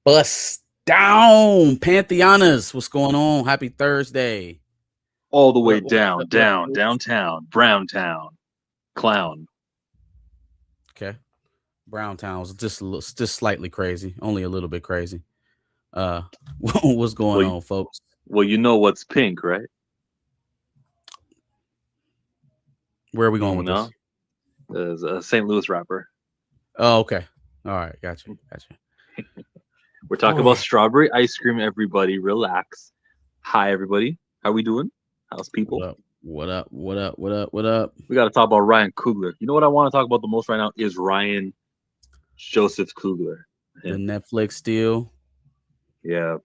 Bust down, Pantheonas. What's going on? Happy Thursday. All the way What? down, downtown, Browntown, clown. Okay. Browntown was just slightly crazy, only a little bit crazy. Uh, what's going Well, on, folks? well, you know what's pink, right? Where are we going with No, this? there's a St. Louis rapper. Oh, okay. All right, gotcha. We're talking about strawberry ice cream. Everybody, relax. Hi, everybody. How we doing? How's What people? up? What up? What up? What up? What up? We got to talk about Ryan Coogler. You know what I want to talk about the most right now is Ryan Joseph Coogler. The Him. Netflix deal. Yeah,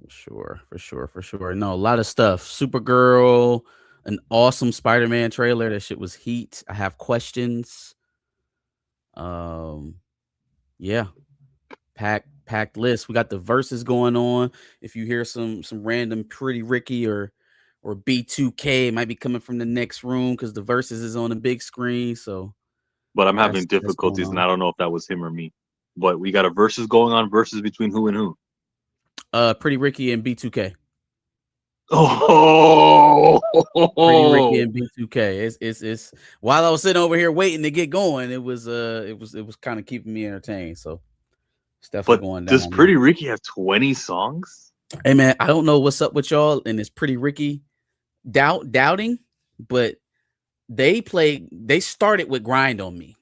For sure. No, a lot of stuff. Supergirl, an awesome Spider-Man trailer. That shit was heat. I have questions. Yeah, packed list. We got the verses going on. If you hear some random Pretty Ricky or B2K, it might be coming from the next room because the verses is on the big screen. So but I'm having that's going difficulties, and on. I don't know if that was him or me. But we got a versus going on. Versus between who and who? Pretty Ricky and B2K. Oh, Pretty Ricky and B2K. It's while I was sitting over here waiting to get going, it was kind of keeping me entertained. So it's definitely but going does down there. Pretty Ricky have 20 songs? Hey man, I don't know what's up with y'all and it's Pretty Ricky doubting, but they started with Grind on Me.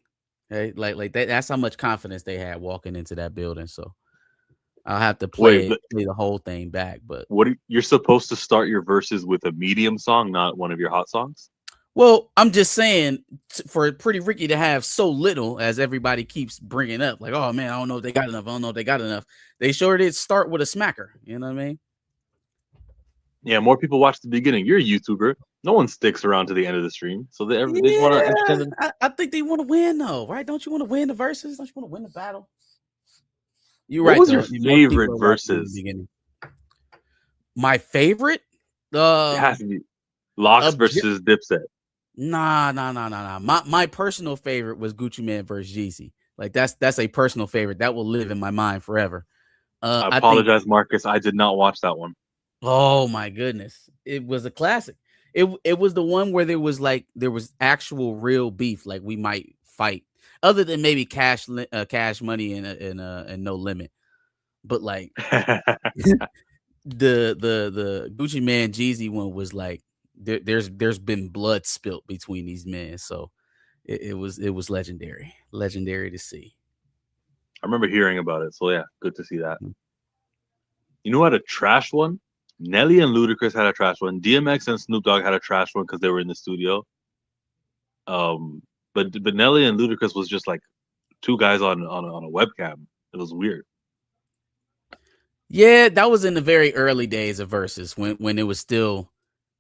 Okay? Like that's how much confidence they had walking into that building. So I'll have to Wait, play the whole thing back. But you're supposed to start your verses with a medium song, not one of your hot songs? well, I'm just saying for Pretty Ricky to have so little, as everybody keeps bringing up, like, oh man, I don't know if they got enough. I don't know if they got enough. They sure did start with a smacker. You know what I mean? Yeah, more people watch the beginning. You're a YouTuber. No one sticks around to the end of the stream, so they just want to Yeah, entertain them. I think they want to win though, right? Don't you want to win the verses? Don't you want to win the battle? You're What right was your though. Most favorite people are watching in the verses? beginning. My favorite, It has to be Locks obje- versus Dipset. nah. My personal favorite was Gucci Man versus Jeezy. Like that's a personal favorite that will live in my mind forever. I I think. apologize, Marcus. I did not watch that one. Oh my goodness, it was a classic. It was the one where there was actual real beef. Like we might fight, other than maybe cash money and no limit. But like the Gucci Man Jeezy one was like there's been blood spilt between these men, so it was legendary to see. I remember hearing about it, so yeah, good to see that. Mhm. You know who had a trash one? Nelly and Ludacris had a trash one. DMX and Snoop Dogg had a trash one because they were in the studio. But Nelly and Ludacris was just like two guys on a webcam. It was weird. Yeah, that was in the very early days of Versus when it was still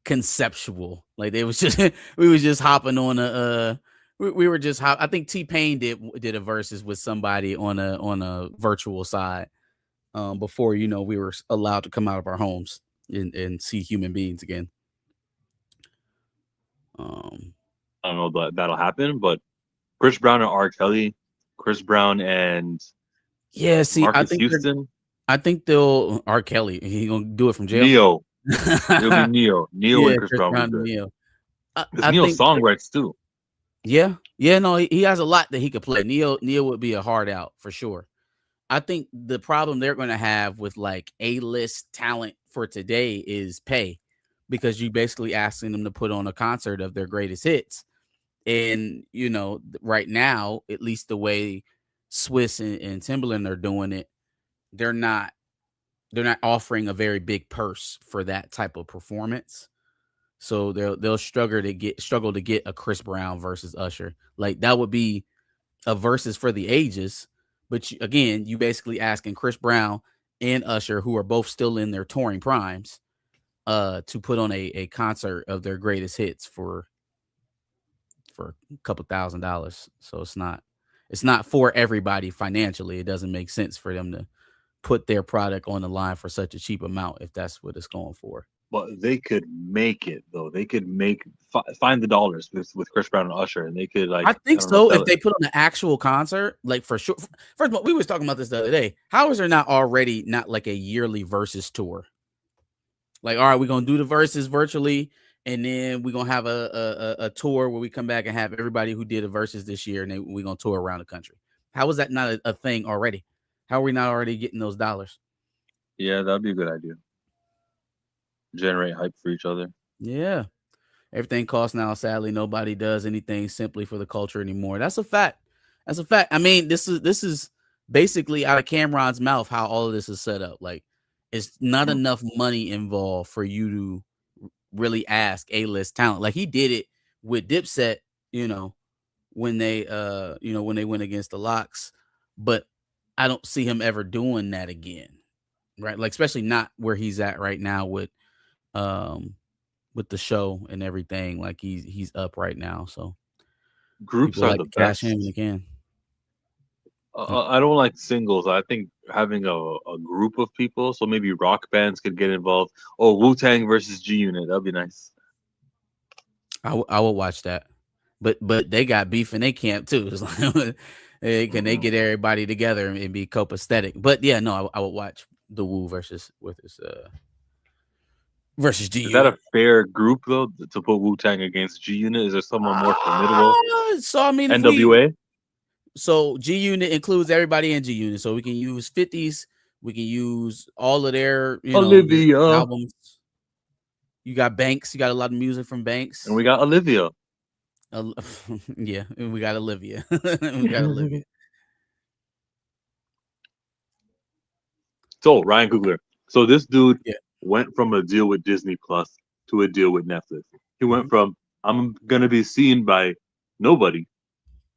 conceptual. Like they was just we was just hopping on we were just I think T-Pain did a versus with somebody on a virtual side before we were allowed to come out of our homes and see human beings again. Um I don't know that'll happen, but Chris Brown and R. Kelly, Chris Brown and yeah, see, Marcus Houston, I think they'll R. Kelly, he gonna do it from jail. Neo. It'll be Neo. Neo Yeah, and Chris Chris Brown will Brown be and good. Neo. Because I Neo think songwrites too. yeah, no, he has a lot that he could play. Neo would be a hard out for sure. I think the problem they're going to have with like A-list talent for today is pay, because you basically asking them to put on a concert of their greatest hits. And right now, at least the way Swiss and Timberland are doing it, they're not offering a very big purse for that type of performance. So they'll struggle to get a Chris Brown versus Usher. Like that would be a versus for the ages. But again, you basically asking Chris Brown and Usher, who are both still in their touring primes, to put on a concert of their greatest hits for a couple $1,000. So it's not for everybody financially. It doesn't make sense for them to put their product on the line for such a cheap amount if that's what it's going for. but they could make it though. They could find the dollars with Chris Brown and Usher, and they could like I I think don't know so. sell If it. they put on an actual concert, like for sure. First of all, we was talking about this the other day. How is there not already not like a yearly versus tour? Like, all right, we're gonna do the verses virtually, and then we're gonna have a tour where we come back and have everybody who did the verses this year, and then we're gonna tour around the country. How is that not a thing already? How are we not already getting those dollars? Yeah, that'd be a good idea. Generate hype for each other. Yeah. Everything costs now. Sadly, nobody does anything simply for the culture anymore. That's a fact. That's a fact. I mean, this is basically out of Cameron's mouth how all of this is set up. Like, it's not Mm. enough money involved for you to really ask A-list talent. Like he did it with Dipset, you know, when they when they went against the Locks, but I don't see him ever doing that again. Right? Like especially not where he's at right now um with the show and everything. Like he's up right now, so Groups people are like the to cash in when they best. can. Uh, I don't like singles. I think having a group of people, so maybe rock bands could get involved. Oh, Wu Tang versus G Unit, that'd be nice. I would watch that, but they got beef in their camp too. It's like, can they Mm-mm. get everybody together and be copacetic? But yeah, no, I would watch the Wu versus G Is that Unit. a fair group though to put Wu Tang against G Unit? Is there someone more formidable? So I mean, if we NWA, so G Unit includes everybody in G Unit, so we can use 50s, we can use all of their Olivia, albums. You got Banks, you got a lot of music from and Banks. we got Olivia. Uh, yeah, and we got Olivia. We got Olivia. So Ryan Coogler. So this dude Yeah. went from a deal with Disney Plus to a deal with Netflix. He went Mhm. from I'm gonna be seen by nobody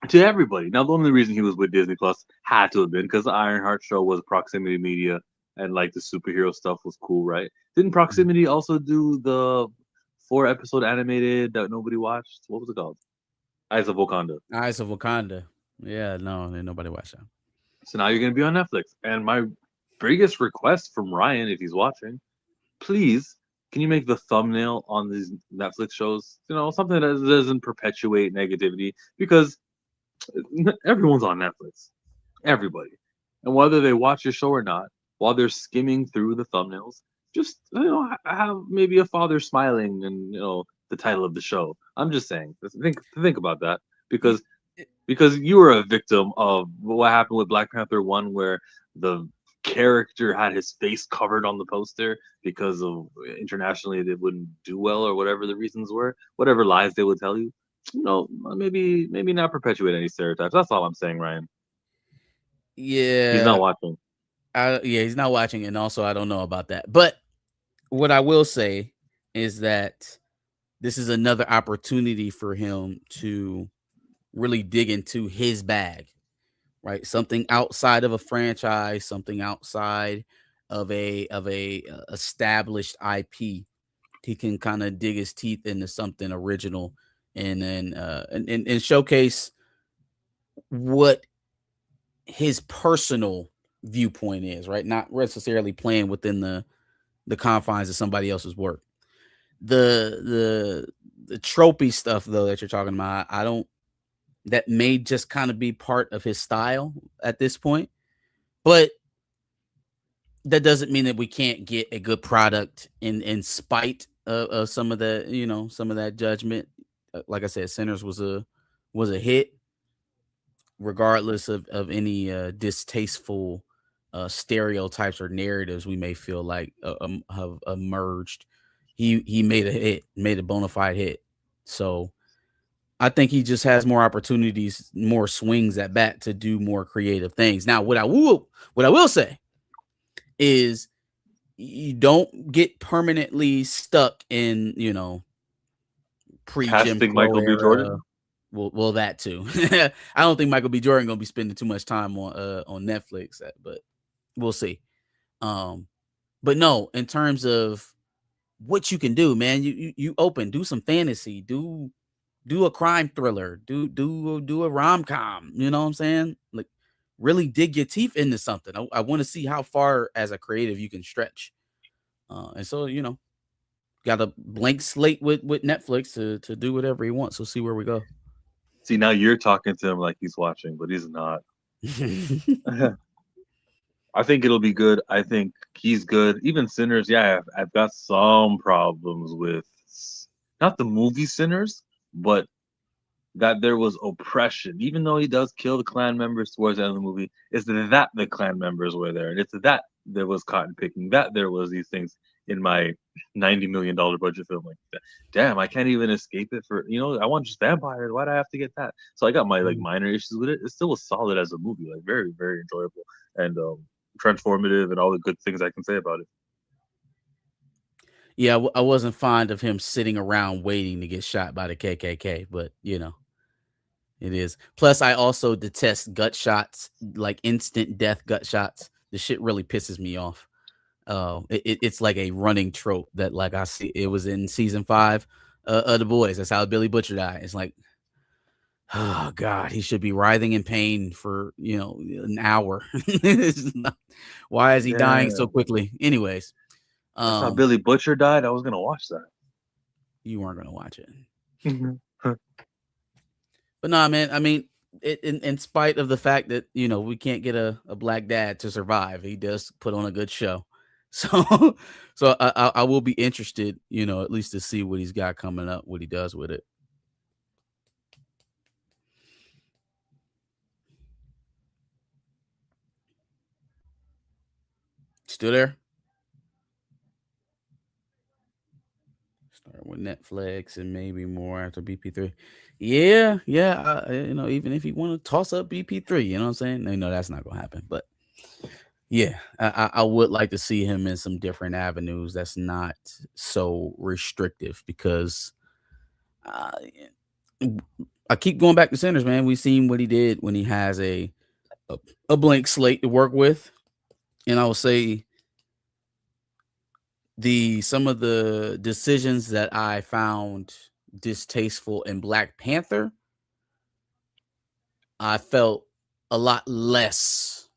to everybody. Now the only reason he was with Disney Plus had to have been because the Ironheart show was proximity media and like the superhero stuff was cool, right? Didn't Mhm. Proximity also do the 4 episode animated that nobody watched? What was it called? Eyes of Wakanda. Eyes of Wakanda. Yeah, no, ain't nobody watch that. So now you're gonna be on Netflix. And my biggest request from Ryan, if he's watching, please can you make the thumbnail on these Netflix shows, something that doesn't perpetuate negativity because everyone's on Netflix, everybody, and whether they watch your show or not, while they're skimming through the thumbnails, just have maybe a father smiling and the title of the show. I'm just saying, think about that Y- because you were a victim of what happened with Black Panther 1 where the character had his face covered on the poster because of internationally they wouldn't do well or whatever the reasons were, whatever lies they would tell you. Maybe not perpetuate any stereotypes. That's all I'm saying, Ryan. He's not Yeah, watching. yeah, he's not watching, and also I don't know about that. But what I will say is that this is another opportunity for him to really dig into his bag, right? Something outside of a franchise, something outside of a established IP. He can kind of dig his teeth into something original and then and showcase what his personal viewpoint is, right? Not necessarily playing within the confines of somebody else's work. The tropey stuff though that you're talking about, I don't that may just kind of be part of his style at this point. But that doesn't mean that we can't get a good product in spite of some of the some of that judgment. Like I said, Sinners was a hit, regardless of any distasteful stereotypes or narratives we may feel like have emerged. He made a hit, made a bona fide hit. So I think he just has more opportunities, more swings at bat to do more creative things. Now, what I will say is you don't get permanently stuck in pre Jim Casting Crow Michael B. era. Jordan. Well, that too. I don't think Michael B. Jordan gonna be spending too much time on Netflix, but we'll see. Um, but no, in terms of what you can do, man, you open, do some fantasy, do a crime thriller, do a rom com. You know what I'm saying? Like, really dig your teeth into something. I want to see how far as a creative you can stretch. And so got a blank slate with Netflix to do whatever he wants. So see where we go. See, now you're talking to him like he's watching, but he's not. I think it'll be good. I think he's good. Even Sinners, yeah, I've got some problems with not the movie Sinners, but that there was oppression. Even though he does kill the clan members towards the end of the movie, it's that the clan members were there, and it's that there was cotton picking, that there was these things in my $90 million budget film. Like, damn, I can't even escape it for I want just vampires. Why do I have to get that? So I got my like minor issues with it. It still was solid as a movie, like very very enjoyable and transformative, and all the good things I can say about it. Yeah, I wasn't fond of him sitting around waiting to get shot by the KKK, but it is. Plus, I also detest gut shots, like instant death gut shots. The shit really pisses me off. It's like a running trope that, like, I see it was in season 5 of The Boys. That's how Billy Butcher died. It's like, oh God, he should be writhing in pain for an hour. Why is he dying so Damn, quickly? Anyways, that's how um, Billy Butcher died. I was gonna watch you weren't gonna watch it. that. But no, man. I mean, in spite of the fact that we can't get a black dad to survive, he does put on a good show. So, so I will be interested, at least to see what he's got coming up, what he does with it. Still there? Start with Netflix and maybe more after BP3. Yeah, yeah. Even if you want to toss up BP3, you know what I'm saying? That's not gonna happen. But yeah, I would like to see him in some different avenues that's not so restrictive because uh, I keep going back to Sinners, man. We've seen what he did when he has a, a blank slate to work with, and I will say the some of the decisions that I found distasteful in Black Panther, I felt a lot less,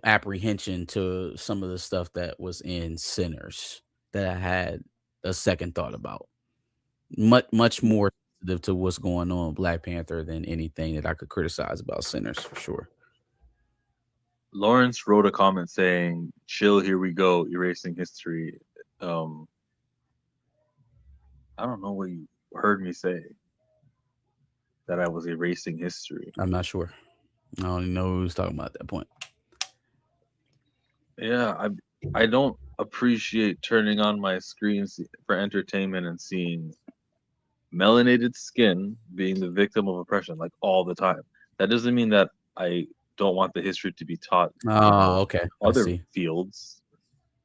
apprehension to some of the stuff that was in Sinners that I had a second thought about. Much more sensitive to what's going on with Black Panther than anything that I could criticize about Sinners for sure. Lawrence wrote a comment saying, "Chill, here we go, erasing history." Um, I don't know what you heard me say that I was erasing history. I'm not sure. I don't even know who was talking about at that point. Yeah, I don't appreciate turning on my screens for entertainment and seeing melanated skin being the victim of oppression like all the time. That doesn't mean that I don't want the history to be taught in Oh, okay. I other see. fields,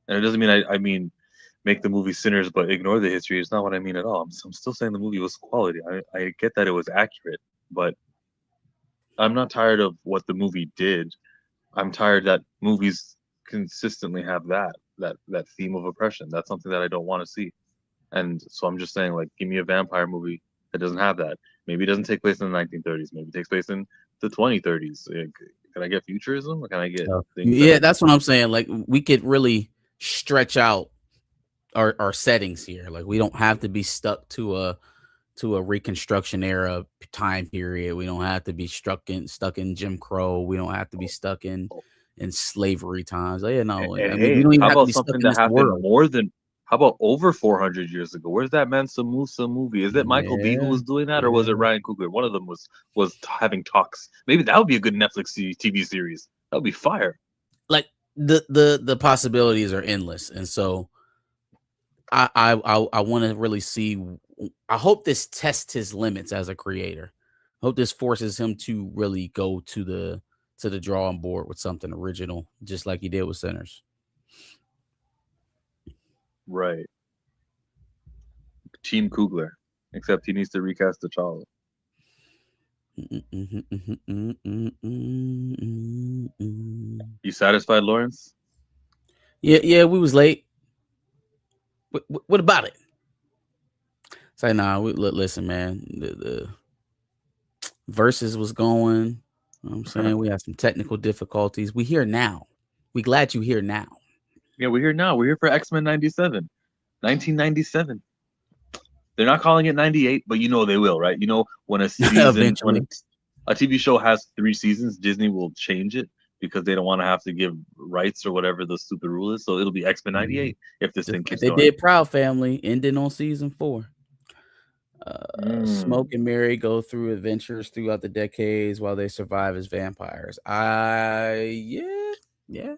and it doesn't mean I mean make the movie sinners but ignore the history. It's not what I mean at all. I'm still saying the movie was quality. I get that it was accurate, but I'm not tired of what the movie did. I'm tired that movies consistently have that theme of oppression. That's something that I don't want to see. And so I'm just saying, like, give me a vampire movie that doesn't have that. Maybe it doesn't take place in the 1930s. Maybe it takes place in the 2030s. Like, can I get futurism, or can I get So, things that yeah, are that's what I'm saying. Like we could really stretch out our settings here. Like we don't have to be stuck to a Reconstruction era time period. We don't have to be stuck in Jim Crow. We don't have to be stuck in slavery times. Oh, yeah, no. And I mean, we hey, don't even how have to about be stuck something in that this happened world. more than how about over 400 years ago? Where's that Mansa Musa movie? Is it Michael B who Yeah, was doing that, or was it yeah. Ryan Coogler? One of them having talks. Maybe that would be a good Netflix TV series. That would be fire. Like the possibilities are endless, and so I want to really see. I hope this tests his limits as a creator. I hope this forces him to really go to the drawing board with something original, just like he did with Sinners. Right, Team Coogler. Except he needs to recast the child. You satisfied, Lawrence? Yeah, yeah, we was late. What about it? Say, nah, listen, man. The verses was going. You know what I'm saying we had some technical difficulties. We here now. We glad you here now. Yeah, we're here now. We're here for X-Men '97. 1997. They're not calling it 98, but you know they will, right? You know when Eventually. a TV show has 3 seasons, Disney will change it because they don't want to have to give rights or whatever the stupid rule is. So it'll be X Men Mhm. '98 if this Just thing like keeps they going. did Proud Family, ending on season 4. Smoke Mm. and Mary go through adventures throughout the decades while they survive as vampires. Yeah.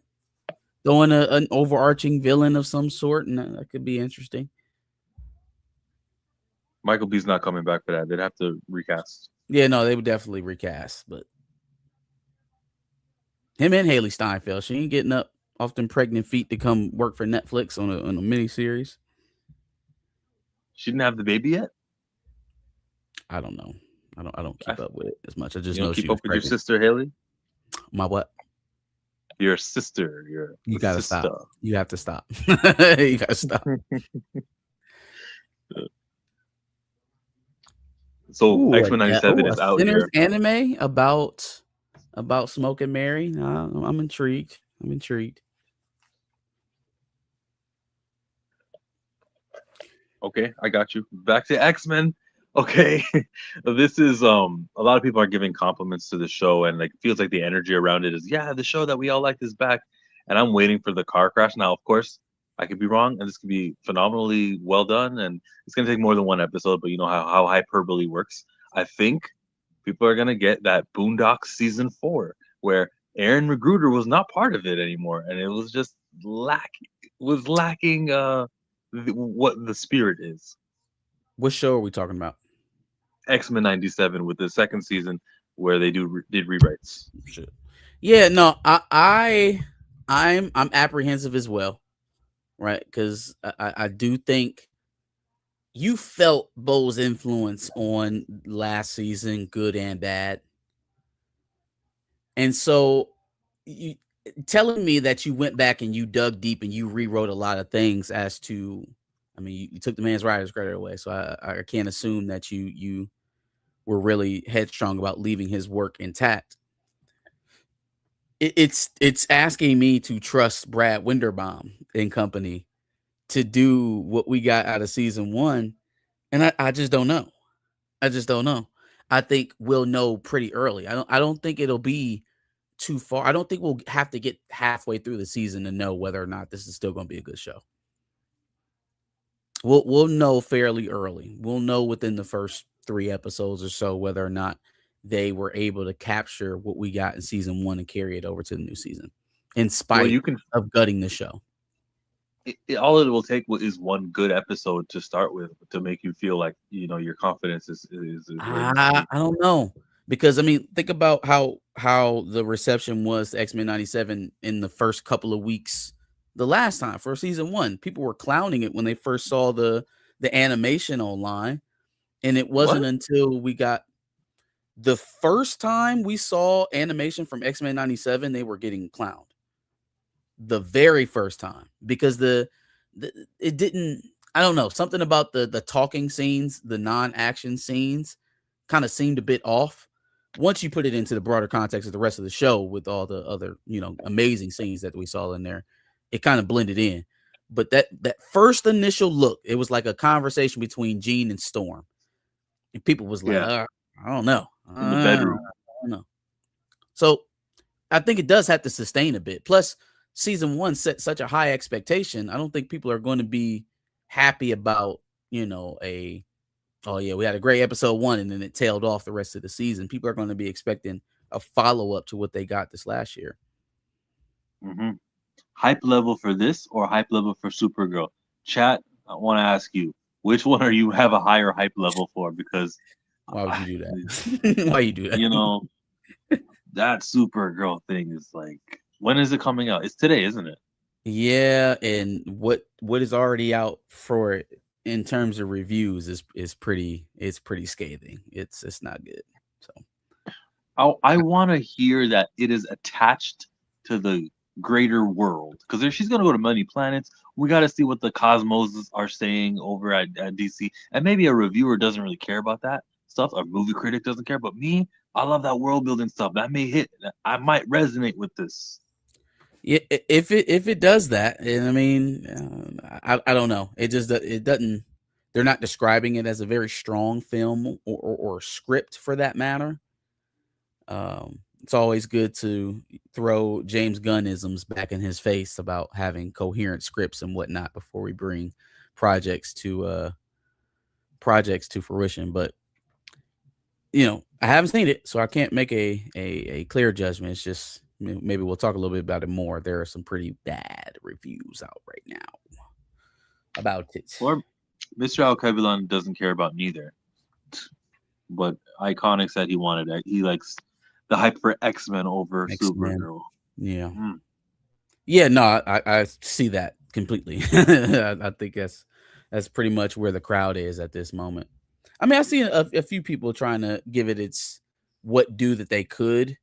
Throwing an overarching villain of some sort, and that could be interesting. Michael B's not coming back for that. They'd have to recast. Yeah, no, they would definitely recast, but him and Haley Steinfeld, she ain't getting up off them pregnant feet to come work for Netflix on a mini series. She didn't have the baby yet. I don't know. I don't I, keep up with it as much. I just you don't know she keep was up with your pregnant. sister Haley. My what? Your sister. Your You gotta sister. stop. You have to stop. You gotta stop. So Ooh, X Men '97 a is out Sinners here. anime about Smoke and Mary. I'm intrigued. I'm intrigued. Okay, I got you. Back to X Men. Okay, this is a lot of people are giving compliments to the show, and like feels like the energy around it is the show that we all liked is back, and I'm waiting for the car crash. Now, of course, I could be wrong, and this could be phenomenally well done, and it's gonna take more than one episode, but you know how hyperbole works. I think people are gonna get that Boondocks season 4, where Aaron Magruder was not part of it anymore, and it was just lacking what the spirit is. What show are we talking about? X Men '97 with the second season where they did rewrites. Shit. Yeah, no, I'm apprehensive as well, right? Because I do think you felt Bo's influence on last season, good and bad, and so you telling me that you went back and you dug deep and you rewrote a lot of things as to, I mean, you took the man's writer's credit away, so I can't assume that you were really headstrong about leaving his work intact. It's asking me to trust Brad Winderbaum and company to do what we got out of season 1, and I just don't know. I just don't know. I think we'll know pretty early. I don't think it'll be too far. I don't think we'll have to get halfway through the season to know whether or not this is still going to be a good show. We'll know fairly early. We'll know within the first 3 episodes or so whether or not they were able to capture what we got in season 1 and carry it over to the new season, in Well, spite you can. of gutting the show. All it will take is one good episode to start with to make you feel like your confidence is where it needs to I be. I don't know, because I mean, think about how the reception was to X-Men 97 in the first couple of weeks the last time for season 1. People were clowning it when they first saw the animation online, and it wasn't What? until we got the first time we saw animation from X-Men 97 they were getting clowned. The very first time, because the it didn't, I don't know, something about the talking scenes, the non-action scenes kind of seemed a bit off. Once you put it into the broader context of the rest of the show with all the other, amazing scenes that we saw in there, it kind of blended in. But that first initial look, it was like a conversation between Gene and Storm. And people was like, Yeah, I don't know. in the I bedroom. don't know. So I think it does have to sustain a bit. Plus, season 1 set such a high expectation. I don't think people are going to be happy about, a, oh yeah, we had a great episode 1 and then it tailed off the rest of the season. People are going to be expecting a follow up to what they got this last year. hmm Hype level for this or hype level for Supergirl? Chat, I want to ask you, which one are you have a higher hype level for? Because Why would I, you do that? Why you do that? you know that Supergirl thing is like, when is it coming out? It's today, isn't it? Yeah, and what is already out for it in terms of reviews is pretty scathing. It's not good. So I want to hear that it is attached to the greater world because if she's gonna go to many planets, we got to see what the cosmos are saying over at DC, and maybe a reviewer doesn't really care about that stuff. A movie critic doesn't care, but me, I love that world building stuff. That may hit. I might resonate with this. Yeah, if it does that, and I mean, I don't know. It just it doesn't. They're not describing it as a very strong film or script for that matter. It's always good to throw James Gunnisms back in his face about having coherent scripts and whatnot before we bring projects to uh projects to fruition. But I haven't seen it, so I can't make a clear judgment. It's just maybe we'll talk a little bit about it more. There are some pretty bad reviews out right now about it. Or Mr. Alkebulan doesn't care about neither. But Iconic said he wanted it. He likes the hype for X-Men over X Men, Supergirl. yeah, Mm. yeah. No, I see that completely. I think that's pretty much where the crowd is at this moment. I mean, I see a few people trying to give it its what do that they could,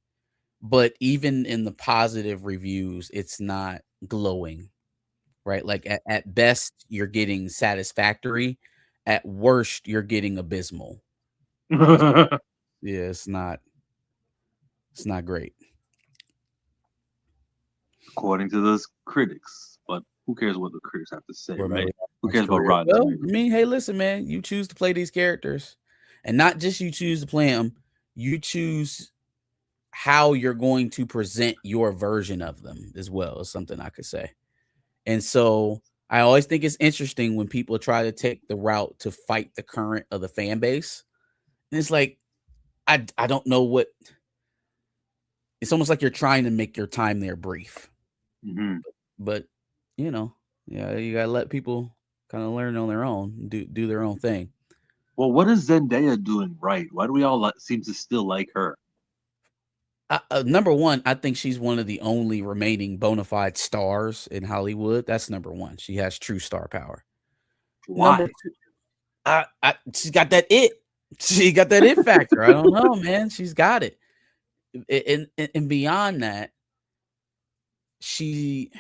but even in the positive reviews, it's not glowing, right? Like at best, you're getting satisfactory. At worst, you're getting abysmal. Yeah, it's not great. According to those critics. But who cares what the critics have to say, For right? Millie Who Allen's cares about career. Rotten Well, I Tomatoes? mean, hey, listen, man, you choose to play these characters, and not just you choose to play them, you choose how you're going to present your version of them as well, is something I could say. And so I always think it's interesting when people try to take the route to fight the current of the fan base. And it's like, I don't know what it's almost like you're trying to make your time there brief. Hmm. But you know, yeah, you gotta let people kind of learn on their own, do their own thing. Well, what is Zendaya doing right? Why do we all seem to still like her? Number one, I think she's one of the only remaining bona fide stars in Hollywood. That's number one. She has true star power. Number Why? two, she's got that it. She got that it factor. I don't know, man. She's got it. And beyond that, she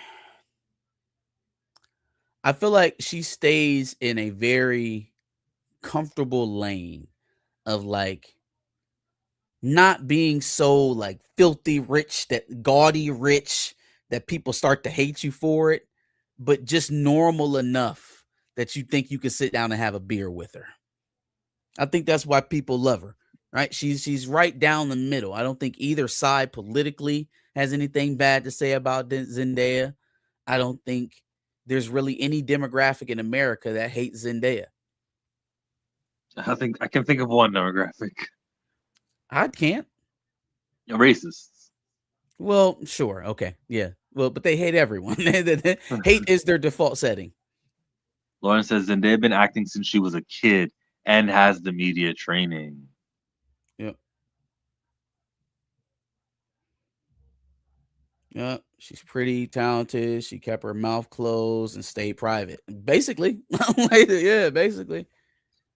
I feel like she stays in a very comfortable lane of like not being so like filthy rich, that gaudy rich that people start to hate you for it, but just normal enough that you think you can sit down and have a beer with her. I think that's why people love her, right? She's right down the middle. I don't think either side politically has anything bad to say about Zendaya. I don't think there's really any demographic in America that hates Zendaya. I think I can think of one demographic. I can't. Racists. Well, sure, okay, yeah. Well, but they hate everyone. Hate is their default setting. Lauren says Zendaya been acting since she was a kid and has the media training. Yeah, yeah. She's pretty talented. She kept her mouth closed and stayed private. Basically, yeah, basically.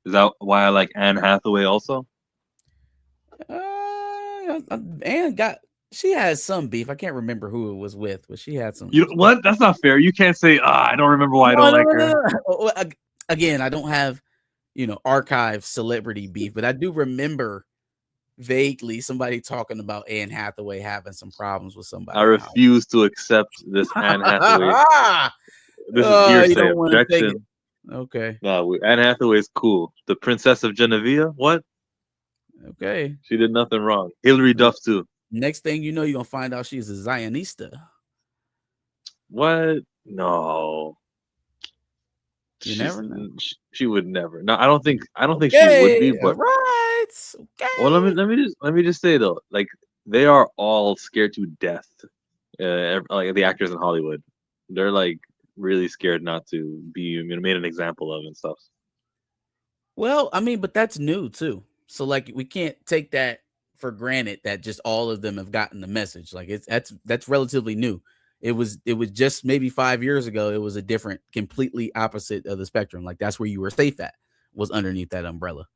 Is that why I like Anne Hathaway also? And got she has some beef. I can't remember who it was with, but she had some. You what? That's not fair. You can't say, I don't remember why I No, don't no, like no, her. no, no. Again, I don't have archive celebrity beef, but I do remember vaguely somebody talking about Anne Hathaway having some problems with I somebody in Hollywood. refuse to accept this Anne Hathaway. This is You hearsay. don't want to take it. Objection. Okay. No, Anne Hathaway's cool. The Princess of Genovia? What? Okay. She did nothing wrong. Hilary Duff too. Next thing you know, you're gonna find out she's a Zionista. What? No. You never know. She would never. No, I don't think she would be, Okay, all but right. well, Okay. let me just say though, like they are all scared to death. Like the actors in Hollywood, they're like really scared not to be made an example of and stuff. Well, I mean, but that's new too. So like we can't take that for granted that just all of them have gotten the message. Like that's relatively new. It was just maybe 5 years ago. It was a different, completely opposite of the spectrum. Like that's where you were safe at, was underneath that umbrella.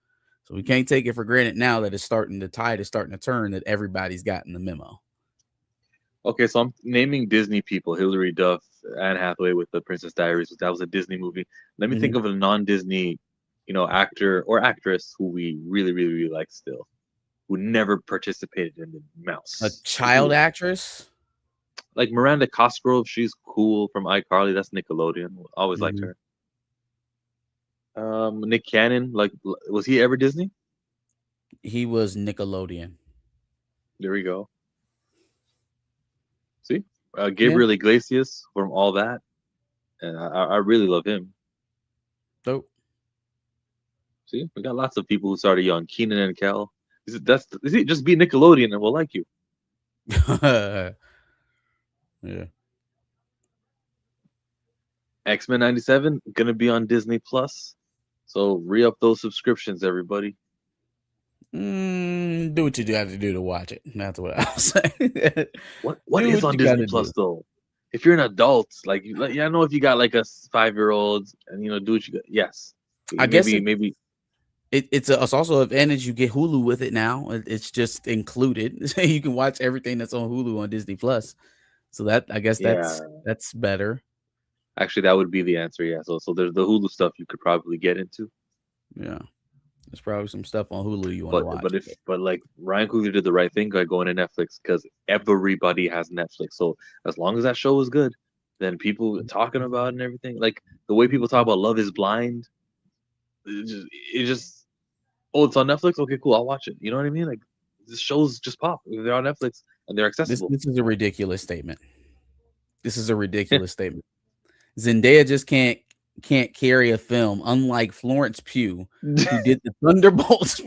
So we can't take it for granted now that the tide is starting to turn, that everybody's gotten the memo. Okay, so I'm naming Disney people: Hilary Duff, Anne Hathaway with the Princess Diaries. That was a Disney movie. Let me Mhm. think of a non-Disney, actor or actress who we really, really, really like still, who never participated in the A Mouse. child actress. Like Miranda Cosgrove, she's cool from iCarly. That's Nickelodeon. Always liked Hmm. her. Nick Cannon, like, was he ever Disney? He was Nickelodeon. There we go. See, Yeah, Gabriel Iglesias from all that, and I really love him. dope. See, we got lots of people who started young. Keenan and Kel. Is it just be Nickelodeon and we'll like you. Yeah. X-Men '97 gonna be on Disney Plus, so re up those subscriptions, everybody. Do what you have to do to watch it. That's what I'll say. What Do is what on you got Disney to do. Plus though? If you're an adult, like, yeah, I know if you got like a 5-year-old and do what you got. Yes, I guess maybe. it's also an advantage. You get Hulu with it now. It's just included. You can watch everything that's on Hulu on Disney Plus. So that I guess Yeah, that's better. actually, that would be the answer. Yeah, so there's the Hulu stuff you could probably get into. Yeah, there's probably some stuff on Hulu you want to But watch. but if but like Ryan Coogler did the right thing by going to Netflix because everybody has Netflix. So as long as that show is good, then people talking about it and everything. Like the way people talk about Love Is Blind, it just oh, it's on Netflix. Okay, cool, I'll watch it. You know what I mean? Like the shows just pop. They're on Netflix and they're This accessible. this is a ridiculous statement. This is a ridiculous statement. Zendaya just can't carry a film, unlike Florence Pugh, who did the Thunderbolts.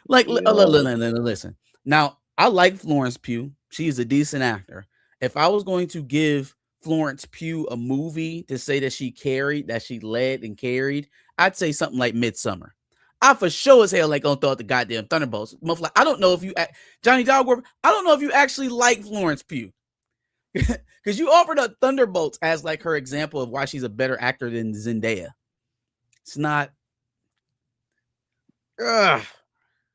Like, Yeah. listen. Now, I like Florence Pugh. She's a decent actor. If I was going to give Florence Pugh a movie to say that she led and carried, I'd say something like Midsummer. I for sure as hell like gonna throw out the goddamn Thunderbolts. Like, I don't know if you, Johnny Dogworth, I don't know if you actually like Florence Pugh. Because you offered up Thunderbolts as like her example of why she's a better actor than Zendaya. It's not. Ugh,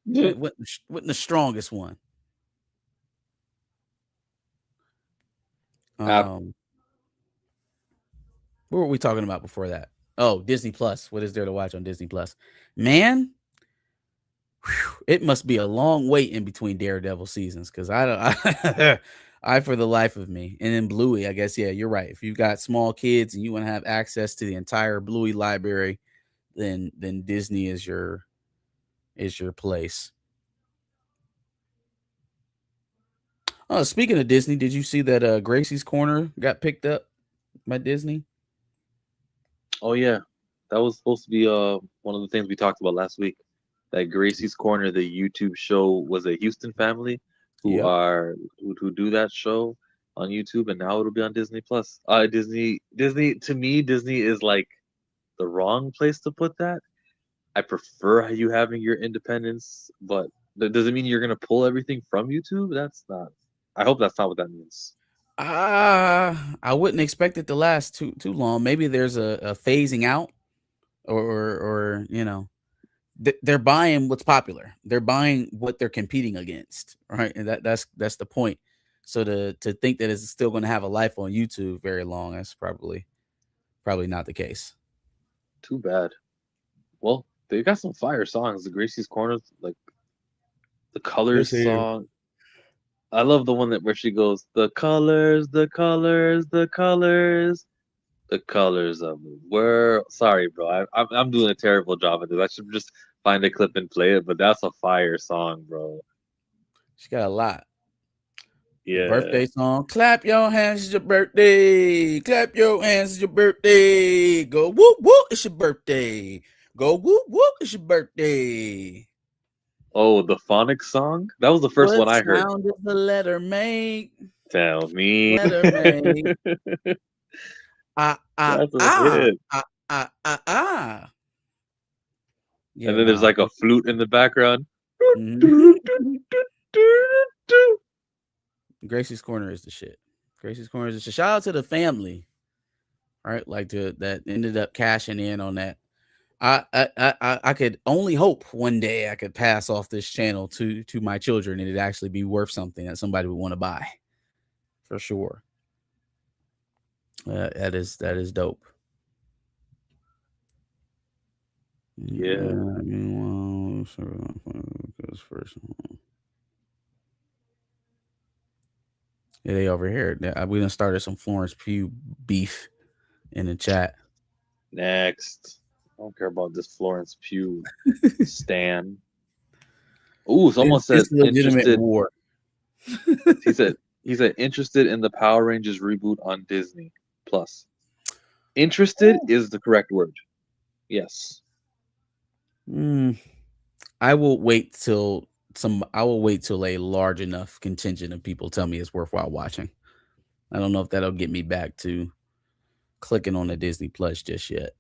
wasn't the strongest one. App. Um, what were we talking about before that? Oh, Disney Plus. What is there to watch on Disney Plus? Man, it must be a long wait in between Daredevil seasons because I don't. I for the life of me, and then Bluey. I guess yeah, you're right. If you've got small kids and you want to have access to the entire Bluey library, then Disney is your place. Oh, speaking of Disney, did you see that Gracie's Corner got picked up by Disney? Oh yeah, that was supposed to be one of the things we talked about last week. That Gracie's Corner, the YouTube show, was a Houston family Yep. who do that show on YouTube, and now it'll be on Disney Plus. Disney to me, Disney is like the wrong place to put that. I prefer you having your independence, but that doesn't mean you're gonna pull everything from YouTube. That's not. I hope that's not what that means. I wouldn't expect it to last too long. Maybe there's a phasing out, or they're buying what's popular. They're buying what they're competing against, right? And that's the point. So to think that it's still going to have a life on YouTube very long, that's probably not the case. Too bad. Well, they got some fire songs. The Gracie's Corner, like the Yes, Colors sir. song. I love the one that where she goes, the colors, the colors, the colors, the colors of the world. Sorry, bro. I'm doing a terrible job at this. I should just find a clip and play it, but that's a fire song, bro. She got a lot. The Yeah. birthday song. Clap your hands, it's your birthday. Clap your hands, it's your birthday. Go whoop whoop, it's your birthday. Go whoop whoop, it's your birthday. Oh, the Phonics song? That was the first What one I heard. sound does the letter make? Tell me. Letter make. Ah ah That's a ah hit. ah ah ah ah. And Yeah, then there's no. like a flute in the background. Mhm. Gracie's Corner is the shit. Gracie's Corner is the shit. Shout out to the family, right? Like to that ended up cashing in on that. I could only hope one day I could pass off this channel to my children and it actually be worth something that somebody would want to buy for sure. That is dope. Yeah. First, Yeah, they over here. We done started some Florence Pugh beef in the chat. Next. I don't care about this Florence Pugh stan. Ooh, someone said It's a legitimate interested. war. He said he said interested in the Power Rangers reboot on Disney Plus. Interested is the correct word. Yes. Mm, I will wait till I will wait till a large enough contingent of people tell me it's worthwhile watching. I don't know if that'll get me back to clicking on the Disney Plus just yet.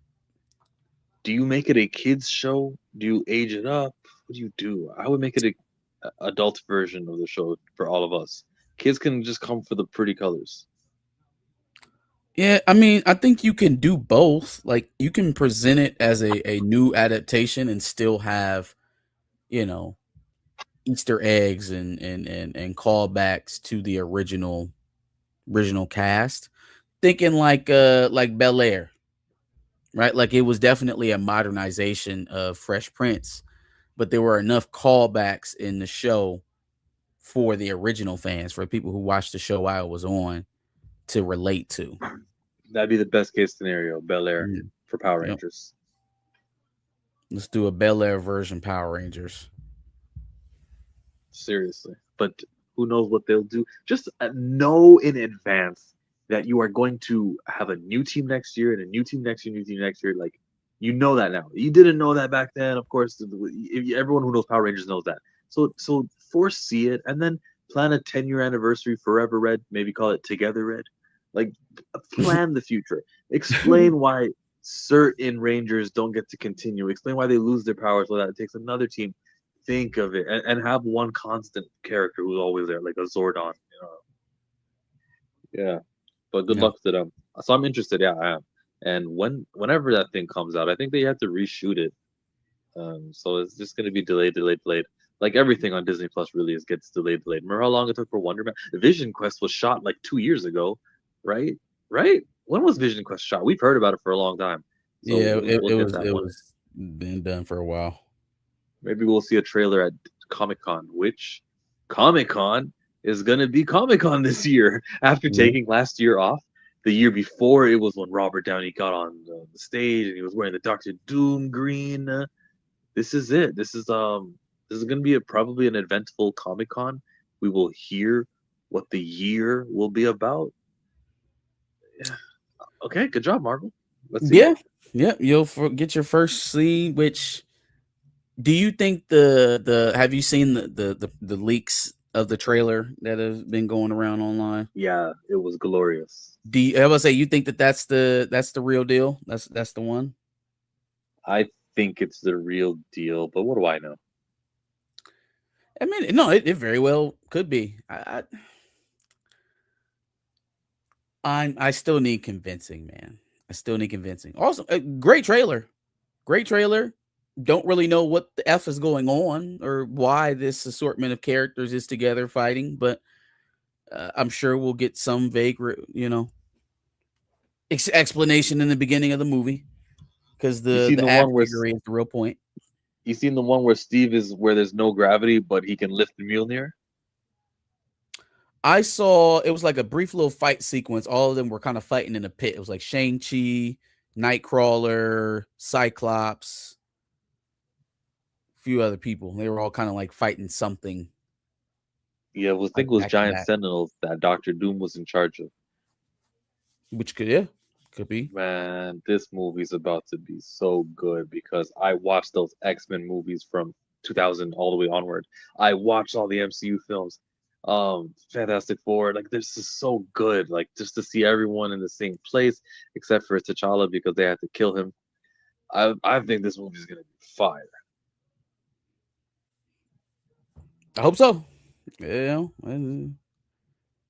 Do you make it a kids show? Do you age it up? What do you do? I would make it a adult version of the show for all of us. Kids can just come for the pretty colors. Yeah, I mean, I think you can do both. Like you can present it as a new adaptation and still have, you know, Easter eggs and callbacks to the original cast. Thinking like Bel Air, right? Like it was definitely a modernization of Fresh Prince, but there were enough callbacks in the show for the original fans, for people who watched the show while it was on, to relate to. That'd be the best case scenario, Bel Air Mm, for Power yep. Rangers. Let's do a Bel Air version Power Rangers. Seriously. But who knows what they'll do? Just know in advance that you are going to have a new team next year and a new team next year, new team next year. Like, you know that now. You didn't know that back then. Of course, everyone who knows Power Rangers knows that. So foresee it and then plan a 10-year anniversary Forever Red. Maybe call it Together Red. Like, plan the future. Explain why certain Rangers don't get to continue. Explain why they lose their power so that it takes another team. Think of it and have one constant character who's always there, like a Zordon. Yeah, but good Yeah. luck to them. So I'm interested. Yeah, I am. And whenever that thing comes out, I think they have to reshoot it. So it's just gonna be delayed, delayed, delayed. Like everything on Disney Plus really is gets delayed, delayed. Remember how long it took for Wonder Man? Vision Quest was shot like 2 years ago, right? Right? When was Vision Quest shot? We've heard about it for a long time. So Yeah, we'll get that it one. was been done for a while. Maybe we'll see a trailer at Comic Con, which Comic Con is going to be Comic Con this year after Yeah. taking last year off. The year before, it was when Robert Downey got on the stage and he was wearing the Doctor Doom green. This is it. This is going to be probably an eventful Comic Con. We will hear what the year will be about. Yeah. Okay, good job, Marvel. Let's see. Yeah. Yeah. Get your first see, which do you think the have you seen the leaks of the trailer that have been going around online? Yeah, it was glorious. I would say you think that that's the real deal? That's the one? I think it's the real deal, but what do I know? I mean, no, it very well could be. I still need convincing, man. I still need convincing. Also, a great trailer. Great trailer. Don't really know what the F is going on or why this assortment of characters is together fighting, but I'm sure we'll get some vague, explanation in the beginning of the movie because You the seen the the one act where figure is the real point. you seen the one where Steve is where there's no gravity, but he can lift the Mjolnir? I saw it was like a brief little fight sequence. All of them were kind of fighting in a pit. It was like Shang-Chi, Nightcrawler, Cyclops, a few other people. They were all kind of like fighting something Yeah, I think like it was back to Giant back, Sentinels that Doctor Doom was in charge of. which could be. Man, this movie's about to be so good because I watched those X-Men movies from 2000 all the way onward. I watched all the MCU films. Fantastic Four, like this is so good. Like just to see everyone in the same place except for T'Challa because they had to kill him. I think this movie's gonna be fire. I hope so. I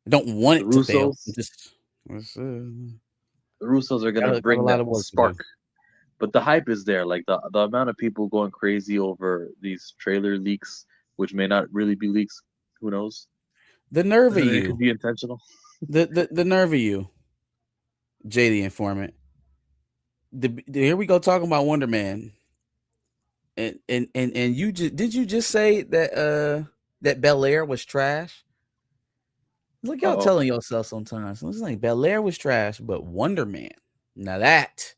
don't want The it to fail. Russos, Just it's, the Russos are gonna got a bring lot that of work to do. spark. But the hype is there. Like the amount of people going crazy over these trailer leaks, which may not really be leaks. Who knows? The nerve of It could you, be intentional. the nerve of you, Jay the informant. Here we go talking about Wonder Man, and you just did you just say that that Bel Air was trash? It's like y'all Uh-oh. telling yourself sometimes. It's like Bel-Air was trash, but Wonder Man. Now that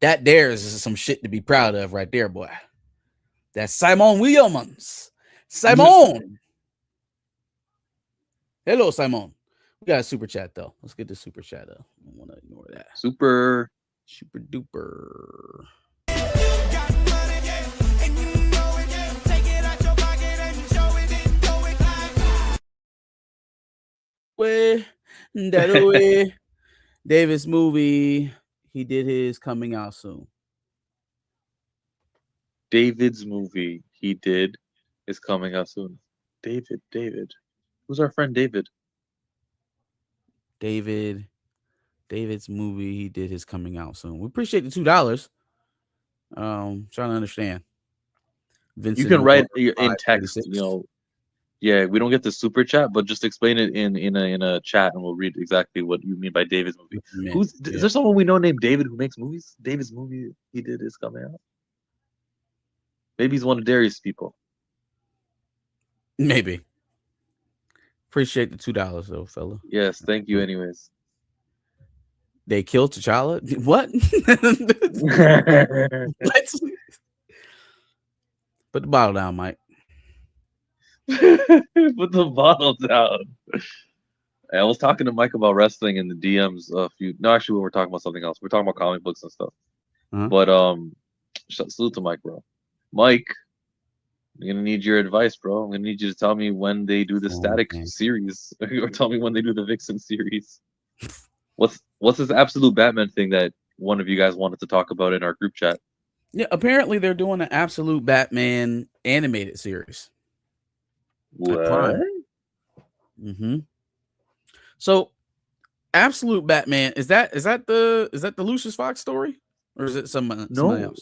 there is some shit to be proud of right there, boy. That's Simon Williams. Simon. Hello, Simon. We got a super chat though. Let's get the super chat up. I don't want to ignore that. Super. Super duper. Way that way. Davis movie. He did his coming out soon. David's movie he did is coming out soon. David. Who's our friend David? David. David's movie. He did his coming out soon. We appreciate the $2. Trying to understand. You Vincent can Noir write in text, 536. yeah, we don't get the super chat, but just explain it in a chat, and we'll read exactly what you mean by David's movie. What you meant. Who's is Yeah. there someone we know named David who makes movies? David's movie he did is coming out. Maybe he's one of Darius' people. Maybe. Appreciate the $2 though, fella. Yes, thank you. Anyways, They killed T'Challa. What? What? Put the bottle down, Mike. put the bottle down. I was talking to Mike about wrestling in the DMs a few. No, actually, we were talking about something else. We're talking about comic books and stuff. Uh-huh. But salute to Mike, bro. Mike, I'm gonna need your advice, bro. I'm gonna need you to tell me when they do the Static Okay. series, or tell me when they do the Vixen series. What's this absolute Batman thing that one of you guys wanted to talk about in our group chat? Yeah, apparently they're doing an absolute Batman animated series at What? Prime. Mm-hmm. So, absolute Batman is that the Lucius Fox story, or is it somebody No, else?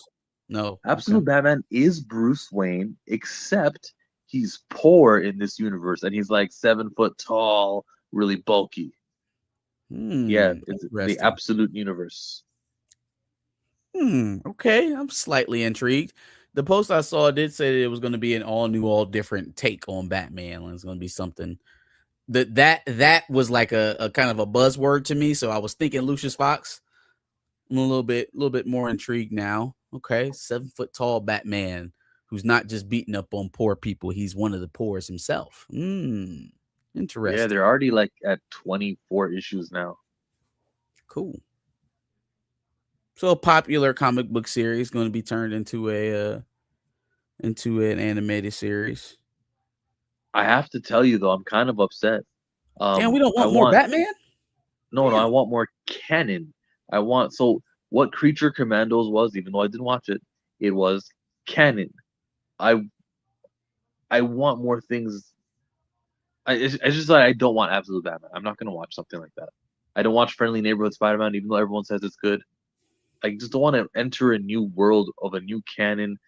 No. Okay. absolute Batman is Bruce Wayne, except he's poor in this universe, and he's like 7 foot tall, really bulky. Yeah, it's the Interesting. absolute universe. Okay. I'm slightly intrigued. The post I saw did say that it was going to be an all new, all different take on Batman. And it's going to be something that was like a kind of a buzzword to me. So I was thinking Lucius Fox. I'm a little bit more intrigued now. Okay, 7 foot tall Batman who's not just beating up on poor people. He's one of the poorest himself. Yeah, Interesting. they're already like at 24 issues now. Cool. So a popular comic book series going to be turned into an animated series. I have to tell you though, I'm kind of upset. Damn, we don't I want more want Batman. no, I Damn. want more canon. I want so what Creature Commandos was, even though I didn't watch it, it was canon. I I want more things. It's just like I don't want Absolute Batman. I'm not gonna watch something like that. I don't watch Friendly Neighborhood Spider-Man, even though everyone says it's good. I just don't want to enter a new world of a new canon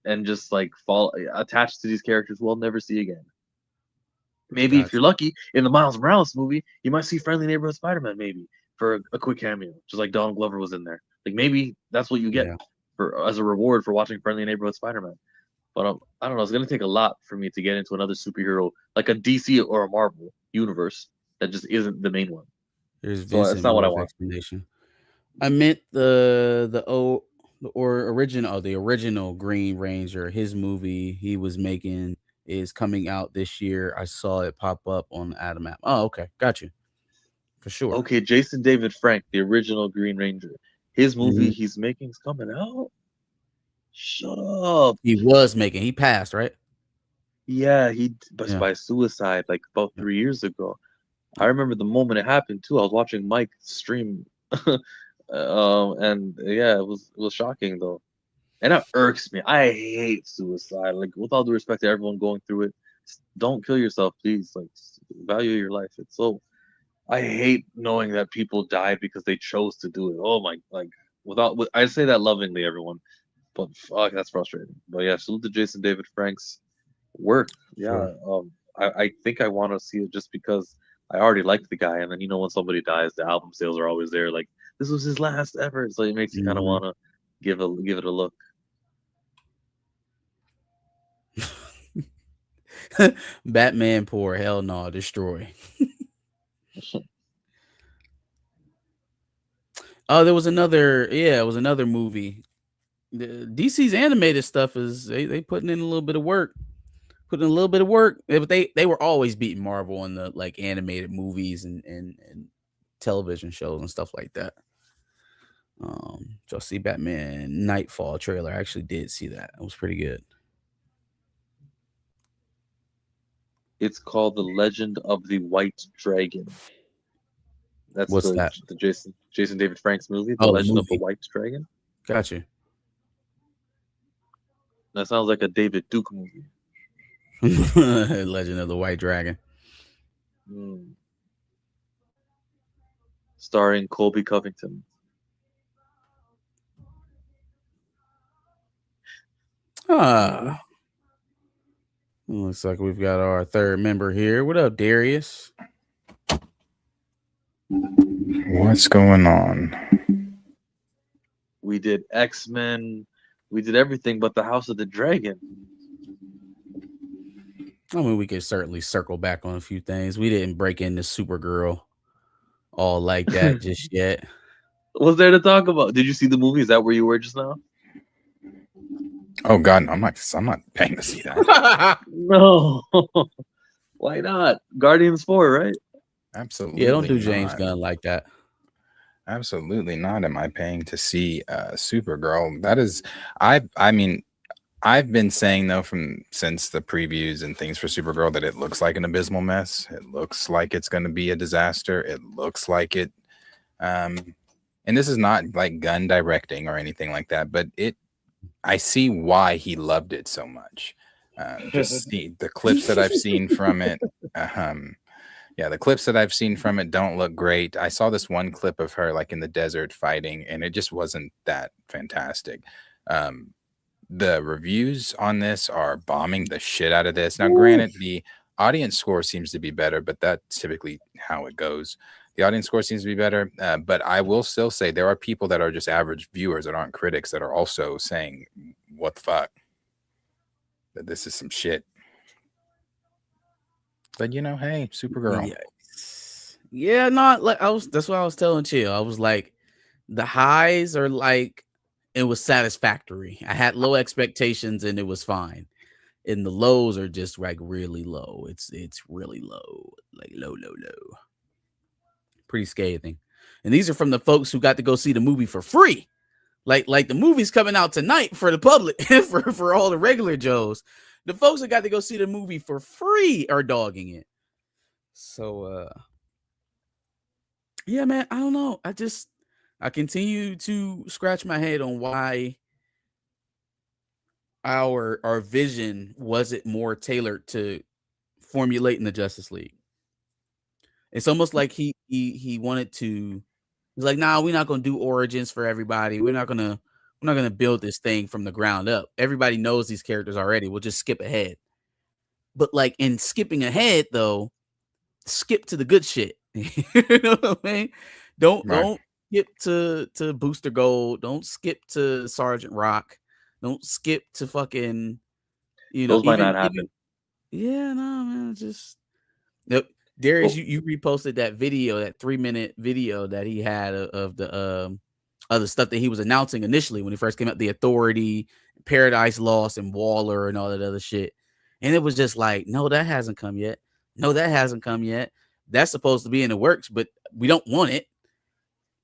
and just like fall attached to these characters we'll never see again. Maybe if you're Gotcha. lucky, in the Miles Morales movie, you might see Friendly Neighborhood Spider-Man maybe for a quick cameo, just like Donald Glover was in there. Like maybe that's what you get Yeah. for as a reward for watching Friendly Neighborhood Spider-Man. But I don't know. It's gonna take a lot for me to get into another superhero like a DC or a Marvel universe that just isn't the main one. There's So that's Vincent not what I Moore's want. explanation. I meant the original Green Ranger. His movie he was making is coming out this year. I saw it pop up on the Adam app. Oh, okay, got you for sure. Okay, Jason David Frank, the original Green Ranger, his movie Mhm. he's making is coming out. Shut up. He was making. He passed, right? Yeah, he but Yeah. by suicide like about Yeah. 3 years ago. I remember the moment it happened too. I was watching Mike stream, and yeah, it was shocking though, and it irks me. I hate suicide. Like with all due respect to everyone going through it, don't kill yourself, please. Like value your life. It's so. I hate knowing that people die because they chose to do it. Oh my, like I say that lovingly, everyone, but fuck, that's frustrating. But yeah, salute to Jason David Frank's work. Sure. Yeah, I think I want to see it just because I already liked the guy, and then when somebody dies, the album sales are always there. Like this was his last effort, so it makes you kind of Mhm. want to give it a look. Batman poor. Hell no, destroy. Oh, there was another. Yeah, it was another movie. DC's animated stuff is they putting in a little bit of work. Putting in a little bit of work. But they were always beating Marvel in the like animated movies and television shows and stuff like that. So I see Batman Nightfall trailer. I actually did see that. It was pretty good. It's called The Legend of the White Dragon. That's What's that? the Jason David Frank's movie, The Oh, the Legend of the movie. White Dragon. Gotcha. That sounds like a David Duke movie. Legend of the White Dragon. Mm. Starring Colby Covington. Ah, looks like we've got our third member here. What up, Darius? What's going on? We did X-Men. We did everything but the House of the Dragon. I mean, we could certainly circle back on a few things. We didn't break into Supergirl all like that just yet. What's there to talk about? Did you see the movie? Is that where you were just now? Oh God, I'm not paying to see that. No. Why not? Guardians 4, right? Absolutely. Yeah, don't do not. James Gunn like that. Absolutely not. Am I paying to see Supergirl? That is, I mean, I've been saying though since the previews and things for Supergirl that it looks like an abysmal mess. It looks like it's going to be a disaster. It looks like it. And this is not like Gunn directing or anything like that, but I see why he loved it so much. Just the clips that I've seen from it. Yeah, the clips that I've seen from it don't look great. I saw this one clip of her like in the desert fighting, and it just wasn't that fantastic. The reviews on this are bombing the shit out of this. Now, granted, the audience score seems to be better, but that's typically how it goes. The audience score seems to be better, but I will still say there are people that are just average viewers that aren't critics that are also saying, "What the fuck? That this is some shit." But hey, Supergirl. Yeah, not like that's what I was telling Chill. I was like, the highs are like it was satisfactory. I had low expectations and it was fine. And the lows are just like really low. It's really low. Like low. Pretty scathing. And these are from the folks who got to go see the movie for free. Like the movie's coming out tonight for the public, for all the regular Joes. The folks that got to go see the movie for free are dogging it. So yeah, man, I don't know. I continue to scratch my head on why our vision wasn't more tailored to formulating the Justice League. It's almost like he wanted to. He's like, nah, we're not gonna do origins for everybody. We're not gonna build this thing from the ground up. Everybody knows these characters already. We'll just skip ahead. But like in skipping ahead though, skip to the good shit. You know what I mean? Don't skip to Booster Gold. Don't skip to Sergeant Rock. Don't skip to fucking Those might even not happen. yeah, no man, just nope. Darius, Well, you reposted that video, that 3-minute video that he had of the stuff that he was announcing initially when he first came out, the Authority, Paradise Lost, and Waller and all that other shit. And it was just like, no, that hasn't come yet. No, that hasn't come yet. That's supposed to be in the works, but we don't want it.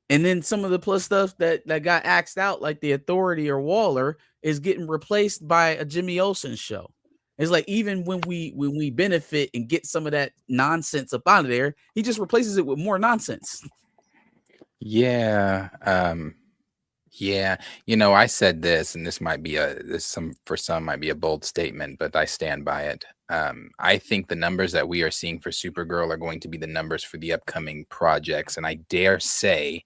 And then some of the plus stuff that got axed out, like the Authority or Waller, is getting replaced by a Jimmy Olsen show. It's like even when we benefit and get some of that nonsense up out of there, he just replaces it with more nonsense. Yeah. Yeah. I said this, and this might be for some might be a bold statement, but I stand by it. I think the numbers that we are seeing for Supergirl are going to be the numbers for the upcoming projects, and I dare say,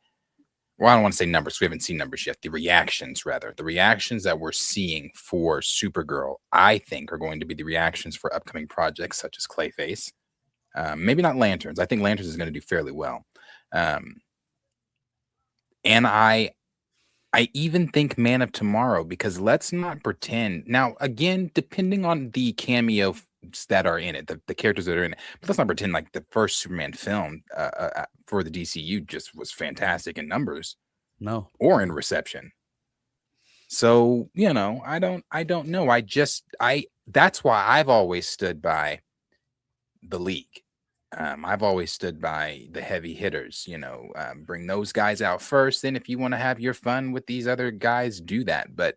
well, I don't want to say numbers. We haven't seen numbers yet. The reactions that we're seeing for Supergirl, I think, are going to be the reactions for upcoming projects such as Clayface. Maybe not Lanterns. I think Lanterns is going to do fairly well. And I even think Man of Tomorrow, because let's not pretend. Now, again, depending on the cameo that are in it, the characters that are in it. But let's not pretend like the first Superman film for the DCU just was fantastic in numbers No. or in reception. So, I don't know. That's why I've always stood by the league. I've always stood by the heavy hitters, bring those guys out first. Then if you want to have your fun with these other guys, do that. But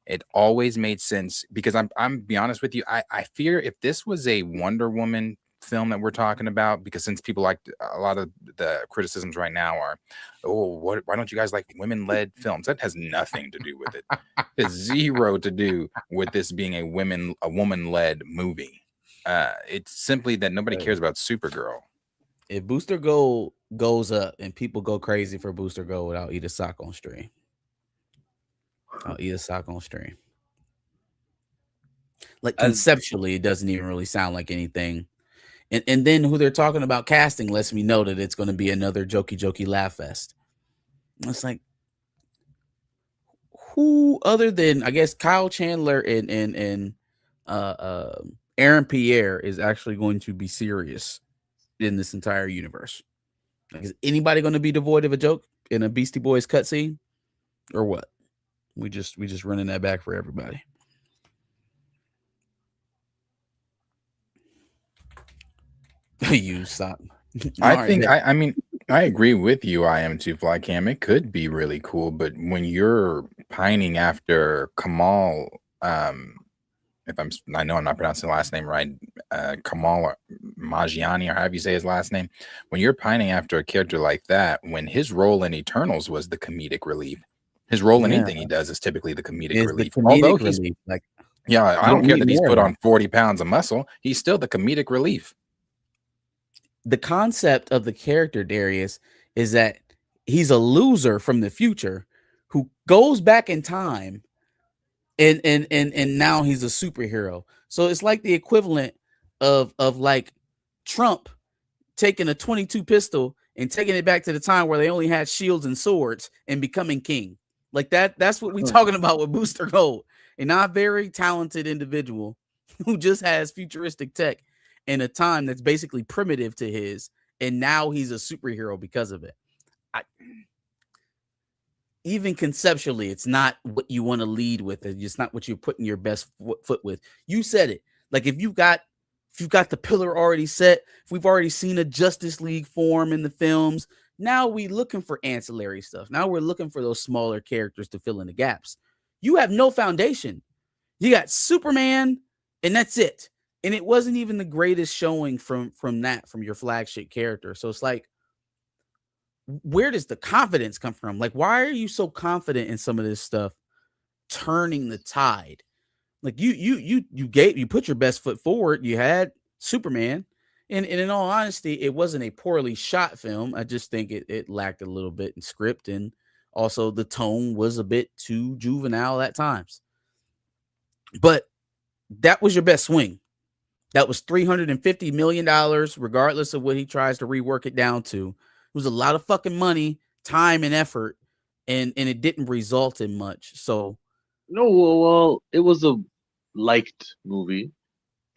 it always made sense because I'm be honest with you. I fear if this was a Wonder Woman film that we're talking about, because since people like a lot of the criticisms right now are, why don't you guys like women-led films? That has nothing to do with it. It has zero to do with this being a woman-led movie. It's simply that nobody cares about Supergirl. If Booster Gold goes up and people go crazy for Booster Gold, I'll eat a sock on stream. Like conceptually, it doesn't even really sound like anything. And then who they're talking about casting lets me know that it's going to be another jokey laugh fest. It's like, who other than, I guess, Kyle Chandler and Aaron Pierre is actually going to be serious in this entire universe? Like, is anybody going to be devoid of a joke in a Beastie Boys cutscene, or what? We just running that back for everybody. You stop. I agree with you. I am too fly cam. It could be really cool, but when you're pining after Kamal, I know I'm not pronouncing the last name right, Kamal Majiani, or however you say his last name. When you're pining after a character like that, when his role in Eternals was the comedic relief, his role in anything he does is typically the comedic relief. Although he's like, I don't care that he's put on 40 pounds of muscle, he's still the comedic relief. The concept of the character, Darius, is that he's a loser from the future who goes back in time and now he's a superhero. So it's like the equivalent of like Trump taking a 22 pistol and taking it back to the time where they only had shields and swords and becoming king. Like that's what we're talking about with Booster Gold. A not very talented individual who just has futuristic tech in a time that's basically primitive to his, and now he's a superhero because of it. Even conceptually, it's not what you want to lead with. It's not what you're putting your best foot with. You said it. Like, if you've got the pillar already set, if we've already seen a Justice League form in the films, now we're looking for ancillary stuff. Now we're looking for those smaller characters to fill in the gaps. You have no foundation. You got Superman, and that's it. And it wasn't even the greatest showing from your flagship character. So it's like, where does the confidence come from? Like, why are you so confident in some of this stuff turning the tide? Like, you put your best foot forward. You had Superman, and in all honesty, it wasn't a poorly shot film. I just think it lacked a little bit in script, and also the tone was a bit too juvenile at times. But that was your best swing. That was $350 million, regardless of what he tries to rework it down to. It was a lot of fucking money, time, and effort, and it didn't result in much. So, no, well, it was a liked movie.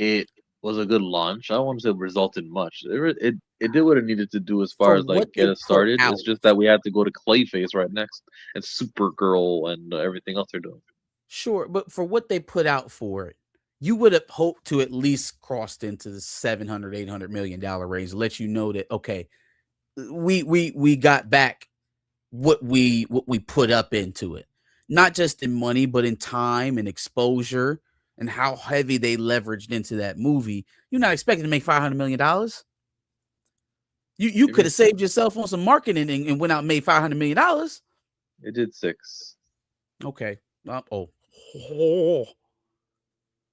It was a good launch. I don't want to say it resulted much. It did what it needed to do as far as like get us started. It's just that we had to go to Clayface right next and Supergirl and everything else they're doing. Sure, but for what they put out for it, you would have hoped to at least crossed into the $700-800 million range to let you know that, okay, we got back what we put up into it, not just in money, but in time and exposure and how heavy they leveraged into that movie. You're not expecting to make $500 million. You could have saved yourself on some marketing and went out and made $500 million. It did 6. Okay.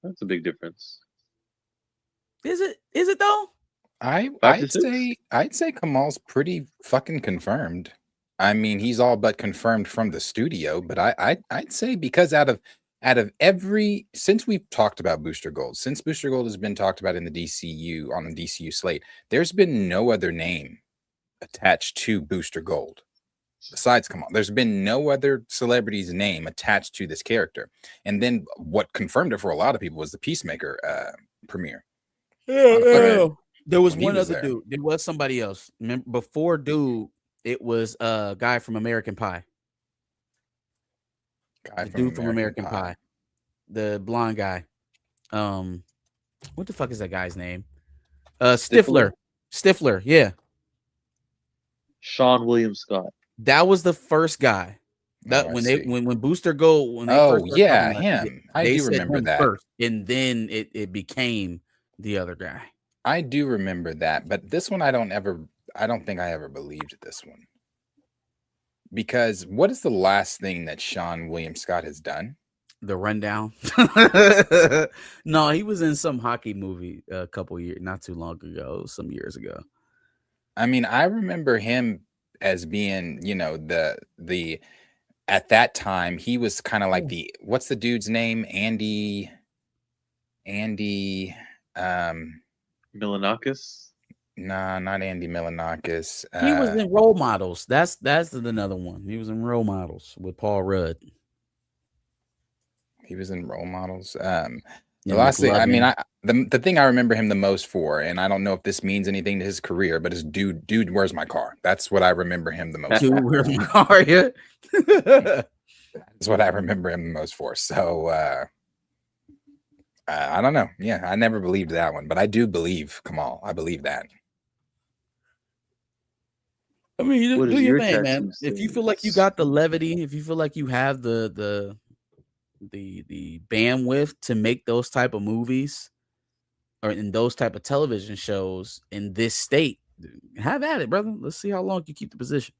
That's a big difference. Is it though? I'd say Kamal's pretty fucking confirmed. I mean, he's all but confirmed from the studio, but I'd say because out of since we've talked about Booster Gold, since Booster Gold has been talked about in the DCU on the DCU slate, there's been no other name attached to Booster Gold besides Kamal. There's been no other celebrity's name attached to this character. And then what confirmed it for a lot of people was the Peacemaker premiere. Yeah, Right. yeah. There was when he one was other there. dude. There was somebody else. Remember, before dude, it was a guy from American Pie. Guy The from dude from American American Pie. Pie. The blonde guy. Um, what the fuck is that guy's name? Stifler. Stifler. Stifler. Yeah, Sean William Scott. that was the first guy. Oh, That I see. when Booster Gold when they first Oh started talking yeah, about it, him. I they do said remember him that. first, and then it became the other guy. I do remember that, but this one I don't think I ever believed this one. Because what is the last thing that Sean William Scott has done? The Rundown. No, he was in some hockey movie a couple years, not too long ago, some years ago. I mean, I remember him as being, the at that time he was kind of like the what's the dude's name? Andy Milanakis. nah, not Andy Milanakis. He was in Role Models. That's another one. He was in Role Models with Paul Rudd. He was in Role Models. The Yeah, last thing, I mean, McLovin. the thing I remember him the most for, and I don't know if this means anything to his career, but is dude, where's my car? That's what I remember him the most Dude, for. where's my car? Yeah. That's what I remember him the most for. So I don't know. Yeah, I never believed that one, but I do believe Kamal. I believe that. I mean, What do is your your thing, tattoo man. If you feel like you got the levity, if you feel like you have the bandwidth to make those type of movies or in those type of television shows in this state, have at it, brother. Let's see how long you keep the position.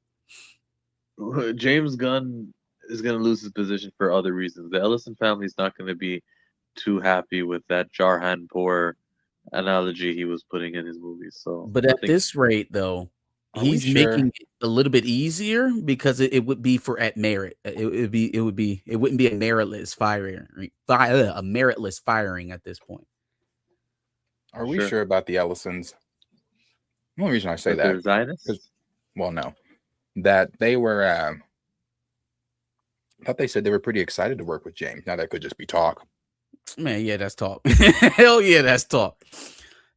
James Gunn is going to lose his position for other reasons. The Ellison family is not going to be too happy with that Jarhanpur analogy he was putting in his movies. So But I at think this rate, though, Are we he's sure? making it a little bit easier because it would be for at merit. It wouldn't be a meritless firing, a meritless firing at this point. Are we sure sure about the Ellisons? The only reason I say that that, they're Zionists. well, no, that they were. I thought they said they were pretty excited to work with James. Now that could just be talk. Man, yeah, that's talk. Hell yeah, that's talk.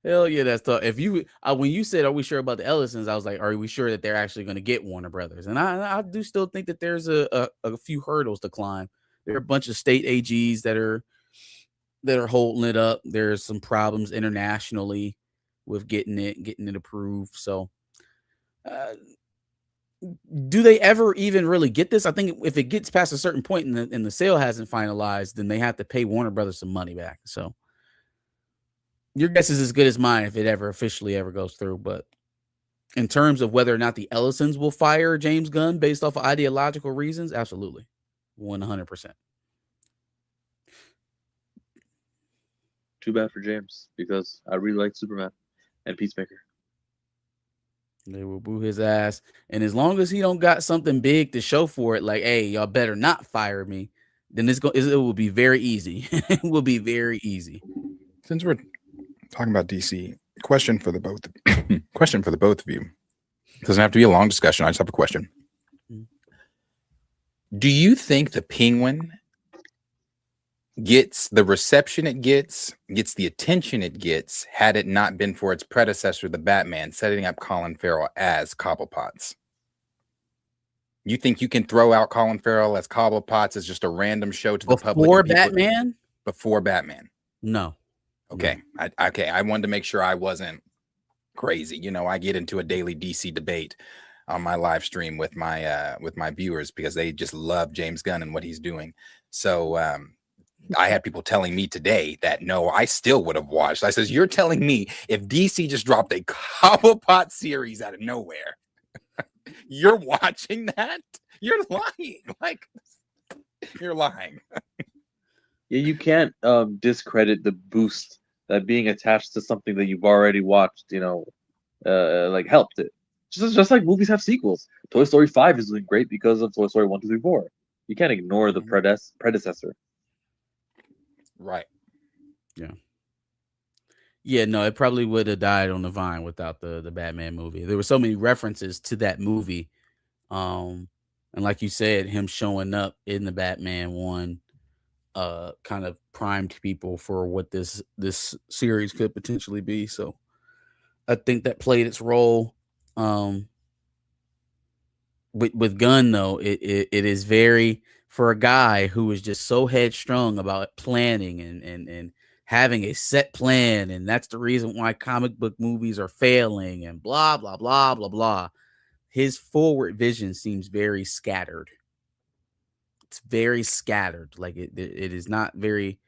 Hell yeah, that's talk. If you when you said, "Are we sure about the Ellisons?" I was like, "Are we sure that they're actually going to get Warner Brothers?" And I do still think that there's a few hurdles to climb. There are a bunch of state AGs that are holding it up. There's some problems internationally with getting it approved. So, uh, do they ever even really get this? I think if it gets past a certain point and the sale hasn't finalized, then they have to pay Warner Brothers some money back. So your guess is as good as mine if it ever officially ever goes through. But in terms of whether or not the Ellisons will fire James Gunn based off of ideological reasons, absolutely, 100%. Too bad for James because I really like Superman and Peacemaker. They will boo his ass, and as long as he don't got something big to show for it, like, hey, y'all better not fire me, then it will be very easy. It will be very easy. Since we're talking about DC, question for the both of you. It doesn't have to be a long discussion. I just have a question. Do you think the Penguin gets the reception it gets the attention it gets, had it not been for its predecessor, the Batman, setting up Colin Farrell as Cobblepot's? You think you can throw out Colin Farrell as Cobblepot's as just a random show to the public? Before Batman? Before Batman. No. Okay. No. I wanted to make sure I wasn't crazy. You know, I get into a daily DC debate on my live stream with my viewers because they just love James Gunn and what he's doing. So I had people telling me today that no, I still would have watched. I says, you're telling me if DC just dropped a Cobblepot series out of nowhere, you're watching that? You're lying. Like, you're lying. Yeah, you can't discredit the boost that being attached to something that you've already watched, like helped it. Just like movies have sequels. Toy Story 5 is doing great because of Toy Story 1, 2, 3, 4. You can't ignore the predecessor. Right. Yeah. Yeah, no, it probably would have died on the vine without the Batman movie. There were so many references to that movie. And like you said, him showing up in the Batman one, kind of primed people for what this series could potentially be. So I think that played its role. Um, with Gunn though, it is very, for a guy who is just so headstrong about planning and having a set plan, and that's the reason why comic book movies are failing and blah blah blah blah blah. His forward vision seems very scattered. It's very scattered. Like it is not very,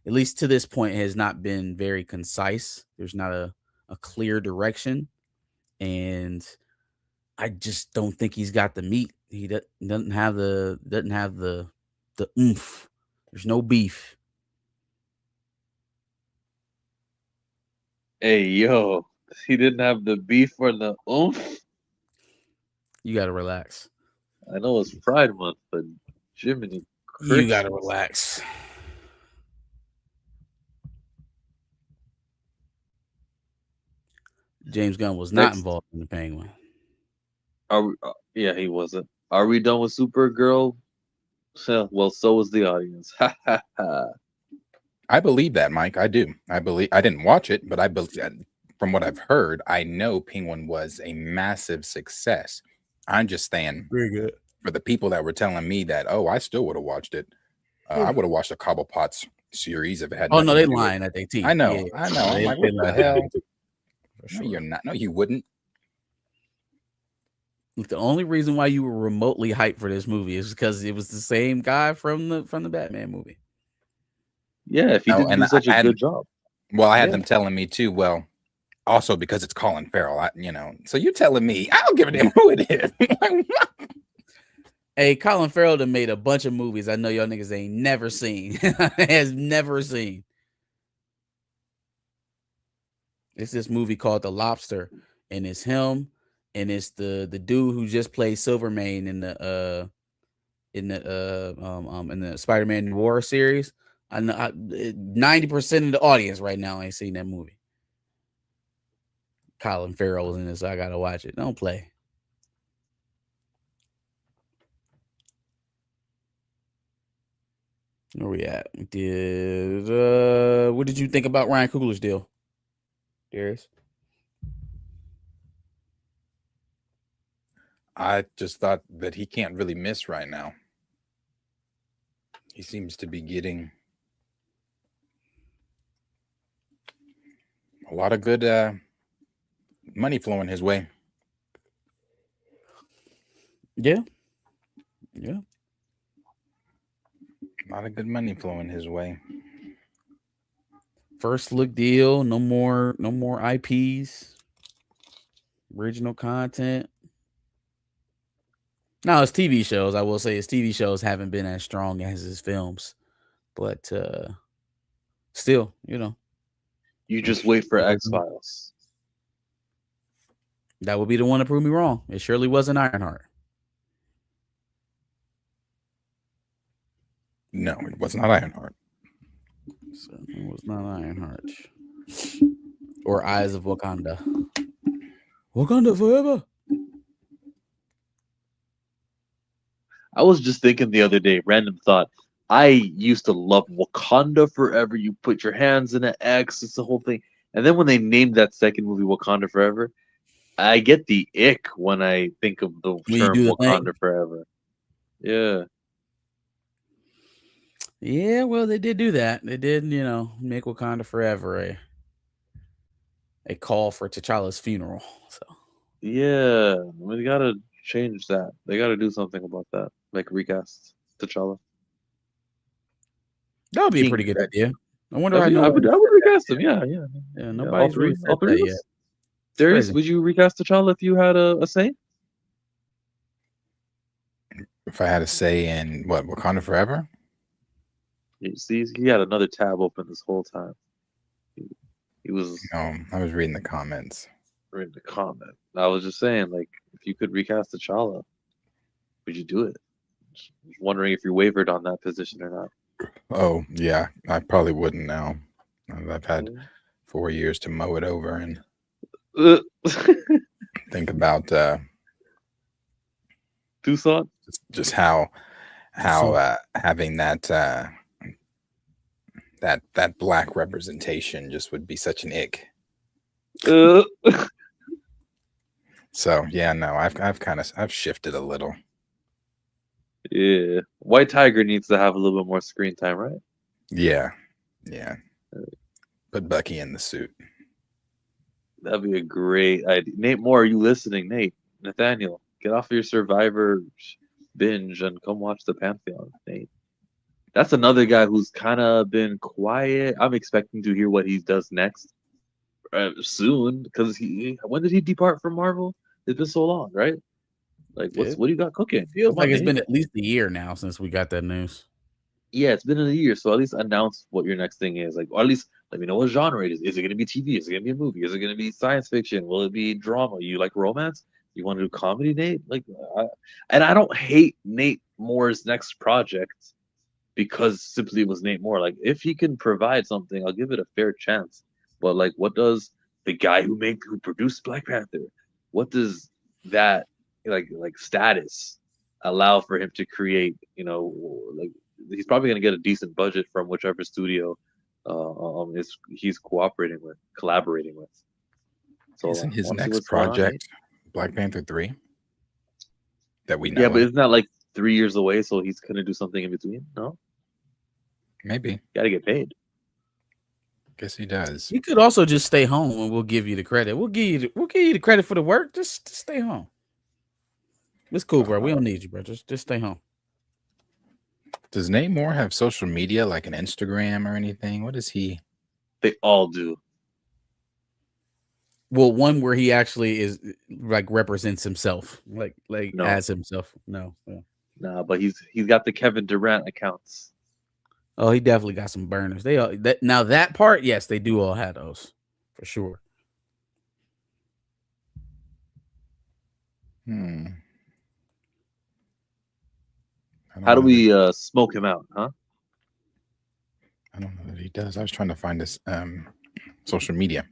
at least to this point, has not been very concise. There's not a clear direction, and I just don't think he's got the meat. He doesn't have the oomph. There's no beef. Hey, yo, he didn't have the beef or the oomph. You got to relax. I know it's Pride Month, but Jiminy You got to Crickets. relax. James Gunn was not Next, involved in the Penguin. are we, yeah, he wasn't. Are we done with Supergirl? Well, so was the audience. Ha ha ha. I believe that, Mike. I do. I believe. I didn't watch it, but I believe, from what I've heard, I know Penguin was a massive success. I'm just saying, Very good. for the people that were telling me that, oh, I still would have watched it. I would have watched the Cobblepot's series if it had Oh no, nothing they to do with. lying at their teeth. I know. Yeah, I know. I'm like, they what the lied at their hell? teeth, for No, sure. you're not. No, you wouldn't. Look, the only reason why you were remotely hyped for this movie is because it was the same guy from the Batman movie. Yeah, if he Oh, didn't and do I such a had, good job. well, I had Yeah. them telling me too. Well, also because it's Colin Farrell. So you're telling me I don't give a damn who it is. Like, Hey, Colin Farrell done made a bunch of movies I know y'all niggas ain't never seen. Has never seen. It's this movie called The Lobster, and it's him, and it's the dude who just played Silvermane in the Spider-Man War series. I know 90% of the audience right now ain't seen that movie. Colin Farrell was in it, so I gotta watch it. Don't play. Where we at? What did you think about Ryan Coogler's deal, Darius? I just thought that he can't really miss right now. He seems to be getting a lot of good money flowing his way. Yeah. Yeah. A lot of good money flowing his way. First look deal, no more IPs, original content. Now his TV shows, I will say his TV shows haven't been as strong as his films. But still, You just wait for X-Files. that would be the one to prove me wrong. It surely wasn't Ironheart. No, it was not Ironheart. So it was not Ironheart. Or Eyes of Wakanda. Wakanda forever. I was just thinking the other day, random thought. I used to love Wakanda Forever. You put your hands in an X, it's the whole thing. And then when they named that second movie Wakanda Forever, I get the ick when I think of the When you term do the thing. Wakanda Forever. Yeah. Yeah, well, they did do that. They did, make Wakanda forever a call for T'Challa's funeral. So Yeah. We gotta change that. They gotta do something about that. Like recast T'Challa. that would be a King. pretty good idea. I wonder I how would nobody. recast him. Yeah. Yeah, Yeah, nobody's really all said three that of yet. us. Darius, crazy. would you recast T'Challa if you had a say? If I had a say in what, Wakanda Forever? You see, he had another tab open this whole time. He was No, I was reading the comments. reading the comment. I was just saying, like, if you could recast T'Challa, would you do it? Just wondering if you wavered on that position or not. Oh, yeah, I probably wouldn't now. I've had 4 years to mow it over and think about Tucson? just how having that that black representation just would be such an ick. Uh, So yeah, no, I've shifted a little. yeah, White Tiger needs to have a little bit more screen time, right? Yeah. Put Bucky in the suit. That'd be a great idea. Nate Moore, are you listening? Nate, Nathaniel, get off of your Survivor binge and come watch the Pantheon. Nate, that's another guy who's kind of been quiet. I'm expecting to hear what he does next soon, because when did he depart from Marvel? It's been so long, right? Like, what do you got cooking? Feels Come like on, it's Nate. been at least a year now since we got that news. Yeah, it's been a year, so at least announce what your next thing is. Like, or at least let me know what genre it is. Is it going to be TV? Is it going to be a movie? Is it going to be science fiction? Will it be drama? You like romance? You want to do comedy, Nate? Like, and I don't hate Nate Moore's next project because simply it was Nate Moore. Like, if he can provide something, I'll give it a fair chance. But like, what does the guy who produced Black Panther? What does that like status allow for him to create? You know, like he's probably going to get a decent budget from whichever studio he's collaborating with. So Isn't his want to see next what's going on, Nate? project Black Panther 3 that we know Yeah, but of? isn't that like 3 years away? So he's going to do something in between. No, Maybe. got to get paid. Guess he does. You could also just stay home and we'll give you the credit. We'll give you the credit for the work. Just stay home. It's cool, bro. We don't need you, bro. Just stay home. Does Nate Moore have social media like an Instagram or anything? What is he? They all do. Well, one where he actually is like represents himself, like No. as himself. No. Nah, but he's got the Kevin Durant accounts. Oh, he definitely got some burners. They all now that part, yes, they do all have those for sure. How do we smoke him out, huh? I don't know that he does. I was trying to find his social media.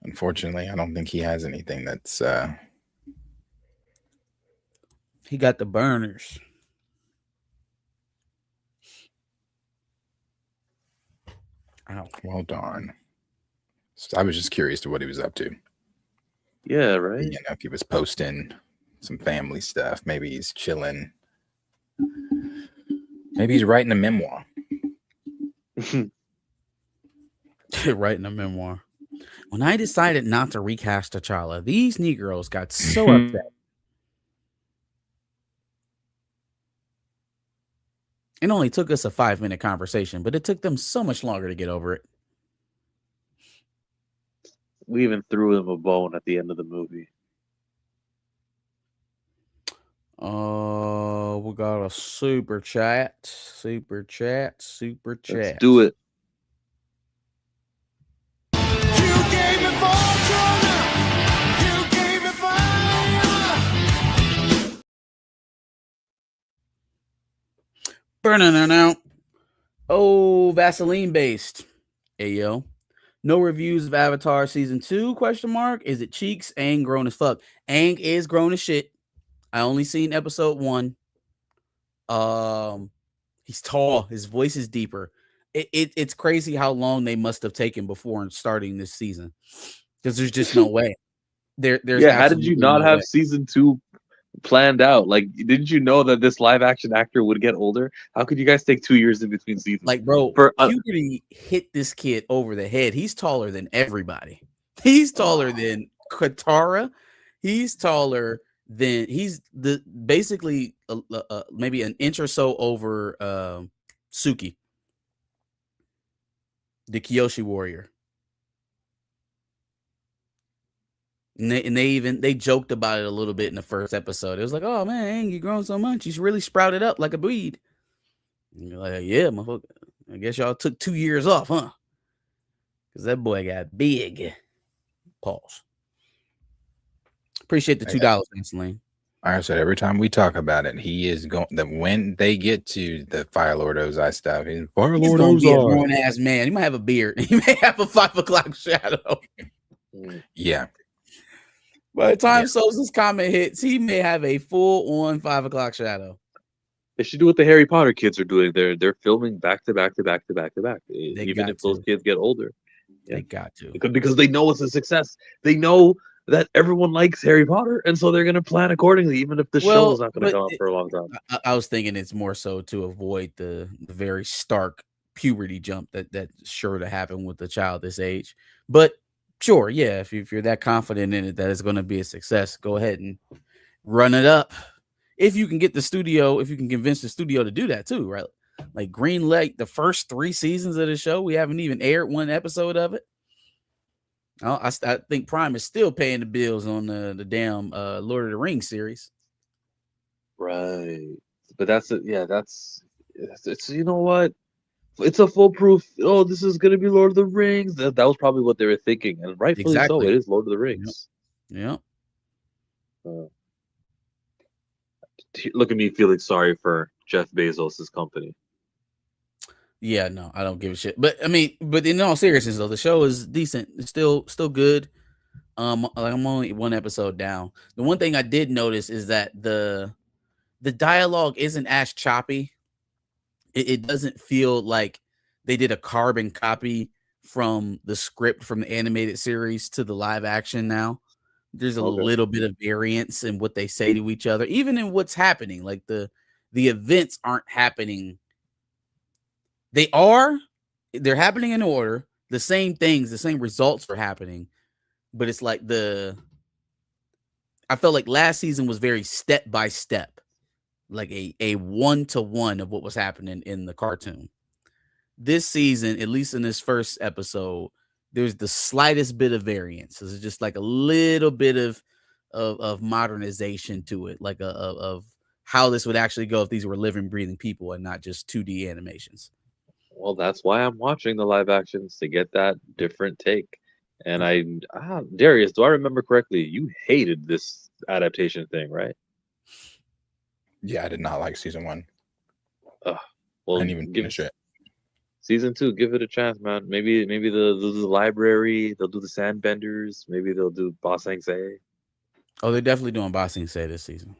Unfortunately, I don't think he has anything that's He got the burners. Ow. Well darn. So I was just curious to what he was up to. Yeah, right. You know, if he was posting some family stuff, maybe he's chilling. Maybe he's writing a memoir. Writing a memoir. When I decided not to recast T'Challa, these Negroes got so upset. It only took us a 5-minute conversation, but it took them so much longer to get over it. We even threw them a bone at the end of the movie. We got a super chat. Let's do it. Burning out. Oh, Vaseline based. Hey yo. No reviews of Avatar season 2? ? Is it cheeks? Aang grown as fuck. Aang is grown as shit. I only seen episode 1. He's tall. His voice is deeper. It's crazy how long they must have taken before starting this season, because there's just no way. There's how did you not have season 2 planned out? Like, didn't you know that this live action actor would get older? How could you guys take 2 years in between seasons? Like, bro, puberty hit this kid over the head. He's taller than everybody. He's taller than Katara. He's taller than basically maybe an inch or so over Suki, the Kyoshi warrior. And they joked about it a little bit in the first episode. It was like, oh man, you grown so much. He's really sprouted up like a weed. And you're like, yeah, motherfucker. I guess y'all took 2 years off, huh? Because that boy got big. Pause. Appreciate the $2, Vaseline. I said every time we talk about it, he is going. When they get to the Fire Lord Ozai stuff, he's Fire Lord Ozai. Be a grown ass man. He might have a beard. He may have a 5 o'clock shadow. Yeah. By the time Sosa's comment hits, he may have a full-on 5 o'clock shadow. They should do what the Harry Potter kids are doing. They're filming back to back to back to back to back, They even if got those to. kids get older. Yeah, They got to. because they know it's a success. They know that everyone likes Harry Potter, and so they're gonna plan accordingly, even if the show is Well, not gonna but come out for a long time. I was thinking it's more so to avoid the very stark puberty jump that's sure to happen with a child this age. But sure, yeah, if you're that confident in it that it's going to be a success, go ahead and run it up. If you can get the studio, if you can convince the studio to do that too, right? Like green light the first 3 seasons of the show. We haven't even aired one episode of it. I think Prime is still paying the bills on the damn Lord of the Rings series. Right. But that's it. Yeah, it's you know what? It's a foolproof. Oh, this is gonna be Lord of the Rings. That was probably what they were thinking, and rightfully so. Exactly. It is Lord of the Yep. Rings. Yep. Uh, Look at me feeling sorry for Jeff Bezos' company. Yeah, no, I don't give a shit. But I mean, but in all seriousness though, the show is decent. It's still good. Like I'm only one episode down. The one thing I did notice is that the dialogue isn't as choppy. It doesn't feel like they did a carbon copy from the script from the animated series to the live action now. There's a Okay. little bit of variance in what they say to each other, even in what's happening. Like the events aren't happening. They are, they're happening in order. The same things, the same results are happening, but it's like I felt like last season was very step by step, like a 1-to-1 of what was happening in the cartoon. This season, at least in this first episode, there's the slightest bit of variance. It's just like a little bit of modernization to it, like of how this would actually go if these were living, breathing people and not just 2D animations. Well, that's why I'm watching the live actions to get that different take. And Darius, do I remember correctly? You hated this adaptation thing, right? Yeah, I did not like season one. Ugh. I Well, didn't even give finish it. season two, give it a chance, man. Maybe they'll do the library, they'll do the sandbenders, maybe they'll do Boss Say. Oh, they're definitely doing Bossing Say this season.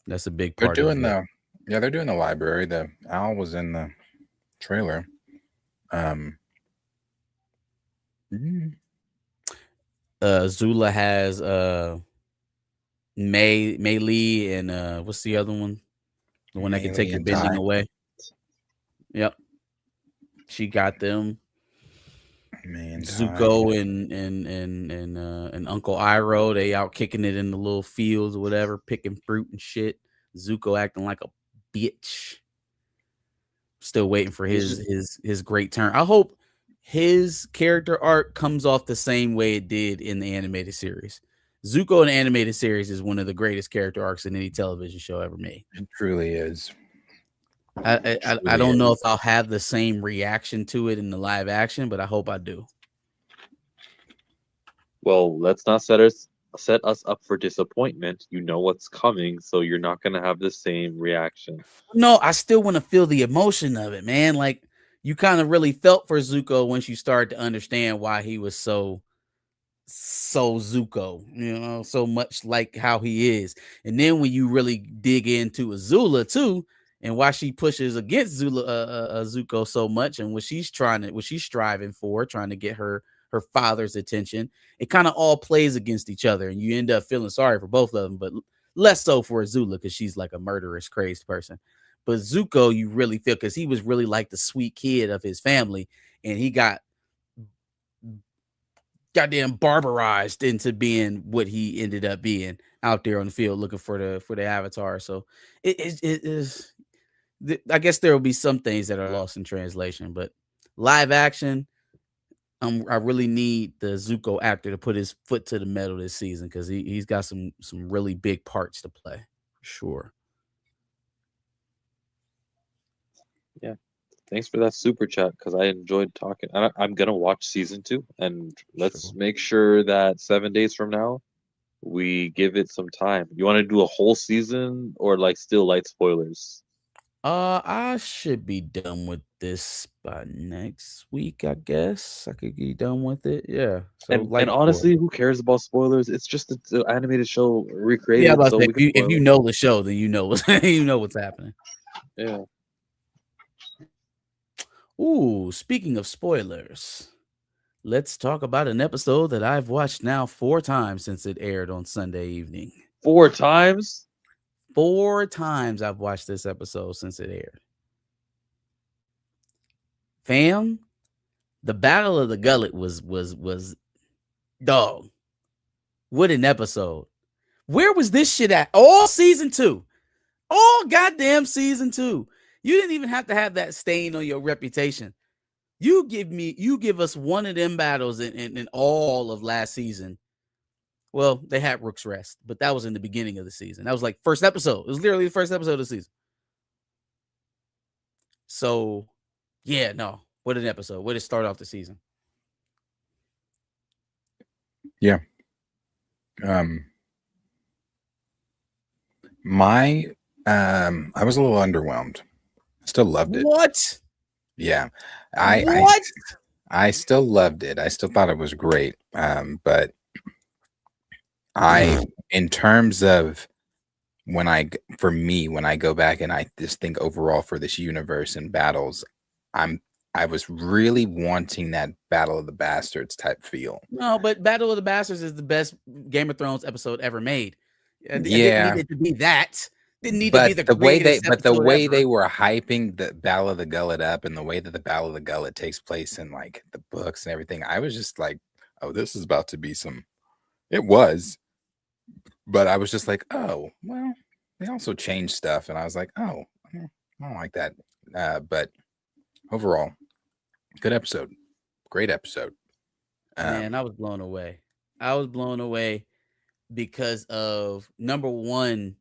That's a big They're part of doing it. they're doing the library. The owl was in the trailer. Mm, Zula has May Lee and what's the other one? The one that can take Maylee your and bending Ty. away. Yep. She got them. May and Ty. Zuko and Uncle Iroh, they out kicking it in the little fields or whatever, picking fruit and shit. Zuko acting like a bitch. Still waiting for his great turn. I hope his character arc comes off the same way it did in the animated series. Zuko in the animated series is one of the greatest character arcs in any television show ever made. It truly is. I don't know if I'll have the same reaction to it in the live action, but I hope I do. Well, let's not set us up for disappointment. You know what's coming, so you're not gonna have the same reaction. No, I still want to feel the emotion of it, man. Like you kind of really felt for Zuko once you started to understand why he was so Zuko, so much like how he is. And then when you really dig into Azula too, and why she pushes against Zuko so much, and what she's striving for, trying to get her father's attention, it kind of all plays against each other, and you end up feeling sorry for both of them, but less so for Azula because she's like a murderous, crazed person. But Zuko, you really feel because he was really like the sweet kid of his family, and he got goddamn barbarized into being what he ended up being out there on the field looking for the avatar. So it is. I guess there will be some things that are lost in translation, but live action, I really need the Zuko actor to put his foot to the metal this season because he's got some really big parts to play for sure. Yeah. Thanks for that super chat because I enjoyed talking. I'm gonna watch season two, and let's Sure. make sure that 7 days from now we give it some time. You want to do a whole season or like still light spoilers? I should be done with this by next week. I guess I could be done with it. Yeah. So And light spoil. honestly, who cares about spoilers? It's just an animated show Yeah, I'm recreated, about to so say we can if spoil you it. know the show, then you know you know what's happening. Yeah. Ooh, speaking of spoilers, let's talk about an episode that I've watched now 4 times since it aired on Sunday evening. 4 times? 4 times I've watched this episode since it aired. Fam, the Battle of the Gullet was dog. What an episode. Where was this shit at? All season 2. All goddamn season 2. You didn't even have to have that stain on your reputation. You give us one of them battles in all of last season. Well, they had Rook's Rest, but that was in the beginning of the season. That was like first episode. It was literally the first episode of the season. So, yeah, no. What an episode. Way to start off the season. Yeah. I was a little underwhelmed. Still loved it. What? Yeah. What? I still loved it. I still thought it was great. But in terms of when I go back and I just think overall for this universe and battles, I was really wanting that Battle of the Bastards type feel. No, but Battle of the Bastards is the best Game of Thrones episode ever made. It didn't Yeah. need it to be that. Didn't need But to be the the way greatest episode ever. they were hyping the Battle of the Gullet up, and the way that the Battle of the Gullet takes place in like the books and everything, I was just like, oh, this is about to be some. It was, but I was just like, oh, well, they also changed stuff, and I was like, oh, I don't like that. But overall, good episode, great episode. Man, I was blown away. I was blown away because of number one,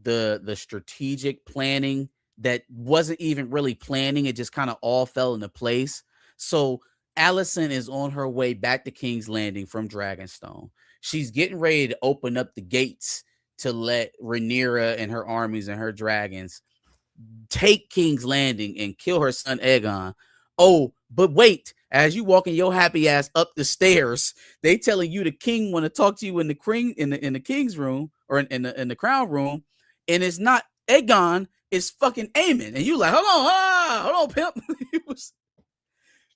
the strategic planning that wasn't even really planning. It just kind of all fell into place. So Allison is on her way back to King's Landing from Dragonstone. She's getting ready to open up the gates to let Rhaenyra and her armies and her dragons take King's Landing and kill her son Aegon. Oh, but wait, as you walking your happy ass up the stairs, they telling you the king want to talk to you in the king's room or in the crown room, and it's not Aegon, it's fucking Aemon. And you like, hold on, pimp.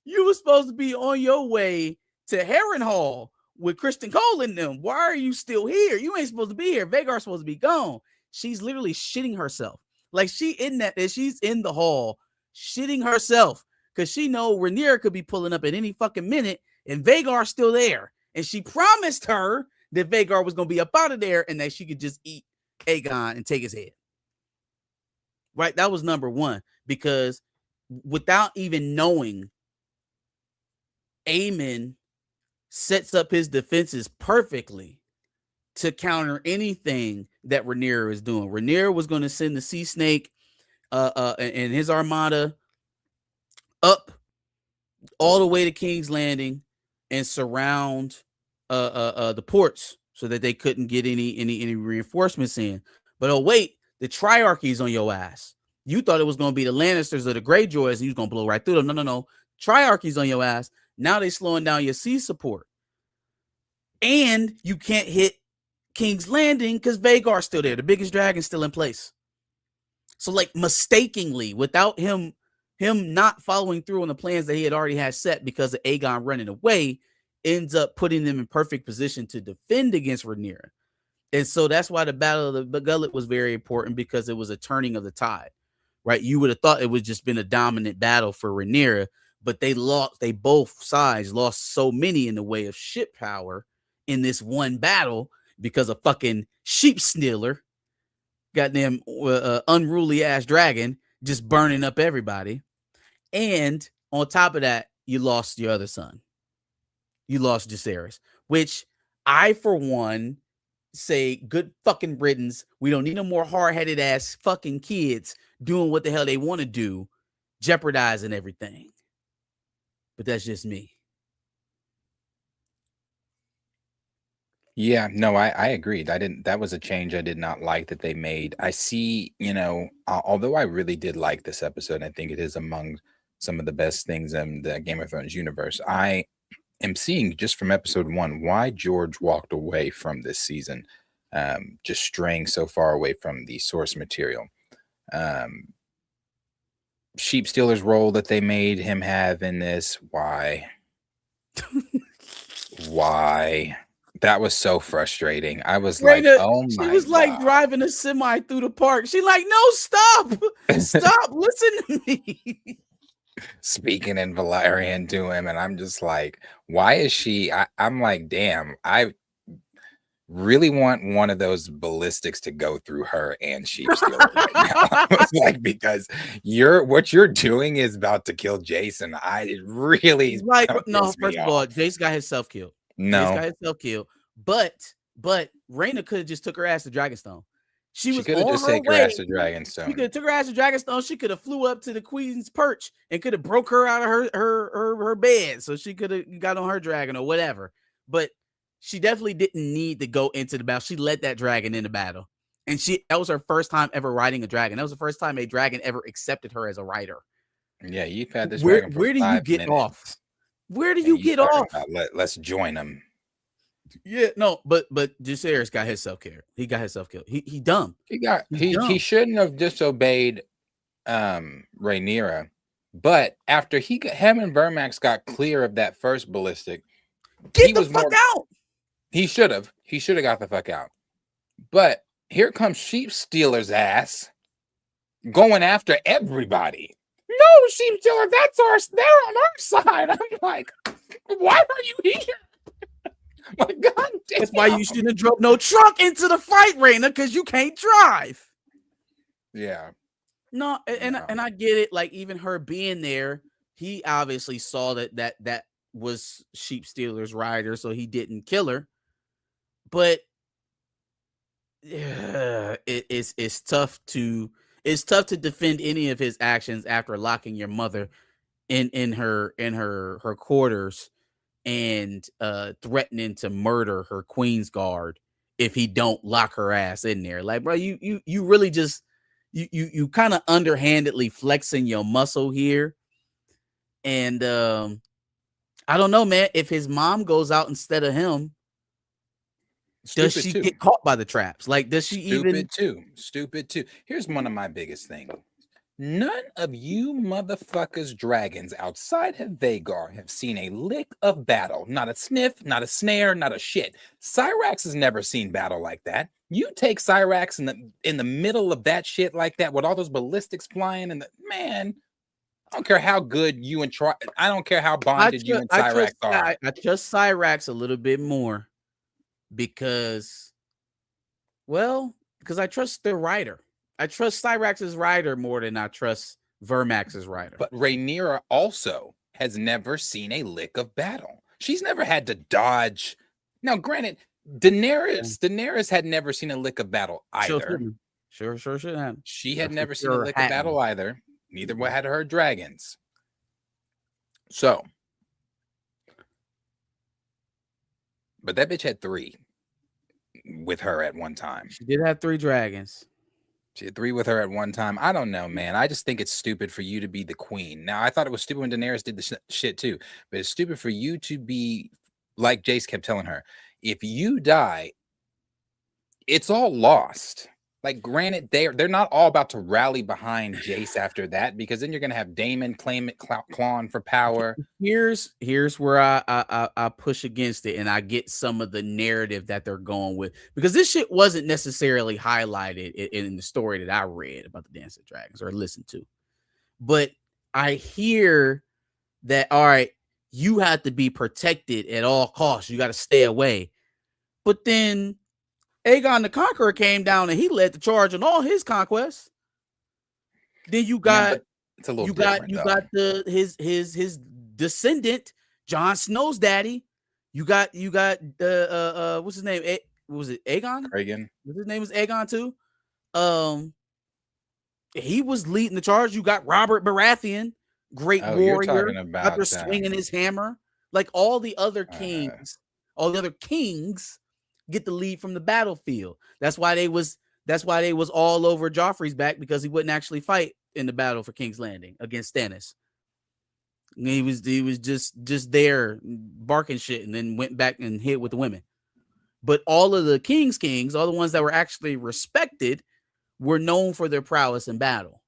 you was supposed to be on your way to Harrenhal with Kristen Cole in them. Why are you still here? You ain't supposed to be here. Vhagar's supposed to be gone. She's literally shitting herself. Like she's in the hall shitting herself because she know Rhaenyra could be pulling up at any fucking minute and Vhagar's still there. And she promised her that Vhagar was going to be up out of there and that she could just eat Aegon and take his head. Right? That was number one, because without even knowing, Aemon sets up his defenses perfectly to counter anything that Rhaenyra is doing. Rhaenyra was going to send the Sea Snake and his armada up all the way to King's Landing and surround the ports so that they couldn't get any reinforcements in. But oh wait, the Triarchy's on your ass. You thought it was going to be the Lannisters or the Greyjoys and you was going to blow right through them. No. Triarchy's on your ass. Now they slowing down your sea support. And you can't hit King's Landing because Vhagar's still there. The biggest dragon's still in place. So like mistakenly, without him not following through on the plans that he had already had set because of Aegon running away, ends up putting them in perfect position to defend against Rhaenyra. And so that's why the Battle of the Gullet was very important, because it was a turning of the tide, right? You would have thought it would just been a dominant battle for Rhaenyra, but they both sides lost so many in the way of ship power in this one battle because of fucking sheep stealer, goddamn unruly ass dragon just burning up everybody. And on top of that, you lost your other son. You lost Jacaerys, which I, for one, say good fucking riddance. We don't need no more hard-headed ass fucking kids doing what the hell they want to do, jeopardizing everything. But that's just me. Yeah, no, I agreed. That was a change I did not like that they made. I see, although I really did like this episode, I think it is among some of the best things in the Game of Thrones universe. I am seeing just from episode 1 why George walked away from this season, just straying so far away from the source material. sheep stealer's role that they made him have in this. Why? Why? That was so frustrating. I was like, Raina, oh she my was like God. driving a semi through the park. She like, no, stop, stop, listen to me. Speaking in Valerian to him, and I'm just like, why is she? I'm like, damn, I really want one of those ballistics to go through her and sheep stealer right now. I was like, because what you're doing is about to kill Jason. It really Like, no, pissed me first of all, off. Jace got himself killed. Jace No, got himself killed. But Raina could have just took her ass to Dragonstone. She she was could have on just her taken her way. ass to She Dragonstone. could have took her ass to Dragonstone. She could have flew up to the Queen's perch and could have broke her out of her bed, so she could have got on her dragon or whatever. But she definitely didn't need to go into the battle. She led that dragon in the battle, and that was her first time ever riding a dragon. That was the first time a dragon ever accepted her as a rider. Yeah, you've had this Where dragon for where do you 5 get off? minutes. Where do And you you get talking off? about let's join them. Yeah, no, but Jaceres got himself killed. He got himself killed. He dumb. He shouldn't have disobeyed Rhaenyra, but after him and Vermax got clear of that first ballistic, Get the fuck out. He should have got the fuck out. But here comes Sheep Stealer's ass going after everybody. No, Sheep Stealer, they're on our side. I'm like, why are you here? My God damn. That's why you shouldn't have drove no truck into the fight, Raina, because you can't drive. Yeah. No, and I get it. Like, even her being there, he obviously saw that was Sheep Stealer's rider, so he didn't kill her. But it's tough to defend any of his actions after locking your mother in her quarters and threatening to murder her Queen's Guard if he don't lock her ass in there. Like, bro, you really just you kind of underhandedly flexing your muscle here. And I don't know, man, if his mom goes out instead of him, does she get caught by the traps? Like, does she Stupid too. Here's one of my biggest things. None of you motherfuckers dragons outside of Vagar have seen a lick of battle. Not a sniff, not a snare, not a shit. Cyrax has never seen battle like that. You take Cyrax in the middle of that shit like that with all those ballistics flying and man, I don't care how good you and I don't care how bonded you and Cyrax are. I trust Cyrax a little bit more because I trust their rider. I trust Cyrax's rider more than I trust Vermax's rider. But Rhaenyra also has never seen a lick of battle. She's never had to dodge. Now, granted, Daenerys had never seen a lick of battle either. Sure should have. She had never seen a lick of battle either. Neither had her dragons. So, but that bitch had 3 with her at one time. She did have 3 dragons. She had 3 with her at one time. I don't know, man. I just think it's stupid for you to be the queen. Now, I thought it was stupid when Daenerys did the shit too, but it's stupid for you to be, like Jace kept telling her, if you die, it's all lost. Like, granted, they're not all about to rally behind Jace after that, because then you're gonna have Daemon clawing for power. Here's where I push against it, and I get some of the narrative that they're going with, because this shit wasn't necessarily highlighted in the story that I read about the Dance of Dragons or listened to. But I hear that, all right, you have to be protected at all costs. You got to stay away. But then Aegon the Conqueror came down and he led the charge on all his conquests. Then you got it's a little his descendant, Jon Snow's daddy. You got what's his name? Was it Aegon? Aegon. His name was Aegon too. He was leading the charge. You got Robert Baratheon, great warrior, out there swinging his hammer. Like all the other kings, get the lead from the battlefield. That's why they was all over Joffrey's back, because he wouldn't actually fight in the battle for King's Landing against Stannis. He was just there barking shit and then went back and hid with the women. But all of the kings, all the ones that were actually respected, were known for their prowess in battle.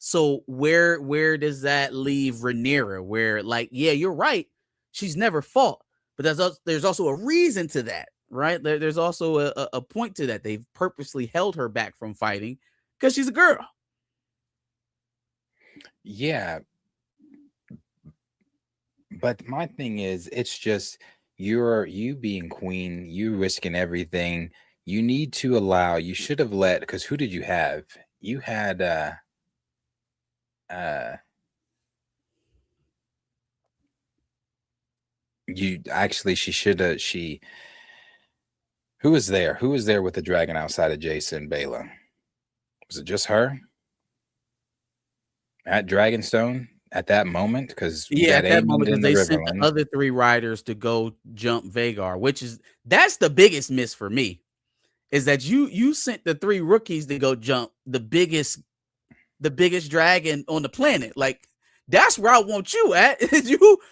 So where does that leave Rhaenyra? Where, like, yeah, you're right, she's never fought, but there's also a reason to that, right? There's also a point to that. They've purposely held her back from fighting because she's a girl. Yeah, but my thing is, it's just you being queen, you risking everything. You need to allow. You should have let, because who did you have? You had uh you actually she should have she who was there? Who was there with the dragon outside of Jason Bela? Was it just her at Dragonstone at that moment? Because you Yeah, got at that Aemond moment, in because the they sent the Riverlands. other 3 riders to go jump Vhagar, that's the biggest miss for me, is that you sent the 3 rookies to go jump the biggest dragon on the planet. Like, that's where I want you at.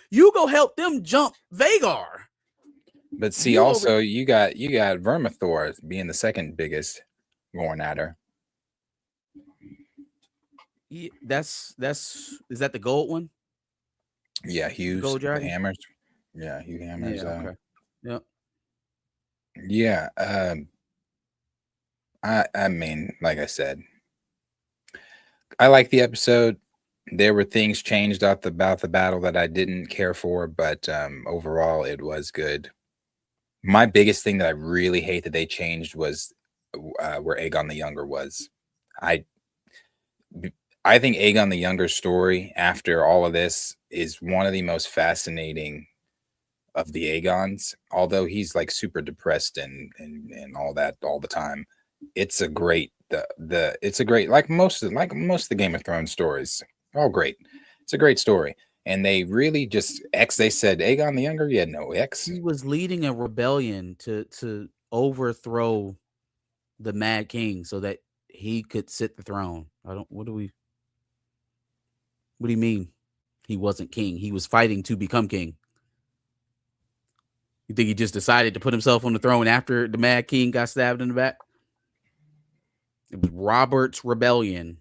You go help them jump Vhagar. But see, You over also you got Vermithor being the second biggest going at her. that's is that the gold one? Yeah, The Hughes, gold the dragon? hammers. Yeah, Hugh Hammers. Yeah, okay. Yep. Yeah. I mean, like I said, I like the episode. There were things changed about the battle that I didn't care for, but overall it was good. My biggest thing that I really hate that they changed was where Aegon the Younger was. I I think Aegon the Younger story after all of this is one of the most fascinating of the Aegons. Although he's like super depressed and all that all the time, it's a great the it's a great, like most of the Game of Thrones stories, all great. It's a great story, and they really just X. They said Aegon the Younger, yeah, no X. He was leading a rebellion to overthrow the Mad King so that he could sit the throne. I don't what do you mean he wasn't king? He was fighting to become king. You think he just decided to put himself on the throne after the Mad King got stabbed in the back? It was Robert's rebellion.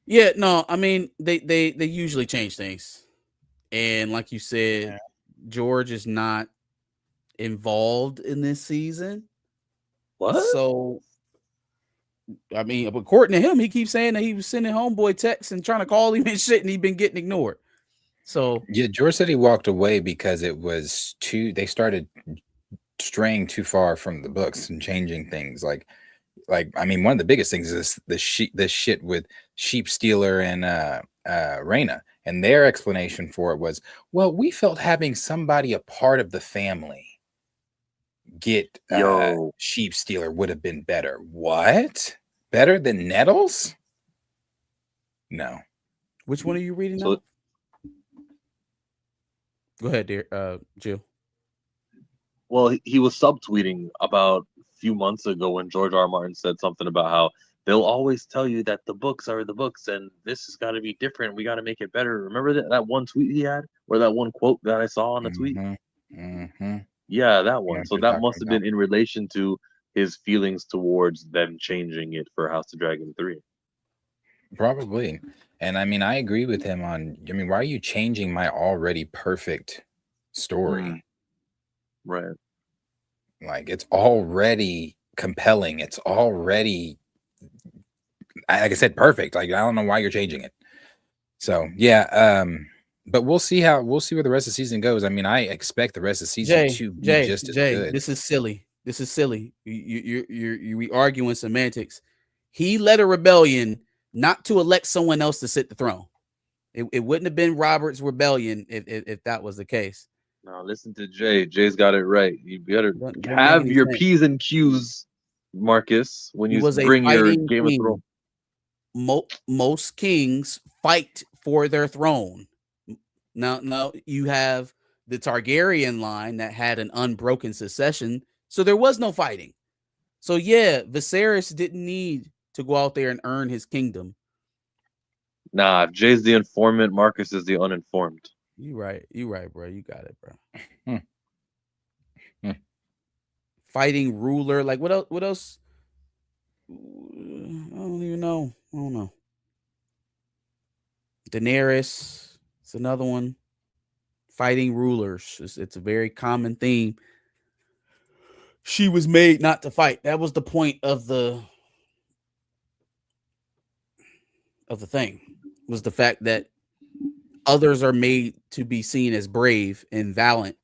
Yeah, no, I mean they usually change things. And like you said, George is not involved in this season. What? So I mean, according to him, he keeps saying that he was sending homeboy texts and trying to call him and shit, and he's been getting ignored. So Yeah, George said he walked away because it was too. They started straying too far from the books and changing things. Like I mean, one of the biggest things is this shit with Sheep Stealer and Raina, and their explanation for it was, well, we felt having somebody a part of the family get Yo, Sheep Stealer would have been better. What? Better than Nettles? No. which one are you reading so now? Go ahead, dear Jill. well, he was subtweeting about a few months ago when George R. R. Martin said something about how they'll always tell you that the books are the books and this has got to be different. We got to make it better. Remember that one tweet he had, or that one quote that I saw on the tweet? Mm-hmm. Yeah, that You know one. what So you're that talking must have about. been in relation to his feelings towards them changing it for House of Dragon 3. Probably. And I mean, I agree with him on, I mean, why are you changing my already perfect story? Right. Like, it's already compelling. It's already, like I said, perfect. Like, I don't know why you're changing it. So, yeah. But we'll see where the rest of the season goes. I mean, I expect the rest of the season to be just as good. This is silly. This is silly. We arguing semantics. He led a rebellion not to elect someone else to sit the throne. It wouldn't have been Robert's rebellion if that was the case. Now listen to Jay. Jay's got it right. You better Doesn't make have any your sense. P's and Q's, Marcus, when He you was a bring your fighting Game of Thrones. king. Most kings fight for their throne. Now you have the Targaryen line that had an unbroken succession, so there was no fighting. So yeah, Viserys didn't need to go out there and earn his kingdom. Nah, if Jay's the informant, Marcus is the uninformed. You right, bro. You got it, bro. Hmm. Hmm. Fighting ruler, like what else? I don't even know. I don't know. Daenerys. It's another one. Fighting rulers. It's a very common theme. She was made not to fight. That was the point of the thing. Was the fact that others are made to be seen as brave and valiant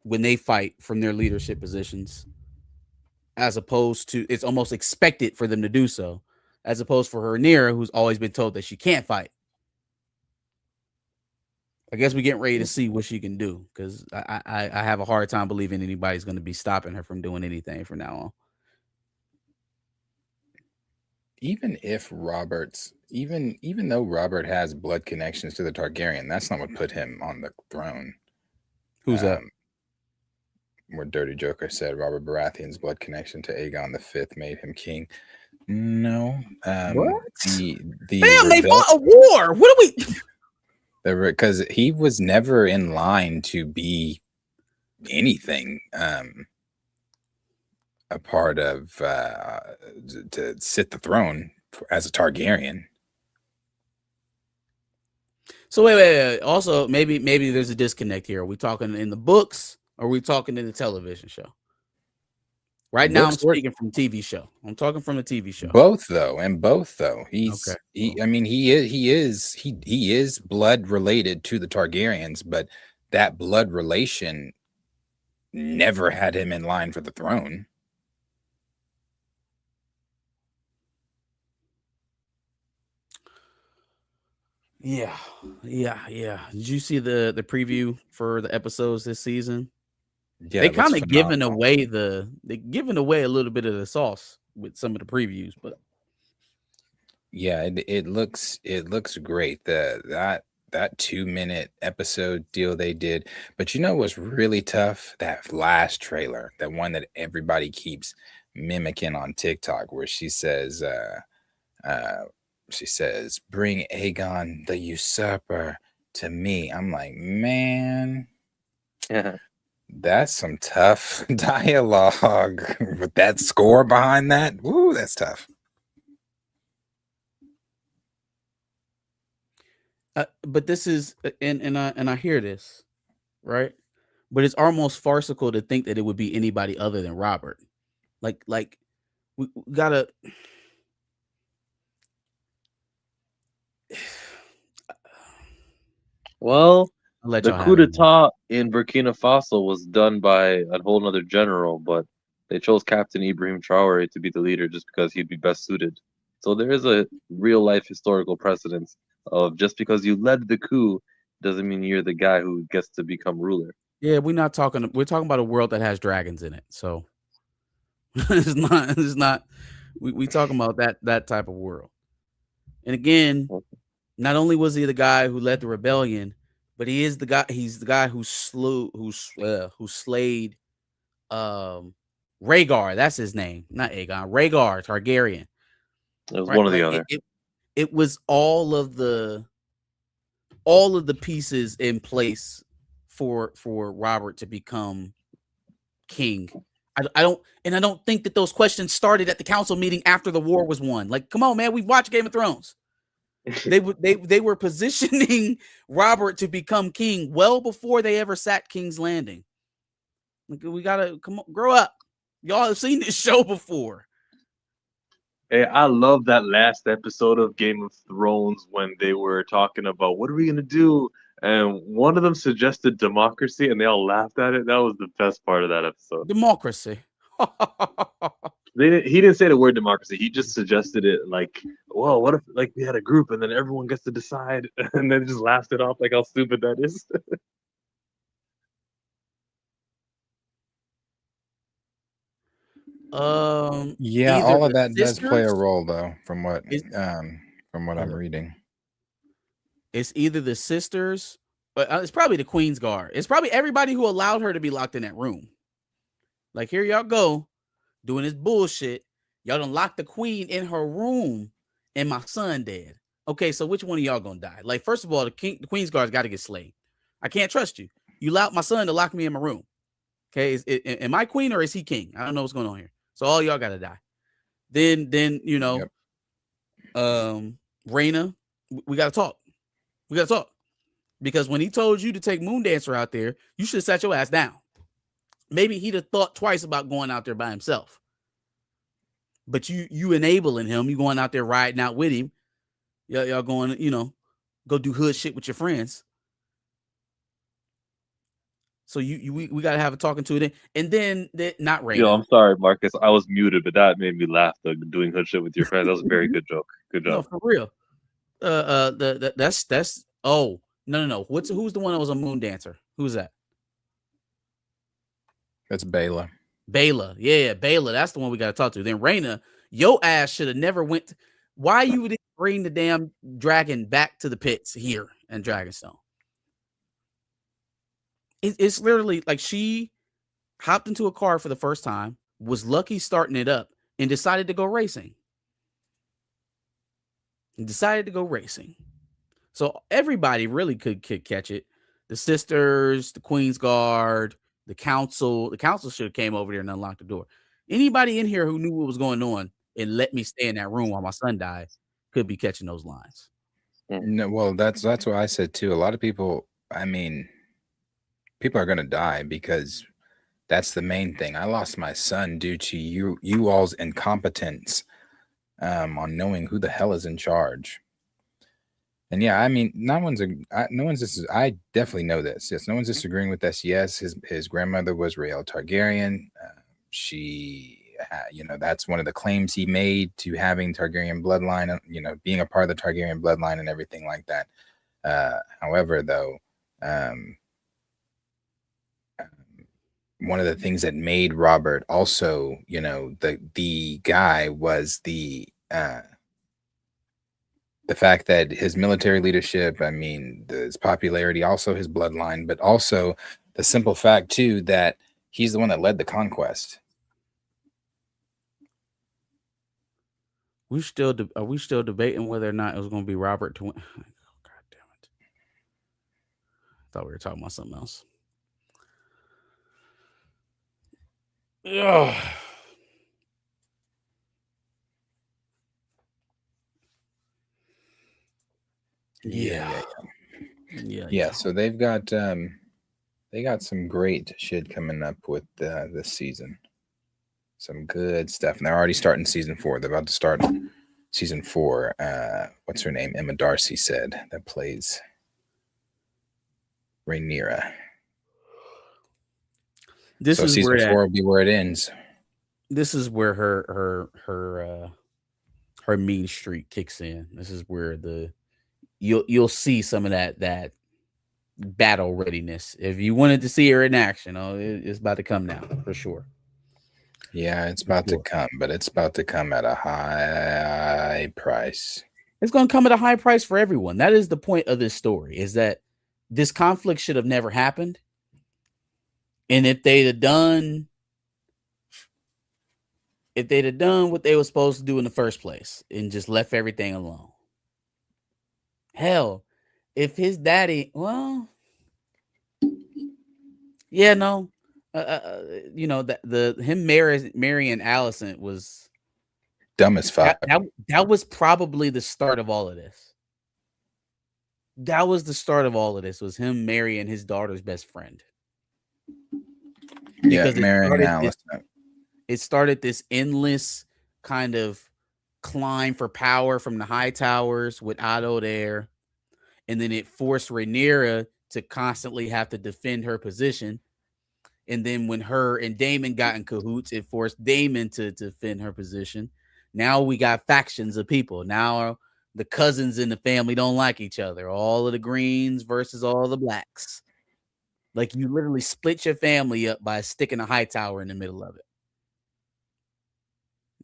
when they fight from their leadership positions, as opposed to it's almost expected for them to do so, as opposed for Rhaenyra, who's always been told that she can't fight. I guess we're getting ready to see what she can do because I have a hard time believing anybody's going to be stopping her from doing anything from now on. Even if even though Robert has blood connections to the Targaryen, that's not what put him on the throne. Who's that? Where Dirty Joker said Robert Baratheon's blood connection to Aegon V made him king. No. What? The Damn, they fought a war. What are we? Because he was never in line to be anything a part of to sit the throne as a Targaryen. So wait. Also, maybe there's a disconnect here. Are we talking in the books or are we talking in the television show? Right now, I'm speaking from TV show. I'm talking from the TV show. Both though. He's okay. He is blood related to the Targaryens, but that blood relation never had him in line for the throne. Yeah. Did you see the preview for the episodes this season? Yeah, they kind of giving away a little bit of the sauce with some of the previews, but yeah, it looks great. That 2-minute episode deal they did, but you know what's really tough? That last trailer, that one that everybody keeps mimicking on TikTok, where she says, "Bring Aegon the Usurper to me." I'm like, man. Yeah. That's some tough dialogue with that score behind that. Woo, that's tough. But this is, and I hear this, right? But it's almost farcical to think that it would be anybody other than Robert. Like we gotta. Well, the coup d'etat in Burkina Faso was done by a whole other general, but they chose Captain Ibrahim Traore to be the leader just because he'd be best suited. So there is a real life historical precedence of just because you led the coup doesn't mean you're the guy who gets to become ruler. Yeah, we're talking about a world that has dragons in it. So it's not we talking about that type of world. And again, not only was he the guy who led the rebellion, but he's the guy who slayed Rhaegar. That's his name, not Aegon. Rhaegar Targaryen. It was one or the other. It was all of the pieces in place for Robert to become king. I don't think that those questions started at the council meeting after the war was won. Like, come on, man, we've watched Game of Thrones. They were positioning Robert to become king well before they ever sacked King's Landing. Like, we gotta come on, grow up. Y'all have seen this show before. Hey, I love that last episode of Game of Thrones when they were talking about what are we gonna do, and one of them suggested democracy, and they all laughed at it. That was the best part of that episode. Democracy. He didn't say the word democracy. He just suggested it like, well, what if like we had a group and then everyone gets to decide, and then just laughed it off like how stupid that is. Yeah, all of that does play a role though, from what I'm reading. It's either the sisters, but it's probably the Queen's Guard. It's probably everybody who allowed her to be locked in that room. Like, here y'all go, doing this bullshit. Y'all done locked the queen in her room, and my son dead. Okay, so which one of y'all gonna die? Like, first of all, the Queen's Guard's got to get slayed. I can't trust you. You allowed my son to lock me in my room. Okay, am I queen or is he king? I don't know what's going on here. So all y'all got to die. Then Yep. Raina, we gotta talk. We gotta talk. Because when he told you to take Moon Dancer out there, you should have sat your ass down. Maybe he'd have thought twice about going out there by himself. But you enabling him, you going out there riding out with him. Y'all going, go do hood shit with your friends. So we gotta have a talking to it, and then not Yo, Raina. I'm sorry, Marcus. I was muted, but that made me laugh. Doing hood shit with your friends. That was a very good joke. Good No, job. for real. That's oh no. Who's the one that was a Moon Dancer? Who's that? That's Bayla. Bayla. Yeah, Bayla. That's the one we got to talk to. Then Raina, your ass should have never went. Why you didn't bring the damn dragon back to the pits here in Dragonstone? It's literally like she hopped into a car for the first time, was lucky starting it up, and decided to go racing. So everybody really could catch it. The sisters, the Queen's Guard, the council. The council should have came over there and unlocked the door. Anybody in here who knew what was going on and let me stay in that room while my son died could be catching those lines. No, well, that's what I said too. A lot of people, I mean, people are gonna die because that's the main thing. I lost my son due to you all's incompetence on knowing who the hell is in charge. And yeah, I mean, no one's I definitely know this. Yes, no one's disagreeing with this. Yes, his grandmother was Rael Targaryen. That's one of the claims he made to having Targaryen bloodline. Being a part of the Targaryen bloodline and everything like that. However, though, one of the things that made Robert also, the guy was the fact that his military leadership, I mean, his popularity, also his bloodline, but also the simple fact too that he's the one that led the conquest. Are we still debating whether or not it was going to be Robert to win? Oh, God damn it! I thought we were talking about something else. Ugh. Yeah. So they've got some great shit coming up with this season. Some good stuff, and they're already starting season 4. They're about to start season 4. What's her name? Emma Darcy said that plays Rhaenyra. This is season where 4 will be where it ends. This is where her mean streak kicks in. This is where you'll see some of that battle readiness. If you wanted to see her in action, it's about to come now for sure. Yeah, it's about to come, but it's about to come at a high price. It's going to come at a high price for everyone. That is the point of this story, is that this conflict should have never happened. And if they'd have done what they were supposed to do in the first place and just left everything alone. Hell, if his daddy, well, yeah, no, him marrying Allison was dumb as fuck. That was probably the start of all of this. That was the start of all of this, was him marrying his daughter's best friend. Because marrying Allison. It started this endless kind of climb for power from the high towers with Otto there. And then it forced Rhaenyra to constantly have to defend her position. And then when her and Daemon got in cahoots, it forced Daemon to defend her position. Now we got factions of people. Now the cousins in the family don't like each other. All of the Greens versus all the Blacks. Like, you literally split your family up by sticking a high tower in the middle of it.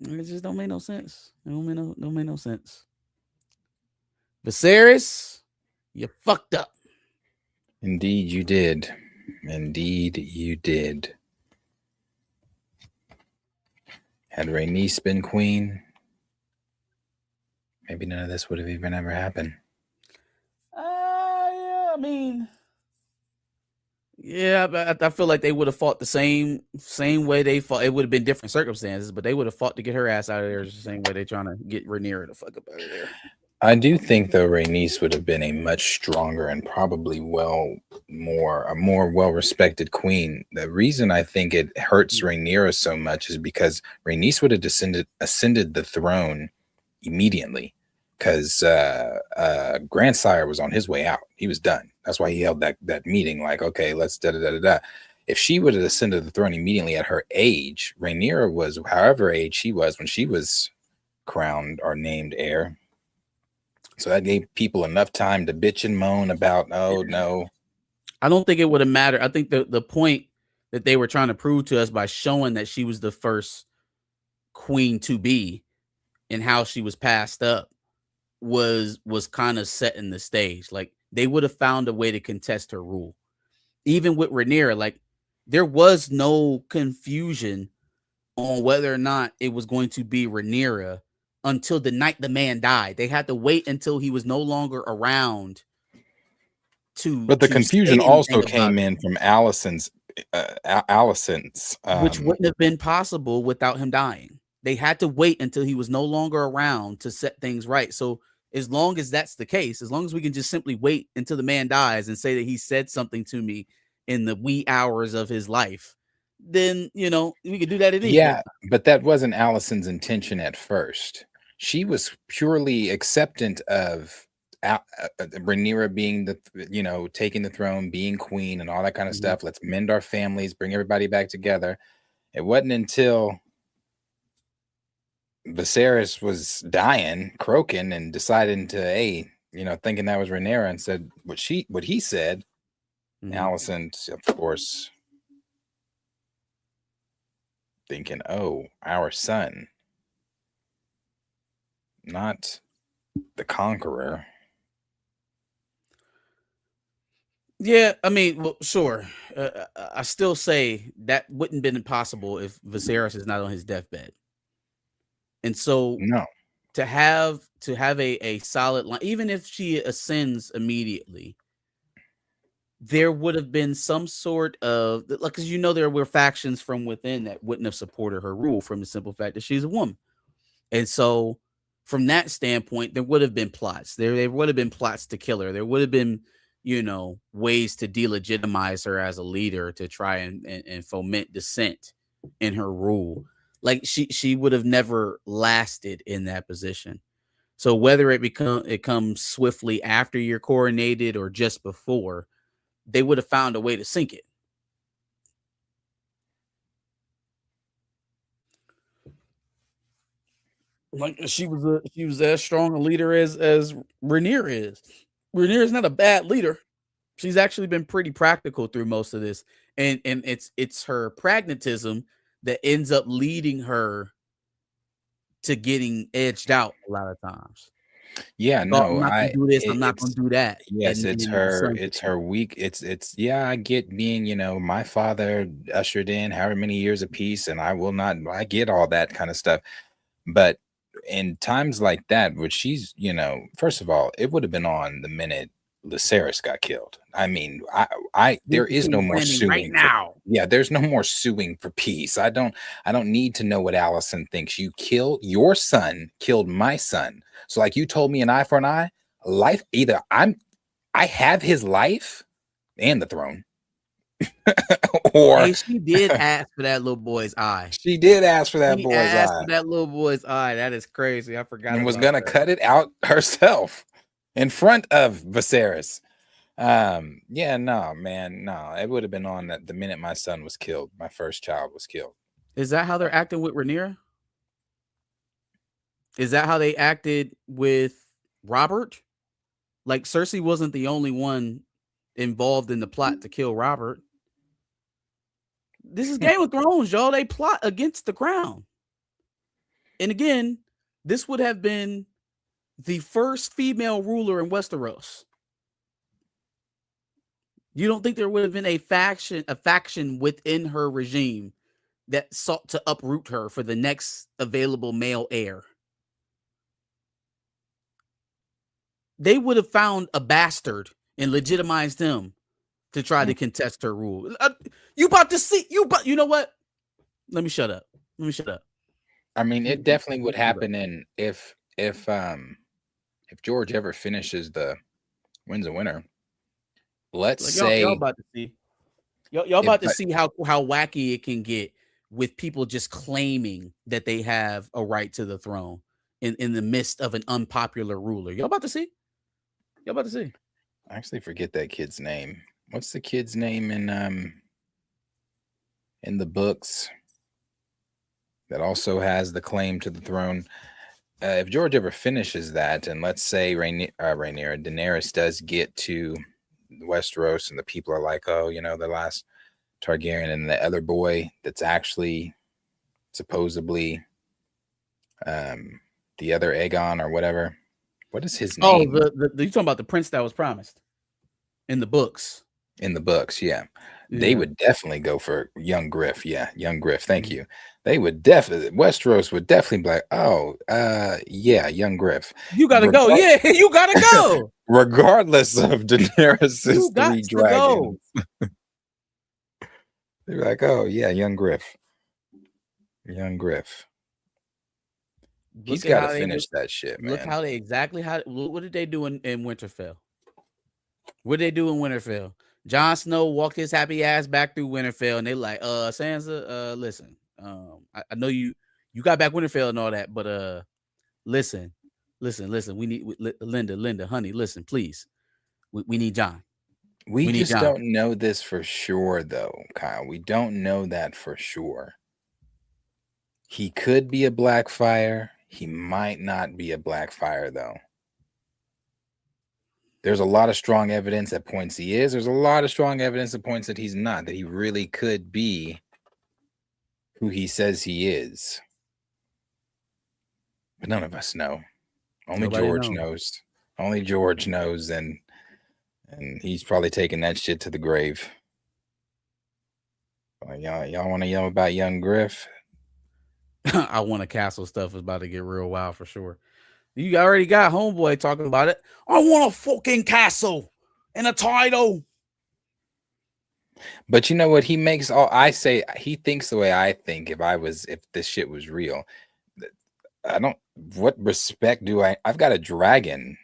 It just don't make no sense. It don't make no sense. Viserys, you fucked up. Indeed you did. Indeed you did. Had Rhaenys been queen, maybe none of this would have even ever happened. Yeah, I mean, Yeah, but I feel like they would have fought the same way they fought. It would have been different circumstances, but they would have fought to get her ass out of there the same way they trying to get Rhaenyra the fuck up out of there. I do think though Rhaenys would have been a much stronger and probably a more well respected queen. The reason I think it hurts Rhaenyra so much is because Rhaenys would have ascended the throne immediately because Grandsire was on his way out. He was done. That's why he held that meeting. Like, okay, let's da da da da da. If she would have ascended the throne immediately at her age, Rhaenyra was however age she was when she was crowned or named heir. So that gave people enough time to bitch and moan about, oh no. I don't think it would have mattered. I think the point that they were trying to prove to us by showing that she was the first queen to be and how she was passed up was kind of setting the stage. Like they would have found a way to contest her rule. Even with Rhaenyra, like there was no confusion on whether or not it was going to be Rhaenyra until the night the man died. They had to wait until he was no longer around But the confusion also came in from Alicent's which wouldn't have been possible without him dying. They had to wait until he was no longer around to set things right. So as long as that's the case, as long as we can just simply wait until the man dies and say that he said something to me in the wee hours of his life, then we could do that at any point. But that wasn't Alicent's intention at first. She was purely acceptant of Rhaenyra being taking the throne, being queen, and all that kind of stuff. Let's mend our families, bring everybody back together. It wasn't until Viserys was dying, croaking, and deciding to, thinking that was Rhaenyra, and said what he said. Alicent, of course, thinking, oh, our son, not the conqueror. Yeah, I mean, well, sure. I still say that wouldn't have been possible if Viserys is not on his deathbed. And so no, to have a solid line, even if she ascends immediately, there would have been some sort of, like, because there were factions from within that wouldn't have supported her rule from the simple fact that she's a woman. And so from that standpoint, there would have been plots. There would have been plots to kill her. There would have been, ways to delegitimize her as a leader to try and foment dissent in her rule. Like she would have never lasted in that position. So whether it comes swiftly after you're coronated or just before, they would have found a way to sink it. Like she was as strong a leader as Rhaenyra is. Rhaenyra is not a bad leader. She's actually been pretty practical through most of this, and it's her pragmatism that ends up leading her to getting edged out a lot of times. Yeah, no, I'm not gonna do this. I'm not gonna do that. Yes, it's her weak. It's I get being, my father ushered in however many years of peace, and I get all that kind of stuff. But in times like that, where she's, first of all, it would have been on the minute Viserys got killed. I mean, there is no more suing right now. There's no more suing for peace. I don't need to know what Alicent thinks. Your son killed my son. So like you told me, an eye for an eye, life, either I have his life and the throne. Or hey, she did ask for that little boy's eye. She did ask for that boy's eye. For that little boy's eye. That is crazy. I forgot. And was gonna cut it out herself in front of Viserys. No, man, no. It would have been on that the minute my son was killed, my first child was killed. Is that how they're acting with Rhaenyra? Is that how they acted with Robert? Like Cersei wasn't the only one involved in the plot to kill Robert. This is Game of Thrones, y'all. They plot against the crown. And again, this would have been the first female ruler in Westeros. You don't think there would have been a faction within her regime that sought to uproot her for the next available male heir? They would have found a bastard and legitimized him to try to contest her rule. You about to see you know what? Let me shut up. I mean, it definitely would happen in if George ever finishes wins a winner. Let's Like say y'all about to see. Y'all about to see how wacky it can get with people just claiming that they have a right to the throne in the midst of an unpopular ruler. Y'all about to see. I actually forget that kid's name. What's the kid's name in the books that also has the claim to the throne? If George ever finishes that, and let's say Daenerys does get to Westeros, and the people are like, oh, the last Targaryen, and the other boy that's actually supposedly the other Aegon or whatever. What is his name? Oh, you talking about the prince that was promised in the books? In the books, yeah. They would definitely go for young Griff. Yeah, young Griff. Thank you. They would Westeros would definitely be like, oh, yeah, young Griff. You gotta go. Yeah, you gotta go. Regardless of Daenerys' 3 dragons. They're like, oh yeah, young Griff. Young Griff. He's got to finish that shit, man. Look how what did they do in Winterfell? What did they do in Winterfell? Jon Snow walked his happy ass back through Winterfell, and they like, Sansa, listen, I know you got back Winterfell and all that, but listen, we need Linda, honey, listen, please, we need Jon. We just don't know this for sure, though, Kyle. We don't know that for sure. He could be a Blackfire. He might not be a Blackfire, though. There's a lot of strong evidence that points he is. There's a lot of strong evidence that points that he's not, that he really could be who he says he is. But none of us know. Only George knows. Only George knows, and he's probably taking that shit to the grave. Y'all want to yell about young Griff? I want a castle stuff is about to get real wild for sure. You already got homeboy talking about it. I want a fucking castle and a title. But you know what? He makes he thinks the way I think. If this shit was real, what respect do I've got a dragon.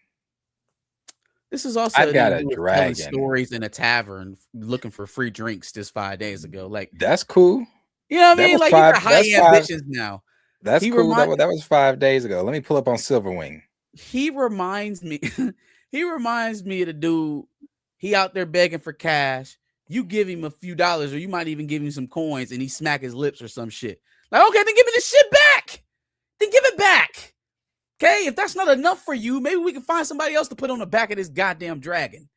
This is also I've got a dragon. Stories in a tavern looking for free drinks just 5 days ago. Like, that's cool. You know what I mean? Like, you got high ambitions now. That's cool. That was 5 days ago. Let me pull up on Silverwing. He reminds me of the dude. He out there begging for cash. You give him a few dollars, or you might even give him some coins, and he smack his lips or some shit. Like, okay, then give me the shit back. Then give it back. Okay, if that's not enough for you, maybe we can find somebody else to put on the back of this goddamn dragon.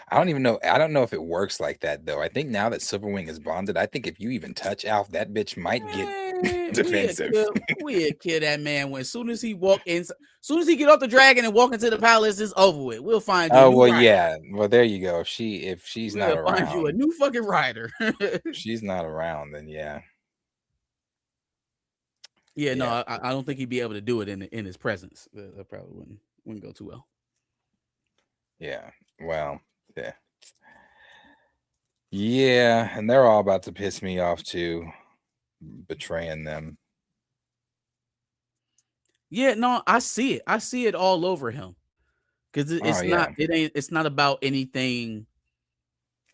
I don't even know. I don't know if it works like that, though. I think now that Silverwing is bonded, I think if you even touch Alf, that bitch might get defensive. We'll kill that man when as soon as he get off the dragon and walk into the palace, it's over with. We'll find you. Oh well, rider. Yeah. Well, there you go. If she's not around, find you a new fucking rider. If she's not around, then yeah. Yeah, no, I don't think he'd be able to do it in his presence. That probably wouldn't go too well. Yeah. Well. Yeah. Yeah, and they're all about to piss me off too, betraying them. Yeah, no, I see it. I see it all over him. Because it's not about anything.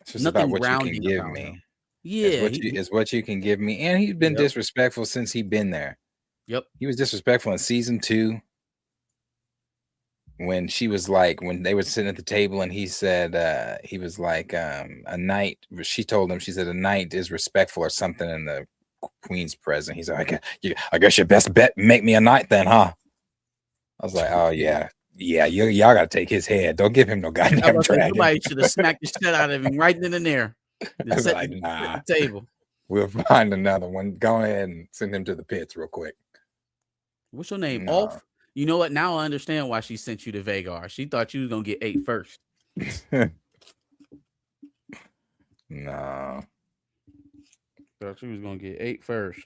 It's just about what you can give me. Him. Yeah. It's what you can give me. And he's been disrespectful since he's been there. Yep. He was disrespectful in season 2. When she was like, when they were sitting at the table and he said, he was like, a knight, she told him, she said, a knight is respectful or something in the queen's presence. He's like, I guess your best bet, make me a knight then, huh? I was like, oh yeah. Yeah, y'all got to take his head. Don't give him no goddamn dragon. Somebody should have smacked the shit out of him right then and there. I was like, nah. The table. We'll find another one. Go ahead and send him to the pits real quick. What's your name? Ulf? You know what? Now I understand why she sent you to Vagar. She thought you was going to get 8 first. No. Thought she was going to get 8 first.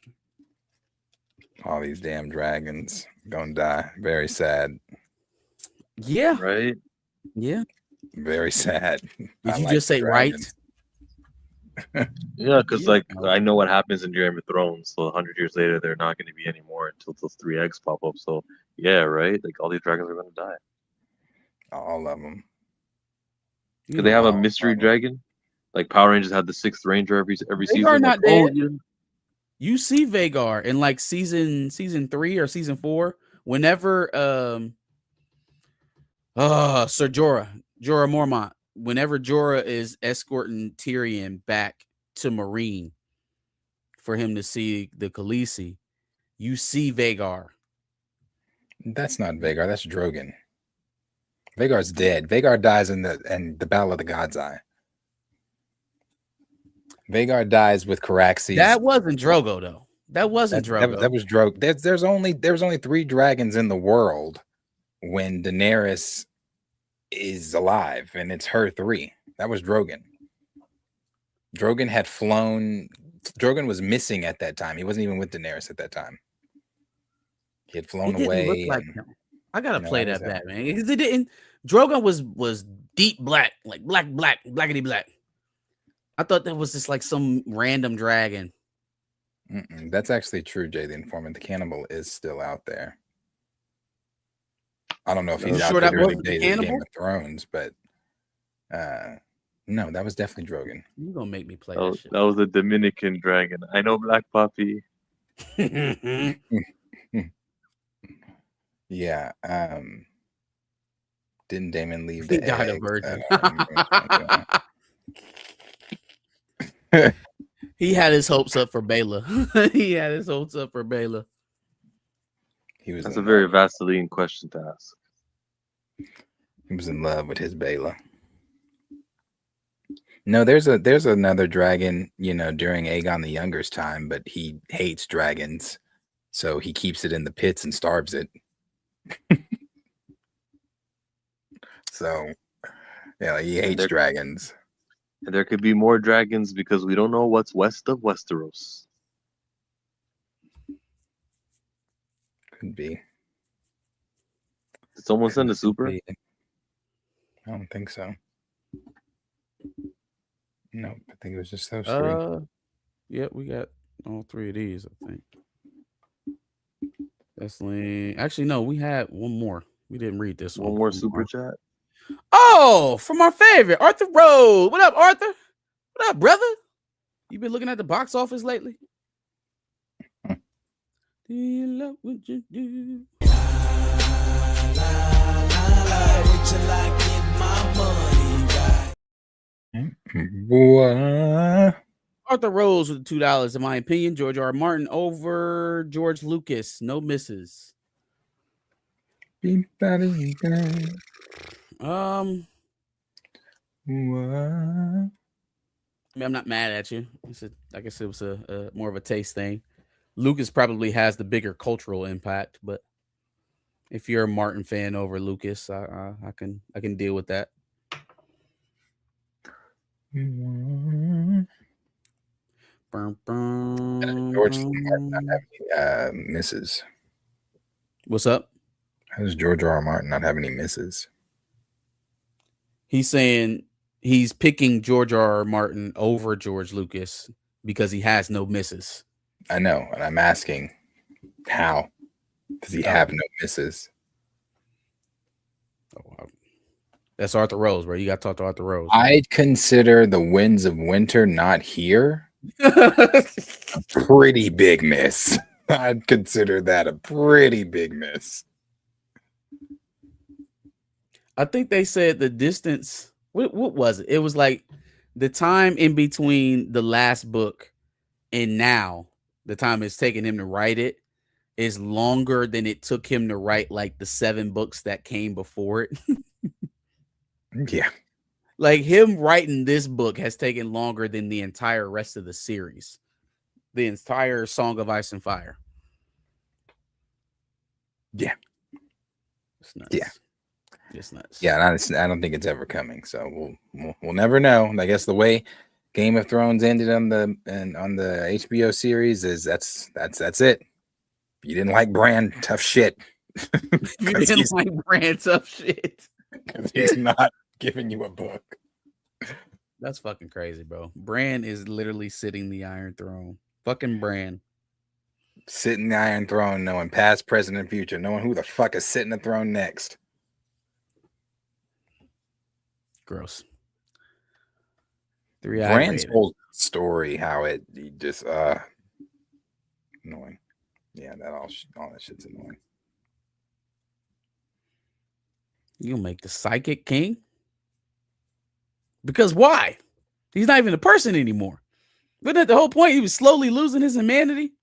All these damn dragons going to die. Very sad. Yeah. Right? Yeah. Very sad. Did I you like just say dragons. Yeah, because Yeah. like I know what happens in Game of Thrones. So 100 years later, they're not going to be anymore until those 3 eggs pop up. So yeah, right. Like all these dragons are going to die. All of them. You Could they know have a what? mystery dragon? Like Power Rangers had the sixth Ranger every Vagar season. Like not oh dead. yeah, You see Vagar in like season 3 or season 4. Whenever Sir Jorah Mormont, whenever Jorah is escorting Tyrion back to Marine for him to see the Khaleesi, you see Vagar. That's not Vagar. That's Drogon. Vagar's dead. Vagar dies in the Battle of the God's Eye. Vagar dies with Caraxes. That wasn't Drogo though. That wasn't Drogo. That was Drogo. There's only 3 dragons in the world when Daenerys is alive, and it's her 3. That was Drogon. Drogon had flown. Drogon was missing at that time. He wasn't even with Daenerys at that time. He had flown It didn't away. look like him. I gotta play was that back, man. Because it didn't. Drogon was deep black, like blackety black. I thought that was just like some random dragon. That's actually true, Jay the Informant. The cannibal is still out there. I don't know if he's out sure there that during the wasn't the days of Game cannibal? of Thrones, but no, that was definitely Drogon. You gonna make me play that that shit? was a Dominican dragon. I know Black Puppy. Yeah. Didn't Damon leave He the died a eggs? virgin. Yeah. He had his hopes up for Bela. He had his hopes up for Bela. He was. That's a very Vaseline question to ask. He was in love with his Bela. No, there's another dragon, during Aegon the Younger's time, but he hates dragons, so he keeps it in the pits and starves it. So, yeah, he hates dragons. And there could be more dragons because we don't know what's west of Westeros. Could be. Did someone send a super? I don't think so. No, I think it was just those 3. Yeah, we got all 3 of these, I think. That's Link. Actually, no, we had one more. We didn't read this one. One more super chat. Oh, from our favorite, Arthur Rose. What up, Arthur? What up, brother? You been looking at the box office lately? Do you love what you do? Boy. Arthur Rose with $2, in my opinion. George R. Martin over George Lucas. No misses. I mean, I'm not mad at you. I guess it was a more of a taste thing. Lucas probably has the bigger cultural impact, but if you're a Martin fan over Lucas, I can deal with that. George Martin not have any misses. What's up? How does George R. R. Martin not have any misses? He's saying he's picking George R. R. Martin over George Lucas because he has no misses. I know, and I'm asking, how does he have no misses? That's Arthur Rose, bro. You got to talk to Arthur Rose. I'd consider The Winds of Winter Not Here a pretty big miss. I'd consider that a pretty big miss. I think they said the distance. What was it? It was like the time in between the last book and now, the time it's taken him to write it is longer than it took him to write like the 7 books that came before it. Yeah. Like him writing this book has taken longer than the entire rest of the series. The entire Song of Ice and Fire. Yeah. It's nuts. Yeah. It's nuts. Yeah, and I don't think it's ever coming. So we'll never know. I guess the way Game of Thrones ended on the HBO series is that's it. If you didn't like Bran, tough shit. You didn't like Bran, tough shit. Because he's not giving you a book. That's fucking crazy, bro. Bran is literally sitting the Iron Throne. Fucking Bran. Sitting in the Iron Throne, knowing past, present, and future, knowing who the fuck is sitting the throne next. Gross. 3-eyed Bran's raven. whole story, how it just annoying. Yeah, all that shit's annoying. You make the psychic king? Because why? He's not even a person anymore. Wasn't that the whole point? He was slowly losing his humanity.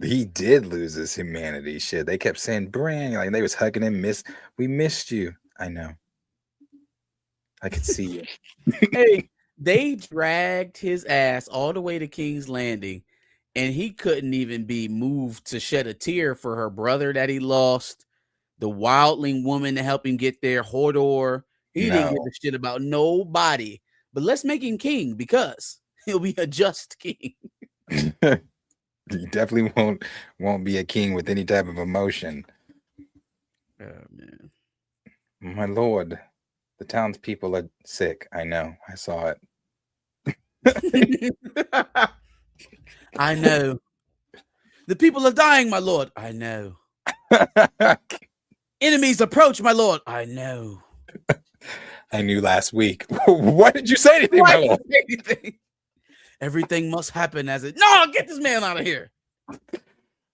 He did lose his humanity. Shit, they kept saying Bran, like they was hugging him. We missed you. I know. I could see you. Hey, they dragged his ass all the way to King's Landing, and he couldn't even be moved to shed a tear for her brother that he lost, the wildling woman to help him get there, Hodor. He didn't give No, a shit about nobody. But let's make him king because he'll be a just king. he definitely won't be a king with any type of emotion. Oh, man. My lord, the townspeople are sick. I know. I saw it. I know. The people are dying, my lord. I know. Enemies approach, my lord. I know. I knew last week. What did you say anything, my lord? Everything must happen as it. No, get this man out of here.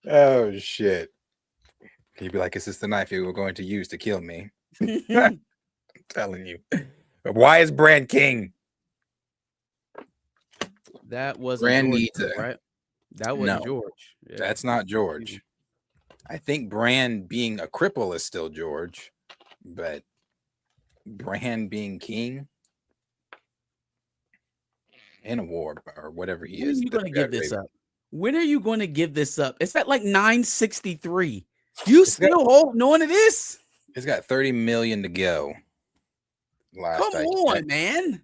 Oh shit. He'd be like, "Is this the knife you were going to use to kill me?" I'm telling you. Why is Bran king? That wasn't Bran George, needs it. right? That wasn't No, George. Yeah. that's not George. I think Bran being a cripple is still George, but Bran being king in a war or whatever he When are is. you going to give this up? When are you going to give this up? It's at like 963. You still holding on to this? It's got 30 million to go. Come on, man.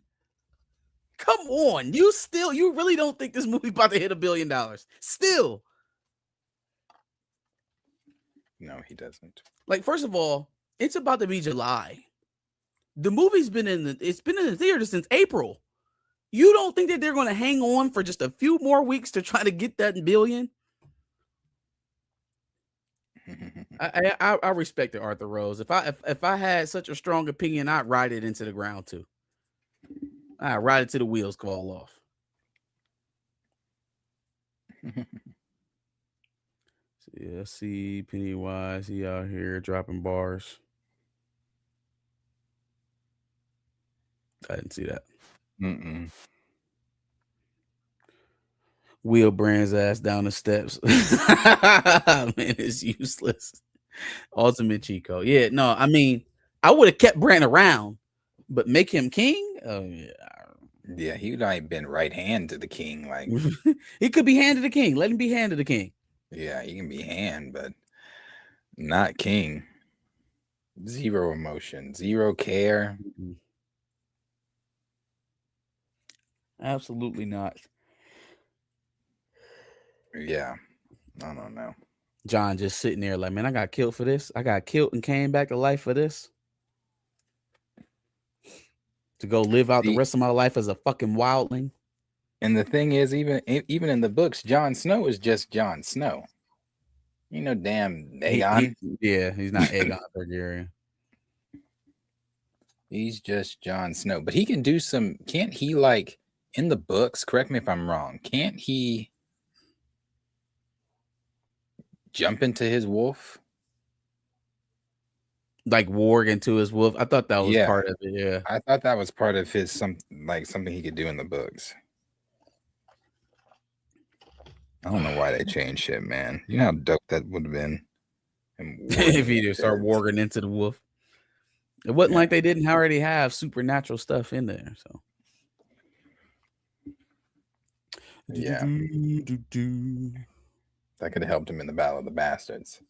Come on. You really don't think this movie about to hit $1 billion? Still. No, he doesn't. Like, first of all, it's about to be July. The movie's been in the theater since April. You don't think that they're going to hang on for just a few more weeks to try to get that billion? I respected Arthur Rose. If I had such a strong opinion, I'd ride it into the ground too. I'd ride it till the wheels fall off. Yeah, see Pennywise. He out here dropping bars. I didn't see that. Wheel Brand's ass down the steps. Man, it's useless. Ultimate Chico. Yeah, no, I mean, I would have kept Brand around, but make him king? Oh, yeah. Yeah, he'd like been right hand to the king. Like he could be hand to the king. Let him be hand to the king. Yeah, he can be hand, but not king. Zero emotion, zero care. Absolutely not. Yeah, I don't know. John just sitting there like, man, I got killed for this. I got killed and came back to life for this. To go live out the rest of my life as a fucking wildling. And the thing is, even in the books, Jon Snow is just Jon Snow. You know, damn Aegon. He's not Aegon Targaryen. He's just Jon Snow. But he can do some, can't he, like, in the books, correct me if I'm wrong, can't he jump into his wolf? Like warg into his wolf? I thought that was part of it, yeah. I thought that was part of his, something he could do in the books. I don't know why they changed shit, man. You know how dope that would have been? If he just start warging into the wolf. It wasn't like they didn't already have supernatural stuff in there, so. Yeah. That could have helped him in the Battle of the Bastards.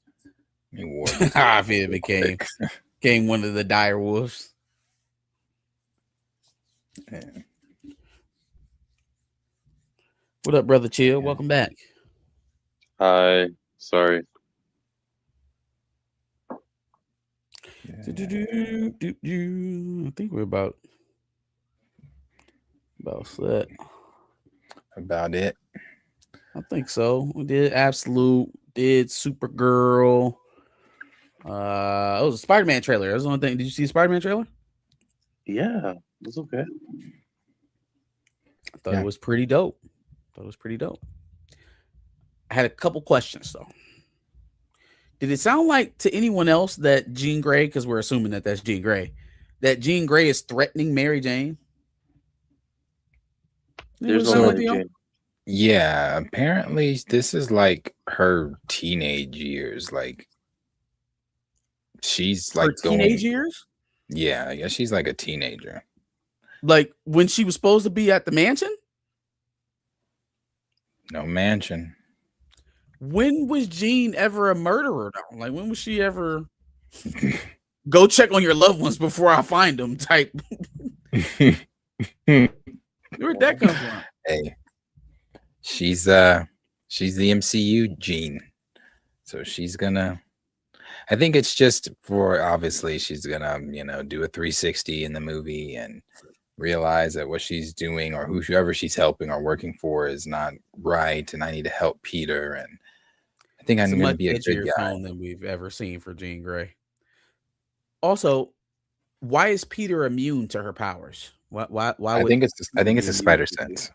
He if he became one of the dire wolves. Yeah. What up, brother Chill? Welcome back. Hi. Sorry. I think we're about about that. About it. I think so. We did Absolute, did Supergirl. It was a Spider-Man trailer. That's the only thing. Did you see the Spider-Man trailer? Yeah, it's okay. I thought it was pretty dope. I had a couple questions though. Did it sound like to anyone else that Jean Grey, because we're assuming that that's Jean Grey, that Jean Grey is threatening Mary Jane? There's no Mary Jane. Yeah, apparently this is like her teenage years. Like she's like her teenage years? Yeah, she's like a teenager. Like when she was supposed to be at the mansion? No mansion. When was Jean ever a murderer though? Like when was she ever go check on your loved ones before I find them type? Where'd that come from? Hey, she's the MCU Jean. So she's gonna, I think it's just for, obviously she's gonna, do a 360 in the movie and realize that what she's doing or whoever she's helping or working for is not right, and I need to help Peter, and I think I'm going to be a good guy. Than we've ever seen for Jean Grey. Also, why is Peter immune to her powers? Why I think it's a spider sense.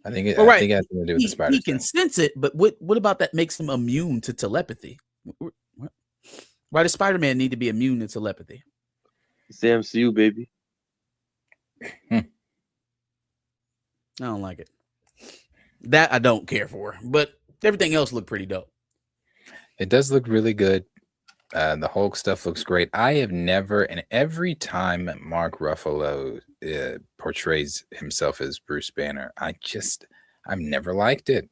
I think it has to do with the spider sense. He can sense it, but what about that makes him immune to telepathy? Why does Spider-Man need to be immune to telepathy? It's the MCU, baby. I don't like it. That I don't care for, but everything else looked pretty dope. It does look really good. The Hulk stuff looks great. I have never, and every time Mark Ruffalo portrays himself as Bruce Banner, I've never liked it.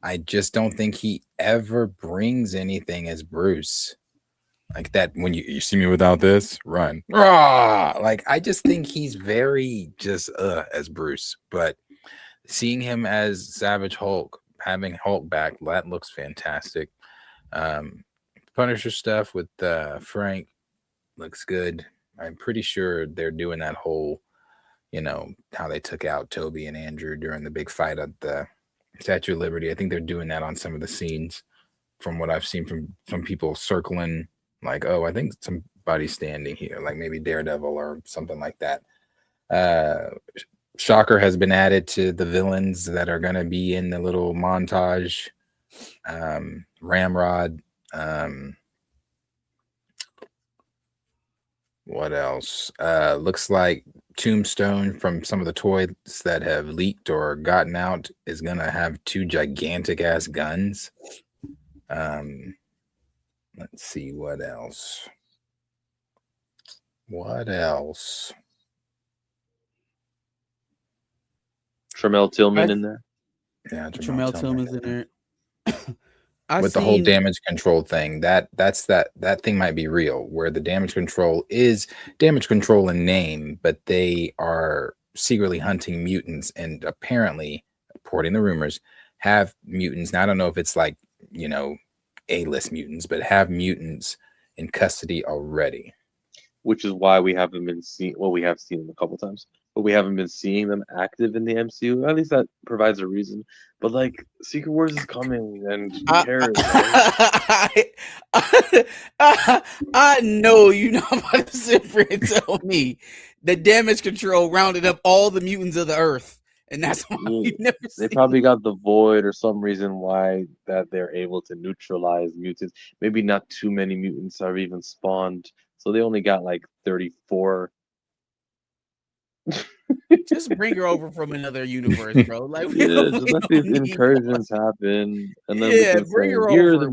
I just don't think he ever brings anything as Bruce. Like that, when you see me without this, run. Rah! Like, I just think he's very just as Bruce. But seeing him as Savage Hulk, having Hulk back, that looks fantastic. Punisher stuff with Frank looks good. I'm pretty sure they're doing that whole, how they took out Toby and Andrew during the big fight at the Statue of Liberty. I think they're doing that on some of the scenes from what I've seen from some people circling, like, oh, I think somebody's standing here, like maybe Daredevil or something like that. Shocker has been added to the villains that are going to be in the little montage. Ramrod. What else? Looks like Tombstone, from some of the toys that have leaked or gotten out, is going to have 2 gigantic ass guns. Let's see what else. Tramel Tillman in there. Yeah, Tramel Tillman's in there. With the whole damage control thing, that thing might be real, where the damage control is damage control in name, but they are secretly hunting mutants, and apparently, according to rumors, have mutants. Now, I don't know if it's like, A-list mutants, but have mutants in custody already. Which is why we haven't been seeing, well, we have seen them a couple times, but we haven't been seeing them active in the MCU. At least that provides a reason. But like, Secret Wars is coming, and who cares? I know you're not about to sit here and tell me that damage control rounded up all the mutants of the Earth, and that's why we've never They probably got the Void or some reason why that they're able to neutralize mutants. Maybe not too many mutants are even spawned, so they only got like 34. Just bring her over from another universe, bro. Like, just let these incursions happen, and then bring her over.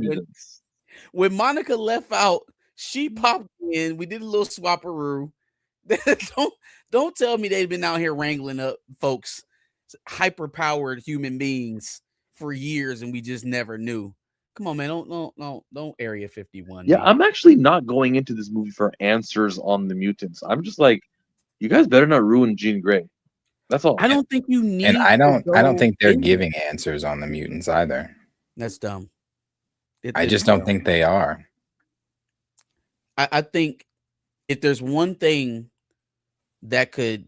When Monica left out, she popped in. We did a little swapperoo. Don't tell me they've been out here wrangling up folks, hyper-powered human beings for years, and we just never knew. Come on, man! Don't Area 51. Yeah, I'm actually not going into this movie for answers on the mutants. I'm just like, you guys better not ruin Jean Grey. That's all. I don't think you need. And I don't think they're giving answers on the mutants either. That's dumb. I just don't think they are. I think if there's one thing that could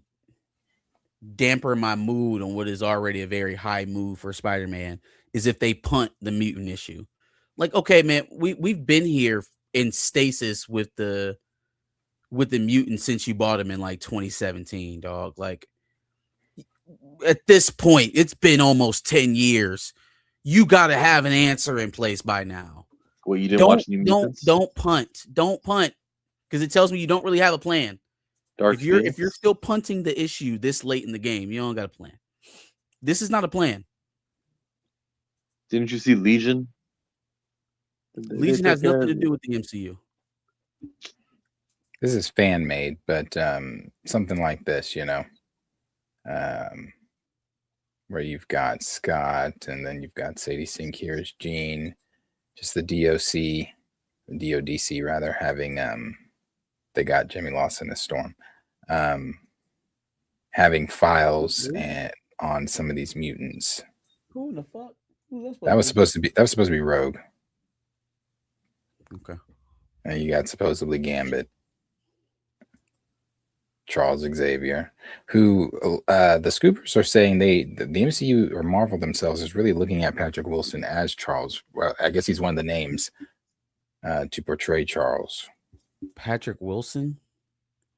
damper my mood on what is already a very high mood for Spider-Man is if they punt the mutant issue. Like, okay, man, we've been here in stasis with the mutant since you bought him in like 2017, dog. Like at this point, it's been almost 10 years. You got to have an answer in place by now. Well, you didn't watch New Mutants? Don't punt because it tells me you don't really have a plan. If you're still punting the issue this late in the game, you don't got a plan. This is not a plan. Didn't you see Legion? Legion has nothing to do with the MCU. This is fan made, but something like this, where you've got Scott and then you've got Sadie Sink here as Jean, just the DODC rather, having they got Jimmy Lawson as Storm, having files and on some of these mutants. Who the fuck? That was supposed to be Rogue. Okay. And you got supposedly Gambit, Charles Xavier, who the scoopers are saying the MCU or Marvel themselves is really looking at Patrick Wilson as Charles. Well, I guess he's one of the names to portray Charles. Patrick Wilson?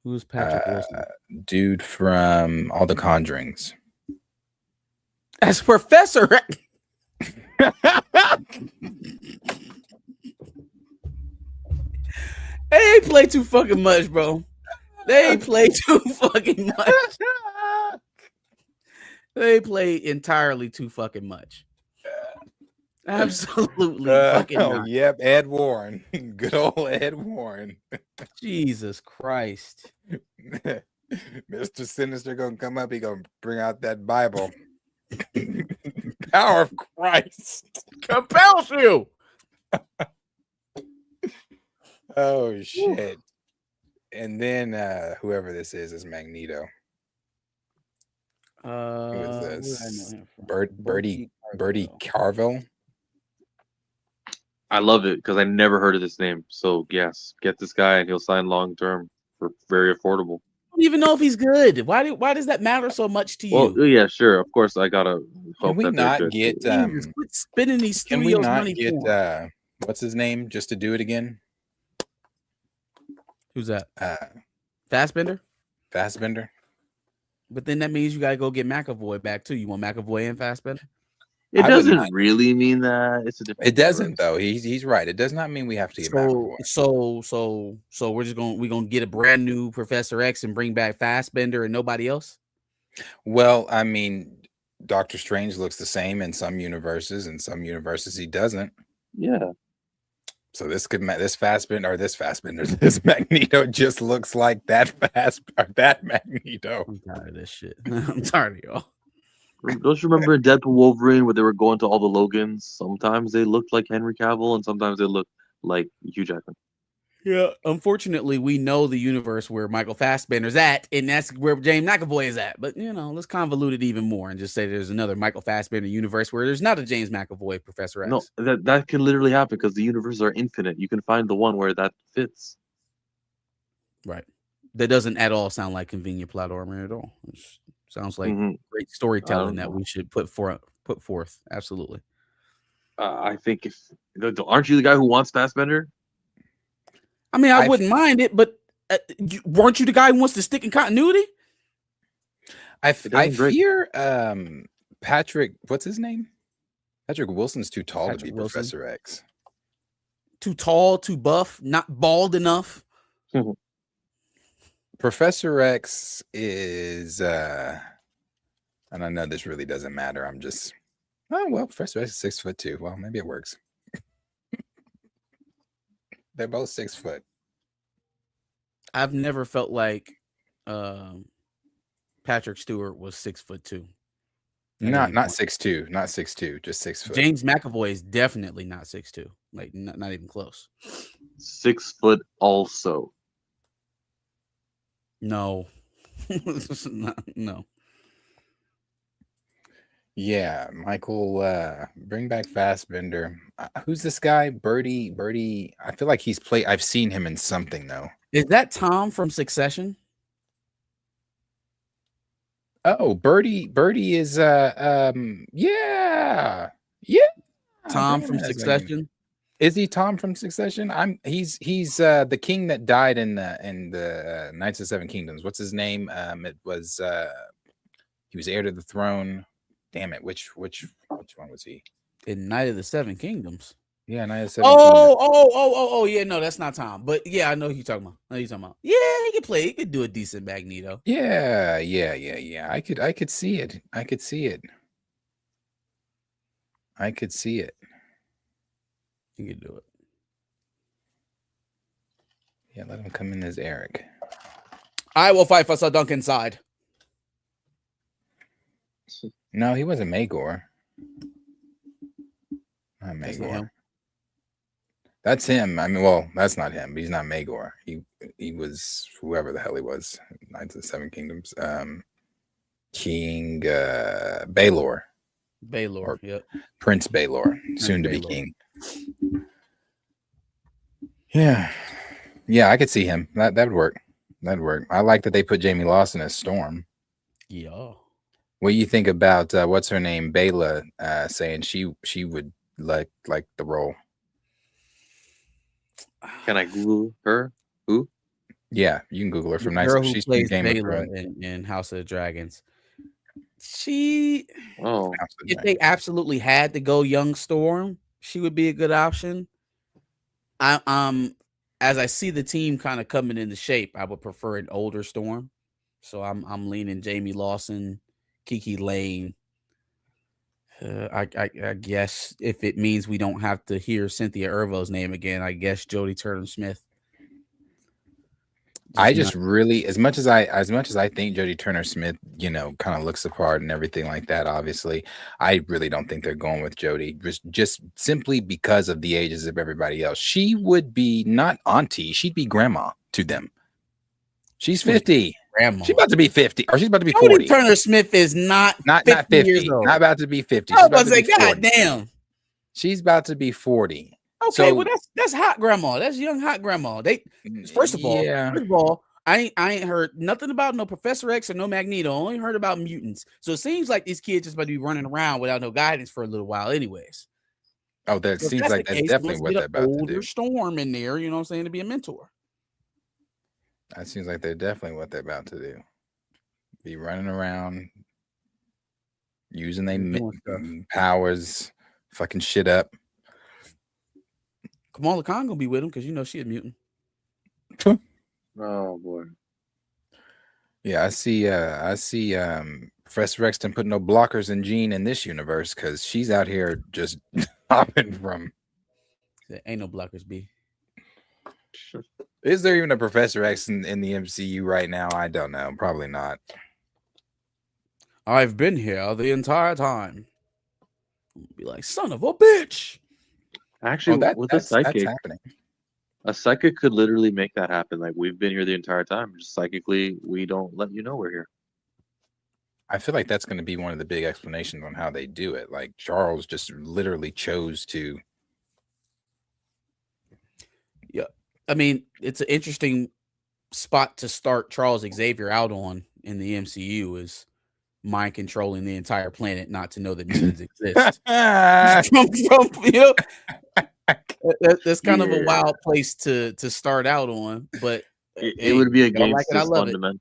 Who's Patrick Wilson? Dude from all the Conjurings. As Professor. They play too fucking much, bro. They play too fucking much. They play entirely too fucking much. Absolutely fucking not. Yep, Ed Warren. Good old Ed Warren. Jesus Christ. Mr. Sinister gonna come up, he gonna bring out that Bible. Power of Christ compels you. Oh shit. And then whoever this is Magneto. Who is this? Birdie Carville. I love it because I never heard of this name. So yes, get this guy and he'll sign long term for very affordable. I don't even know if he's good. Why does that matter so much to you? Well, yeah, sure. Of course, I gotta hope can we that not get quit spending these can studios we not money get what's his name just to do it again? Who's that? Fassbender? Fassbender. But then that means you gotta go get McAvoy back too. You want McAvoy and Fassbender? It doesn't really mean that. It's a different. It doesn't though. He's right. It does not mean we have to get McAvoy. So we're gonna get a brand new Professor X and bring back Fassbender and nobody else. Well, I mean, Doctor Strange looks the same in some universes, in some universes he doesn't. Yeah. So this Magneto just looks like that Magneto. I'm tired of this shit. I'm tired of y'all. Don't you remember in Deadpool Wolverine where they were going to all the Logans? Sometimes they looked like Henry Cavill and sometimes they looked like Hugh Jackman. Yeah, unfortunately, we know the universe where Michael Fassbender's at, and that's where James McAvoy is at. But, let's convolute it even more and just say there's another Michael Fassbender universe where there's not a James McAvoy Professor X. No, that can literally happen because the universes are infinite. You can find the one where that fits. Right. That doesn't at all sound like convenient plot armor at all. It sounds like great storytelling that we should put forth. Absolutely. I think aren't you the guy who wants Fassbender? I mean, I wouldn't mind it, but weren't you the guy who wants to stick in continuity? I fear Patrick. What's his name? Patrick Wilson's too tall to be Professor X. Too tall, too buff, not bald enough. Professor X is, and I know this really doesn't matter. I'm just, Professor X is 6'2". Well, maybe it works. They're both 6 foot. I've never felt like Patrick Stewart was 6'2". Not 6'2", not 6'2", just 6 foot. James McAvoy is definitely not 6'2", like not even close. 6 foot also. No. No. Yeah, Michael, bring back Fassbender. Who's this guy? Birdie. I feel like I've seen him in something though. Is that Tom from Succession? Oh, Birdie is yeah. Yeah. Tom Bringing from that as like Succession. is he Tom from Succession? He's the king that died in the Knights of Seven Kingdoms. What's his name? It was he was heir to the throne. Damn it, which one was he? In Night of the Seven Kingdoms. Yeah, Knight of Seven Kingdoms. Oh, yeah, no, that's not Tom. But yeah, I know who you're talking about. Yeah, he could play. He could do a decent Magneto. Yeah. I could see it. I could see it. I could see it. He could do it. Yeah, let him come in as Eric. I will fight for Sir Duncan's side. No, he wasn't Magor. Not That's not Magor. him. That's him. I mean, well, that's not him. He's not Magor. He was whoever the hell he was. Knights of the Seven Kingdoms. King Baelor. Baelor. Yep. Prince Baelor, soon to be king. Yeah. Yeah, I could see him. That would work. That'd work. I like that they put Jamie Lawson as Storm. Yeah. What do you think about what's her name, Bela, saying she would like the role? Can I Google her? Who? Yeah, you can Google her from The Nice. girl who She's from plays Game of Baelor Thrones. in House of the Dragons. She, Oh, if they absolutely had to go young Storm, she would be a good option. As I see the team kind of coming into shape, I would prefer an older Storm. So I'm leaning Jamie Lawson, Kiki Lane. I guess if it means we don't have to hear Cynthia Erivo's name again, I guess Jodie Turner-Smith. I just really, as much as I think Jodie Turner-Smith, kind of looks the part and everything like that. Obviously, I really don't think they're going with Jodie just simply because of the ages of everybody else. She would be not auntie; she'd be grandma to them. She's 50. Grandma. She's about to be 50, or she's about to be Jodie 40. Turner-Smith is not 50 years old. Not about to be 50. I was about to say, God damn. She's about to be 40. Okay, well that's hot grandma. That's young hot grandma. First of all, I ain't heard nothing about no Professor X or no Magneto. Only heard about mutants. So it seems like these kids just about to be running around without no guidance for a little while, anyways. Oh, that seems like that's definitely what they're about to do. Storm in there, you know what I'm saying, to be a mentor. That seems like they're definitely what they're about to do. Be running around, using their powers, fucking shit up. Kamala Khan gonna be with him because she a mutant. Oh boy. Yeah, I see Professor X didn't put no blockers in Jean in this universe because she's out here just hopping from. There ain't no blockers, B. Is there even a Professor X in the MCU right now? I don't know. Probably not. I've been here the entire time. Be like, son of a bitch. Actually, with a psychic, a psychic could literally make that happen. Like, we've been here the entire time. Just psychically, we don't let you know we're here. I feel like that's going to be one of the big explanations on how they do it. Like, Charles just literally chose to. Yeah. I mean, it's an interesting spot to start Charles Xavier out on in the MCU is mind controlling the entire planet not to know that mutants exist. That's kind of a wild place to start out on, but it would be against his fundamental.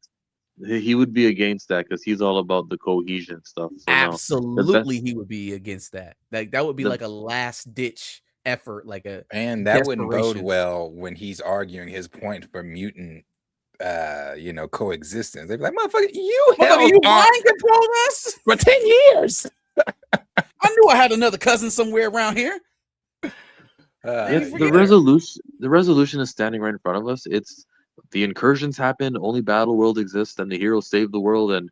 He would be against that because he's all about the cohesion stuff. So absolutely, he would be against that. Like that would be like a last ditch effort, like and that wouldn't bode well when he's arguing his point for mutant coexistence. They'd be like, motherfucker, you mind control us for 10 years. I knew I had another cousin somewhere around here. The resolution is standing right in front of us. It's the incursions happen, only Battle World exists, and the heroes save the world, and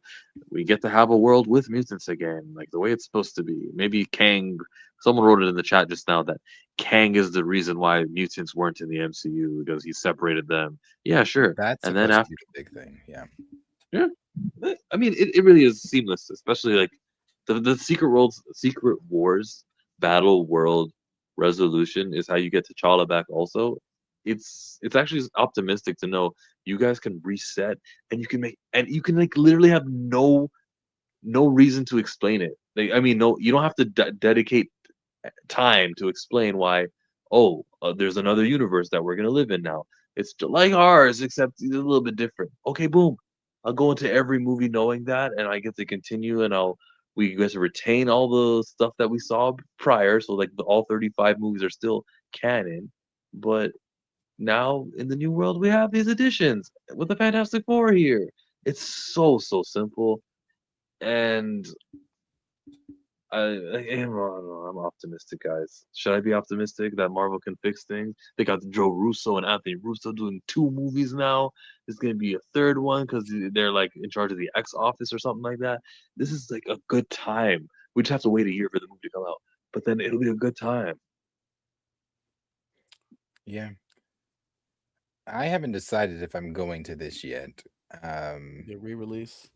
we get to have a world with mutants again, like the way it's supposed to be. Maybe Kang, someone wrote it in the chat just now that Kang is the reason why mutants weren't in the MCU because he separated them. Yeah, sure. That's and then after a big thing. Yeah. I mean, it really is seamless, especially like the Secret Wars Battle World resolution is how you get T'Challa back. Also, it's actually optimistic to know you guys can reset and you can like literally have no no reason to explain it. Like, I mean, no, you don't have to dedicate time to explain why. Oh, there's another universe that we're gonna live in now. It's like ours, except it's a little bit different. Okay, boom. I'll go into every movie knowing that, and I get to continue, and we get to retain all the stuff that we saw prior. So like all 35 movies are still canon, but now in the new world we have these additions with the Fantastic Four here. It's so simple, and I'm optimistic, guys. Should I be optimistic that Marvel can fix things? They got Joe Russo and Anthony Russo doing 2 movies now. There's gonna be a third one because they're like in charge of the X Office or something like that. This is like a good time. We just have to wait a year for the movie to come out, but then it'll be a good time. Yeah. I haven't decided if I'm going to this yet. The re-release.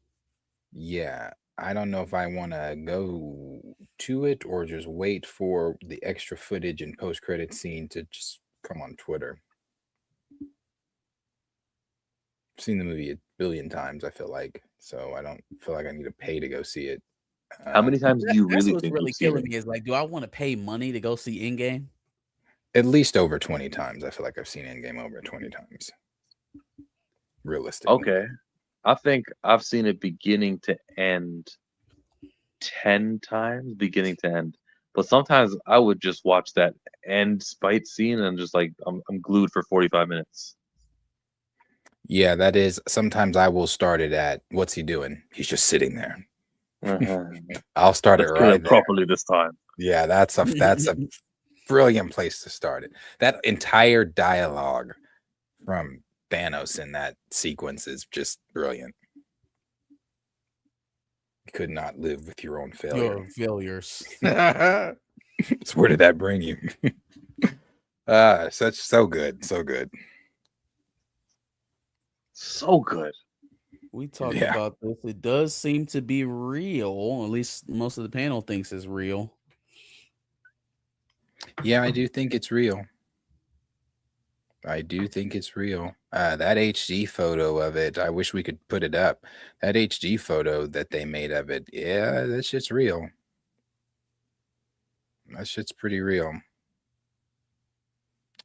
Yeah, I don't know if I want to go to it or just wait for the extra footage and post-credit scene to just come on Twitter. I've seen the movie a billion times, I feel like, so I don't feel like I need to pay to go see it. How many times do you That's really what's think really you've seen killing it? me is like, do I want to pay money to go see Endgame? At least over 20 times. I feel like I've seen Endgame over 20 times. Realistically. Okay. I think I've seen it beginning to end 10 times, beginning to end. But sometimes I would just watch that end fight scene and just like I'm glued for 45 minutes. Yeah, that is. Sometimes I will start it at what's he doing? He's just sitting there. I'll start Let's it kill right it there. properly this time. Yeah, that's a brilliant place to start it. That entire dialogue from Thanos in that sequence is just brilliant. You could not live with your own failure. Your failures. So where did that bring you? So good. So good. So good. We talked about this. It does seem to be real. At least most of the panel thinks it's real. Yeah, I do think it's real. That HD photo of it, I wish we could put it up. That HD photo that they made of it, yeah, that shit's real. That shit's pretty real.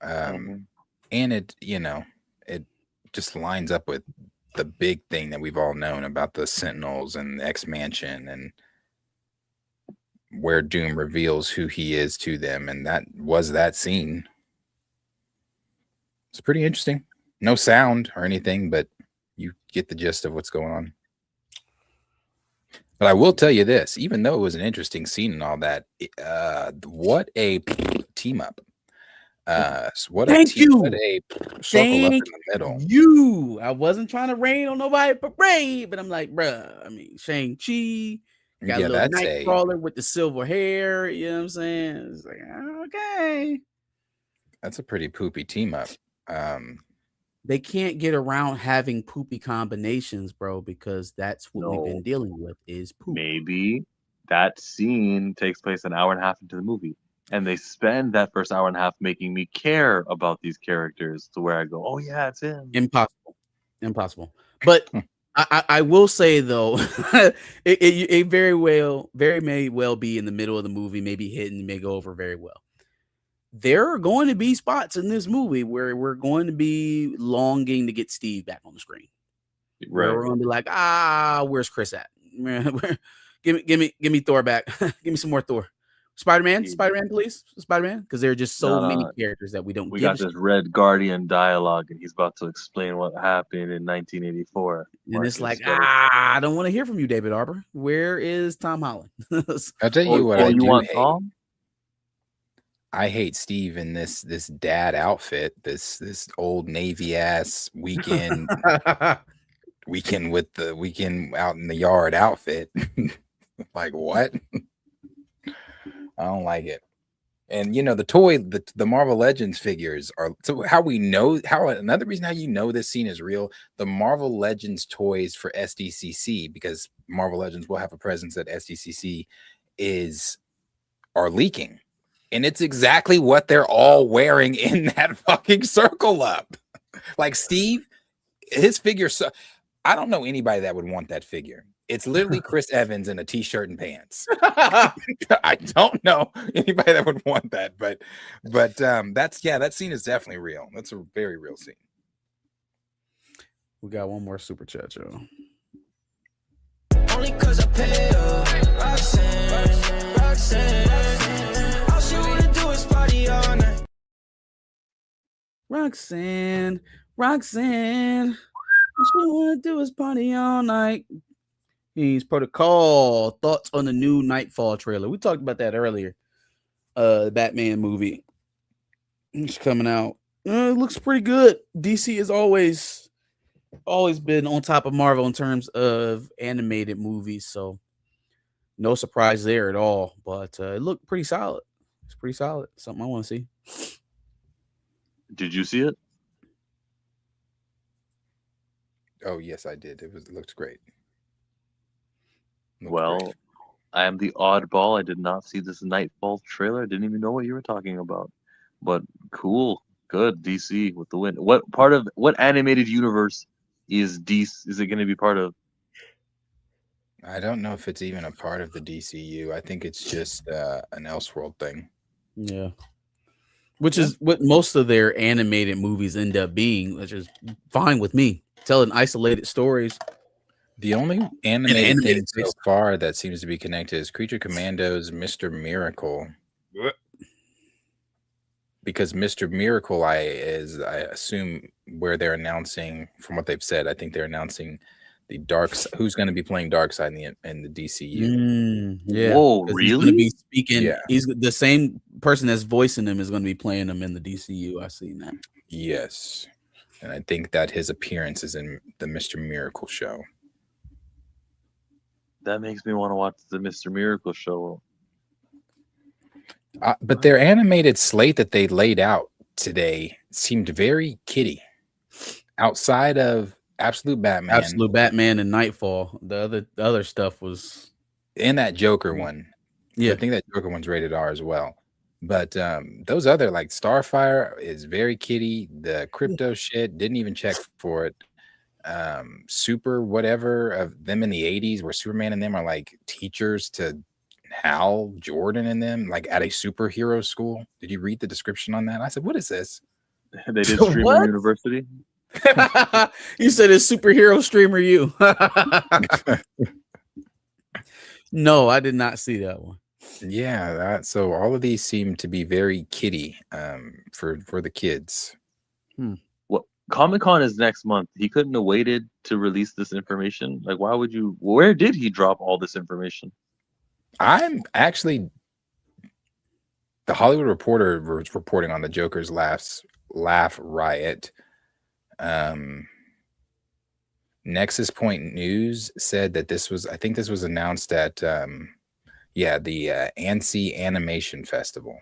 And it, it just lines up with the big thing that we've all known about the Sentinels and the X-Mansion and where Doom reveals who he is to them. And that was that scene. It's pretty interesting. No sound or anything, but you get the gist of what's going on. But I will tell you this, even though it was an interesting scene and all that, what a team up. What a circle up in the middle. You. I wasn't trying to rain on nobody parade, but I'm like, bruh. I mean, Shang-Chi got a little Nightcrawler with the silver hair. You know what I'm saying? It's like, okay. That's a pretty poopy team up. They can't get around having poopy combinations, bro, because that's what we've been dealing with is poop. Maybe that scene takes place an hour and a half into the movie. And they spend that first hour and a half making me care about these characters to where I go, oh, yeah, it's him. Impossible. But I will say, though, it very may well be in the middle of the movie, maybe hidden, may go over very well. There are going to be spots in this movie where we're going to be longing to get Steve back on the screen. Right. Where we're going to be like, where's Chris at? Give me Thor back. Give me some more Thor. Spider-Man, please. Spider-Man, because there are just so many characters that we don't. We got this Red Guardian dialogue, and he's about to explain what happened in 1984. And it's like, I don't want to hear from you, David Arbor. Where is Tom Holland? I'll tell you what I do hate. Tom? I hate Steve in this dad outfit, this old Navy ass weekend with the weekend out in the yard outfit. Like what? I don't like it. And the Marvel Legends figures are so another reason how you know this scene is real. The Marvel Legends toys for SDCC, because Marvel Legends will have a presence at SDCC, are leaking. And it's exactly what they're all wearing in that fucking circle up. Like Steve, his figure. So I don't know anybody that would want that figure. It's literally Chris Evans in a t-shirt and pants. I don't know anybody that would want that, but that scene is definitely real. That's a very real scene. We got one more super chat, Joe. Only cause I pay her. Roxanne. All she wanna do is party all night. Roxanne. All she wanna do is party all night. He's Protocol. Thoughts on the new Nightfall trailer? We talked about that earlier. The Batman movie. It's coming out. It looks pretty good. DC has always been on top of Marvel in terms of animated movies, so no surprise there at all. But it looked pretty solid. It's pretty solid. Something I want to see. Did you see it? Oh yes, I did. It looked great. Well, great. I am the oddball. I did not see this Nightfall trailer. I didn't even know what you were talking about. But cool, good. DC with the win. What animated universe is DC? Is it going to be part of? I don't know if it's even a part of the DCU. I think it's just an Elseworld thing. Yeah. Which is what most of their animated movies end up being, which is fine with me. Telling isolated stories. The only animated thing so far that seems to be connected is Creature Commandos, Mr. Miracle. Because Mr. Miracle, I assume where they're announcing, from what they've said, I think they're announcing the who's going to be playing Darkseid in the DCU. Yeah. Whoa, really? He's going to be speaking. Yeah. He's the same person that's voicing him is going to be playing him in the DCU. I've seen that. Yes. And I think that his appearance is in the Mr. Miracle show. That makes me want to watch the Mr. Miracle show. But their animated slate that they laid out today seemed very kiddie. Outside of Absolute Batman and Nightfall, the other stuff was in that Joker one. Yeah, I think that Joker one's rated R as well. But those other, like Starfire is very kiddie. The crypto shit, didn't even check for it. Super whatever of them in the 80s, where Superman and them are like teachers to Hal Jordan and them, like at a superhero school. Did you read the description on that? I said, what is this? They did Streamer University. You said it's superhero streamer you. No, I did not see that one. Yeah, so all of these seem to be very kiddie for the kids. Well, Comic-Con is next month. He couldn't have waited to release this information. Like, why would you? Where did he drop all this information? I'm actually, the Hollywood Reporter was reporting on the Joker's laugh riot. Nexus Point News said that I think this was announced at the ANSI Animation Festival.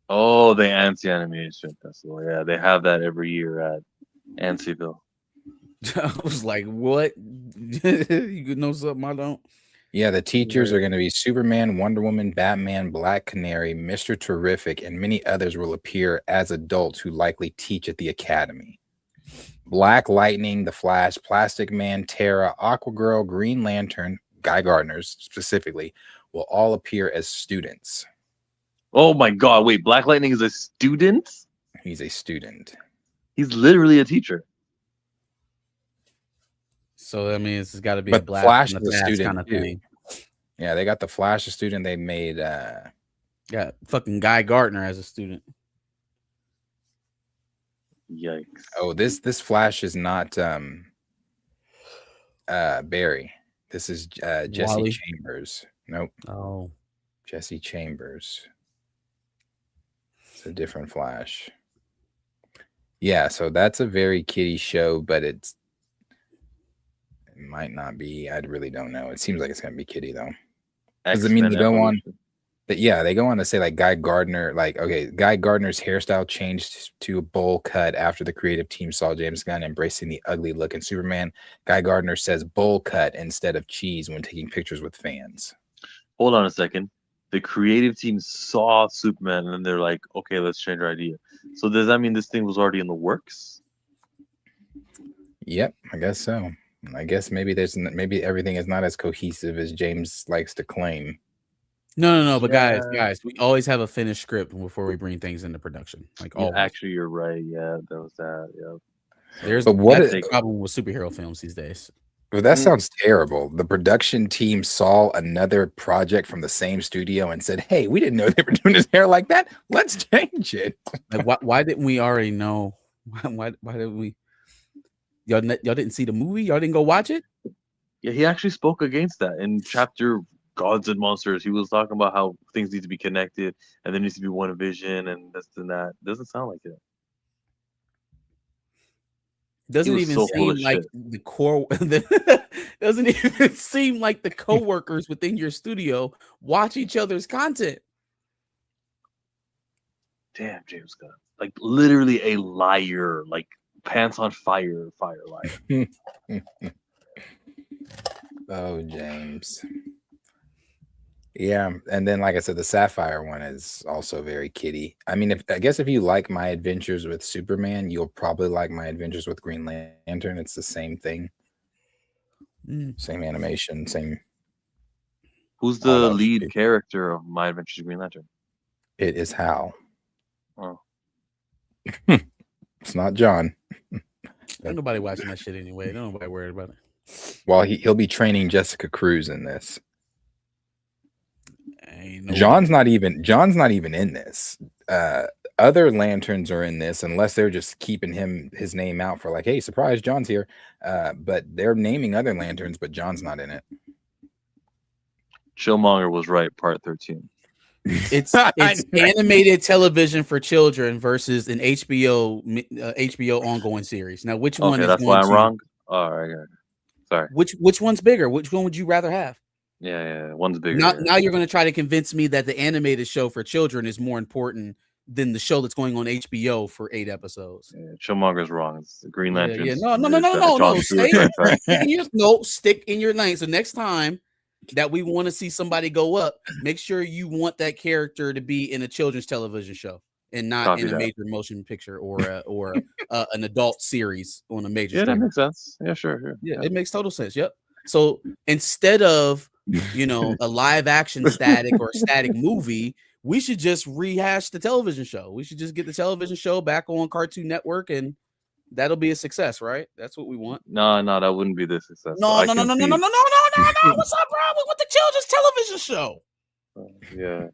Oh, the ANSI Animation Festival. Yeah, they have that every year at ANSIville. I was like, what? You could know something I don't? Yeah, the teachers are going to be Superman, Wonder Woman, Batman, Black Canary, Mr. Terrific, and many others will appear as adults who likely teach at the academy. Black Lightning, The Flash, Plastic Man, Terra, Aquagirl, Green Lantern, Guy Gardner's specifically, will all appear as students. Oh my God, wait, Black Lightning is a student? He's a student. He's literally a teacher. So that means it's got to be but a Black Flash is a student kind of thing. Yeah, they got the Flash a student. They made got fucking Guy Gardner as a student. Yikes. Oh, this Flash is not Barry. This is Jesse Wally? Chambers. Nope. Oh. Jesse Chambers. It's a different Flash. Yeah, so that's a very kiddie show, but it might not be. I really don't know. It seems like it's gonna be kiddie though. Because I mean, they go on. They go on to say like Guy Gardner, Guy Gardner's hairstyle changed to a bowl cut after the creative team saw James Gunn embracing the ugly look in Superman. Guy Gardner says bowl cut instead of cheese when taking pictures with fans. Hold on a second. The creative team saw Superman and they're like, okay, let's change our idea. So does that mean this thing was already in the works? Yep, I guess so. I guess maybe everything is not as cohesive as James likes to claim. No. But Yeah. guys, we always have a finished script before we bring things into production. Like Yeah, always. actually, you're right. Yeah, there was that. Yeah. That's the take- problem with superhero films these days. Well, that sounds terrible. The production team saw another project from the same studio and said, "Hey, we didn't know they were doing his hair like that. Let's change it." Like, why didn't we already know? Why didn't we? Y'all didn't see the movie? Y'all didn't go watch it? Yeah, he actually spoke against that in chapter Gods and Monsters. He was talking about how things need to be connected and there needs to be one vision and this and that. Doesn't sound like it. Doesn't was even so full of seem like shit. the core. Doesn't even seem like the coworkers within your studio watch each other's content. Damn, James Gunn. Like literally a liar. Like pants on fire liar. Oh, James. Yeah, and then like I said, the Sapphire one is also very kiddie. I mean, I guess if you like My Adventures with Superman, you'll probably like My Adventures with Green Lantern. It's the same thing, same animation, same. Who's the lead character of My Adventures with Green Lantern? It is Hal. Oh. It's not John. Ain't nobody watching that shit anyway. Don't nobody worried about it. Well, he'll be training Jessica Cruz in this. Ain't no John's not even in this. Other lanterns are in this, unless they're just keeping his name out for like, hey, surprise, John's here. But they're naming other lanterns, but John's not in it. Chillmonger was right, part 13. It's animated television for children versus an HBO ongoing series. Now, which one is that's going why I'm to, wrong? All right. Sorry. Which one's bigger? Which one would you rather have? Yeah, one's bigger. Now you're going to try to convince me that the animated show for children is more important than the show that's going on HBO for 8 episodes. Yeah, Chillmonger's wrong. It's the Green Lantern. Yeah. No. Stick in your lane. So next time that we want to see somebody go up, make sure you want that character to be in a children's television show and not in a major motion picture or an adult series on a major. Yeah, that makes sense. Yeah, sure. Yeah, it makes total sense. Yep. So instead of a live action static or static movie, we should just rehash the television show. We should just get the television show back on Cartoon Network, and that'll be a success, right? That's what we want. No, that wouldn't be the success. No. What's up, bro? We want the children's television show. Yeah,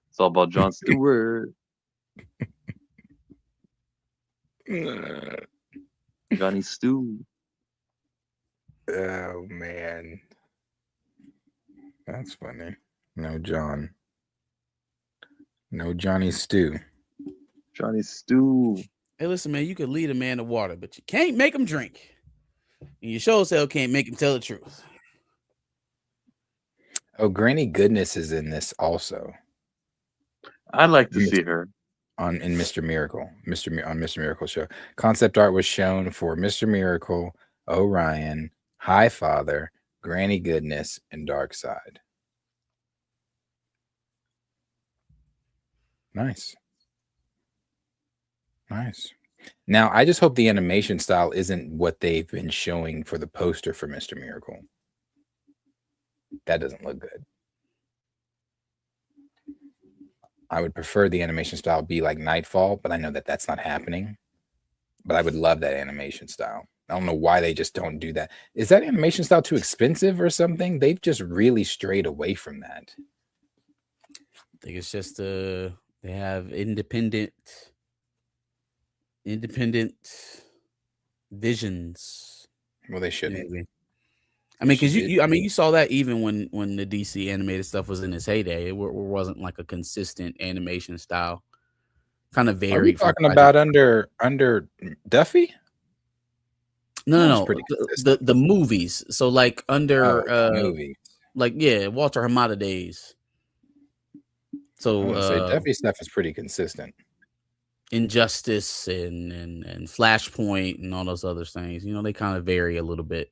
it's all about Jon Stewart. Johnny Stew. Oh man, that's funny. No John. No Johnny Stew. Johnny Stew. Hey, listen, man, you can lead a man to water, but you can't make him drink. And your show cell can't make him tell the truth. Oh, Granny Goodness is in this also. I'd like to see her in Mr. Miracle. On Mr. Miracle show. Concept art was shown for Mr. Miracle, Orion, High Father, Granny Goodness, and Darkseid. Nice. Now, I just hope the animation style isn't what they've been showing for the poster for Mr. Miracle. That doesn't look good. I would prefer the animation style be like Nightfall, but I know that that's not happening. But I would love that animation style. I don't know why they just don't do that. Is that animation style too expensive or something? They've just really strayed away from that. I think it's just they have independent visions. Well, they shouldn't. Maybe. I mean, because you saw that even when the DC animated stuff was in its heyday, it wasn't like a consistent animation style. Kind of varied. Are we talking about under Duffy? No. The movies. So like under movie. Like Walter Hamada days. So Duffy stuff is pretty consistent. Injustice and Flashpoint and all those other things. They kind of vary a little bit.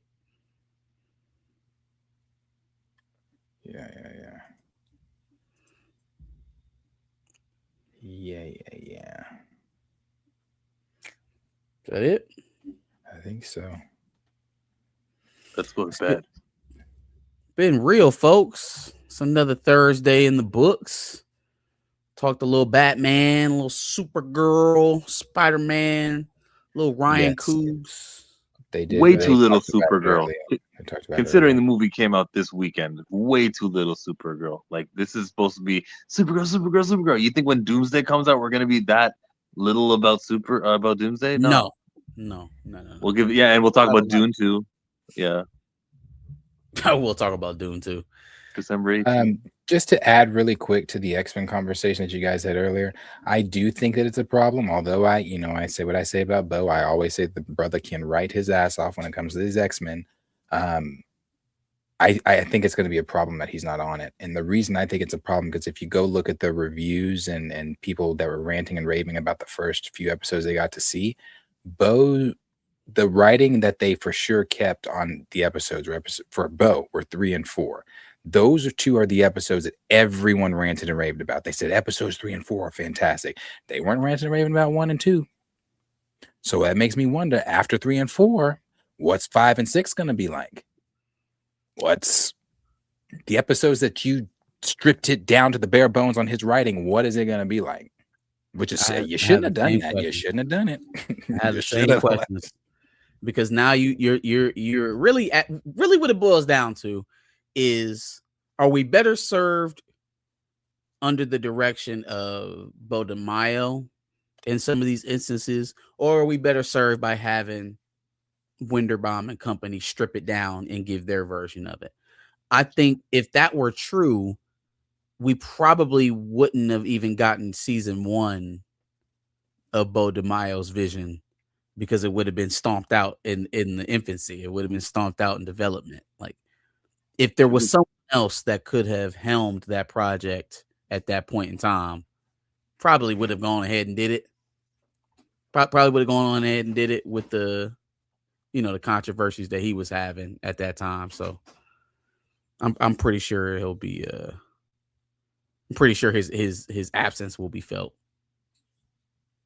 Yeah. Is that it? I think so. Let's go to It's been, bed. been real, folks. It's another Thursday in the books. Talked a little Batman, a little Supergirl, Spider-Man, a little Ryan Yes, Coogs. they did. Way They too little talked about it Supergirl. earlier. They talked about it Considering the earlier. movie came out this weekend, way too little Supergirl. Like this is supposed to be Supergirl, Supergirl, Supergirl. You think when Doomsday comes out, we're gonna be that little about about Doomsday? No. No. We'll give and we'll talk Not a about lot. Dune too. Yeah, We'll talk about Dune too. December 18th. Just to add really quick to the X-Men conversation that you guys had earlier, I do think that it's a problem. Although I say what I say about Bo, I always say the brother can write his ass off when it comes to these X-Men. I think it's going to be a problem that he's not on it. And the reason I think it's a problem, because if you go look at the reviews and people that were ranting and raving about the first few episodes they got to see, Bo, the writing that they for sure kept on the episodes for Bo were 3 and 4. Those two are the episodes that everyone ranted and raved about. They said episodes 3 and 4 are fantastic. They weren't ranting and raving about 1 and 2. So that makes me wonder, after 3 and 4, what's 5 and 6 going to be like? What's the episodes that you stripped it down to the bare bones on his writing? What is it going to be like? Which is, you shouldn't have done that. You shouldn't have done it. I had the same questions, because now you're really what it boils down to is, are we better served under the direction of Bo DeMaio in some of these instances, or are we better served by having Winterbaum and company strip it down and give their version of it? I think if that were true, we probably wouldn't have even gotten season 1 of Bo DeMaio's vision, because it would have been stomped out in the infancy. It would have been stomped out in development. Like, if there was someone else that could have helmed that project at that point in time, probably would have gone ahead and did it. Probably would have gone on ahead and did it with the, the controversies that he was having at that time. So I'm pretty sure he'll be I'm pretty sure his absence will be felt.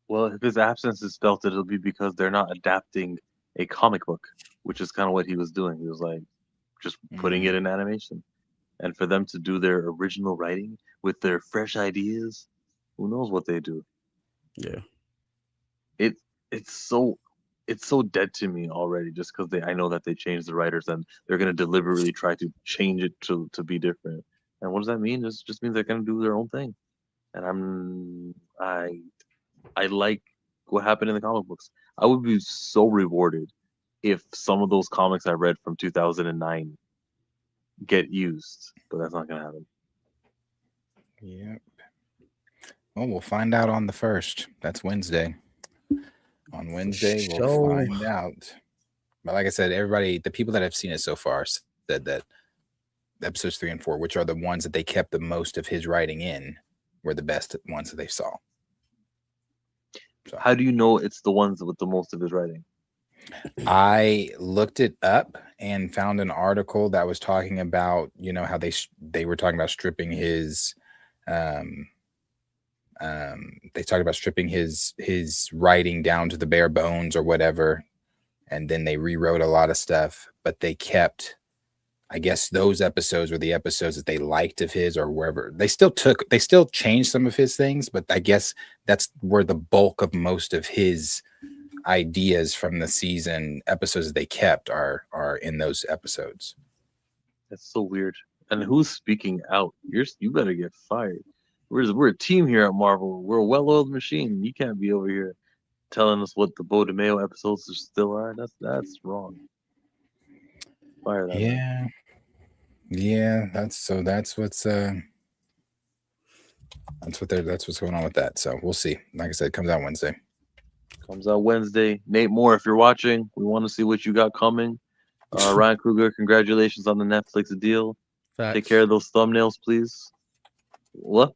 Well, if his absence is felt, it'll be because they're not adapting a comic book, which is kind of what he was doing. He was like just putting it in animation. And for them to do their original writing with their fresh ideas, who knows what they do? Yeah. It's so dead to me already, just because I know that they changed the writers and they're gonna deliberately try to change it to be different. And what does that mean? It just means they're gonna do their own thing. And I like what happened in the comic books. I would be so rewarded if some of those comics I read from 2009 get used, but that's not gonna happen. Yep. Well, we'll find out on the 1st. That's Wednesday. On Wednesday, we'll find out. But like I said, everybody, the people that have seen it so far said that episodes 3 and 4, which are the ones that they kept the most of his writing in, were the best ones that they saw. So, how do you know it's the ones with the most of his writing? I looked it up and found an article that was talking about, how they were talking about stripping his they talked about stripping his writing down to the bare bones or whatever, and then they rewrote a lot of stuff, but they kept, I guess those episodes were the episodes that they liked of his, or wherever they still changed some of his things, but I guess that's where the bulk of most of his ideas from the season episodes that they kept are in those episodes. That's so weird. And who's speaking out? You better get fired. We're a team here at Marvel. We're a well-oiled machine. You can't be over here telling us what the Bo DeMaio episodes still are. That's wrong. Fire that. Yeah. Man. Yeah, that's what's going on with that. So we'll see. Like I said, it comes out Wednesday. Nate Moore, if you're watching, we want to see what you got coming. Ryan Coogler, congratulations on the Netflix deal. Facts. Take care of those thumbnails, please. What?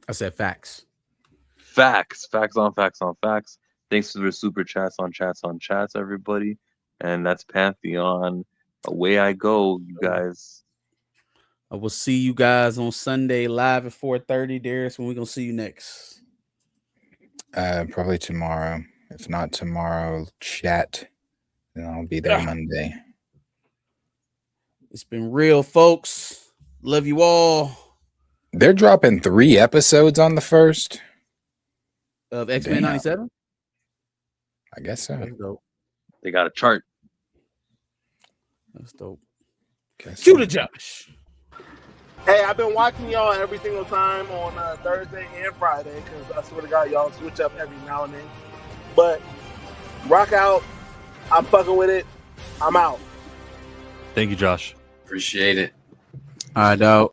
I said facts. Facts on facts. Thanks for the super chats on chats, everybody. And that's Pantheon. Away I go, you guys. I will see you guys on Sunday live at 4:30. Darius, when we're gonna see you next? Probably tomorrow. If not tomorrow, chat And I'll be there Monday. It's been real, folks. Love you all. They're dropping 3 episodes on the first Of X-Men Damn. 97. I guess so. That's dope. They got a chart. That's dope. Guess Cue so. the Josh. Hey, I've been watching y'all every single time on Thursday and Friday because I swear to God, y'all switch up every now and then. But rock out. I'm fucking with it. I'm out. Thank you, Josh. Appreciate it. All right, dog.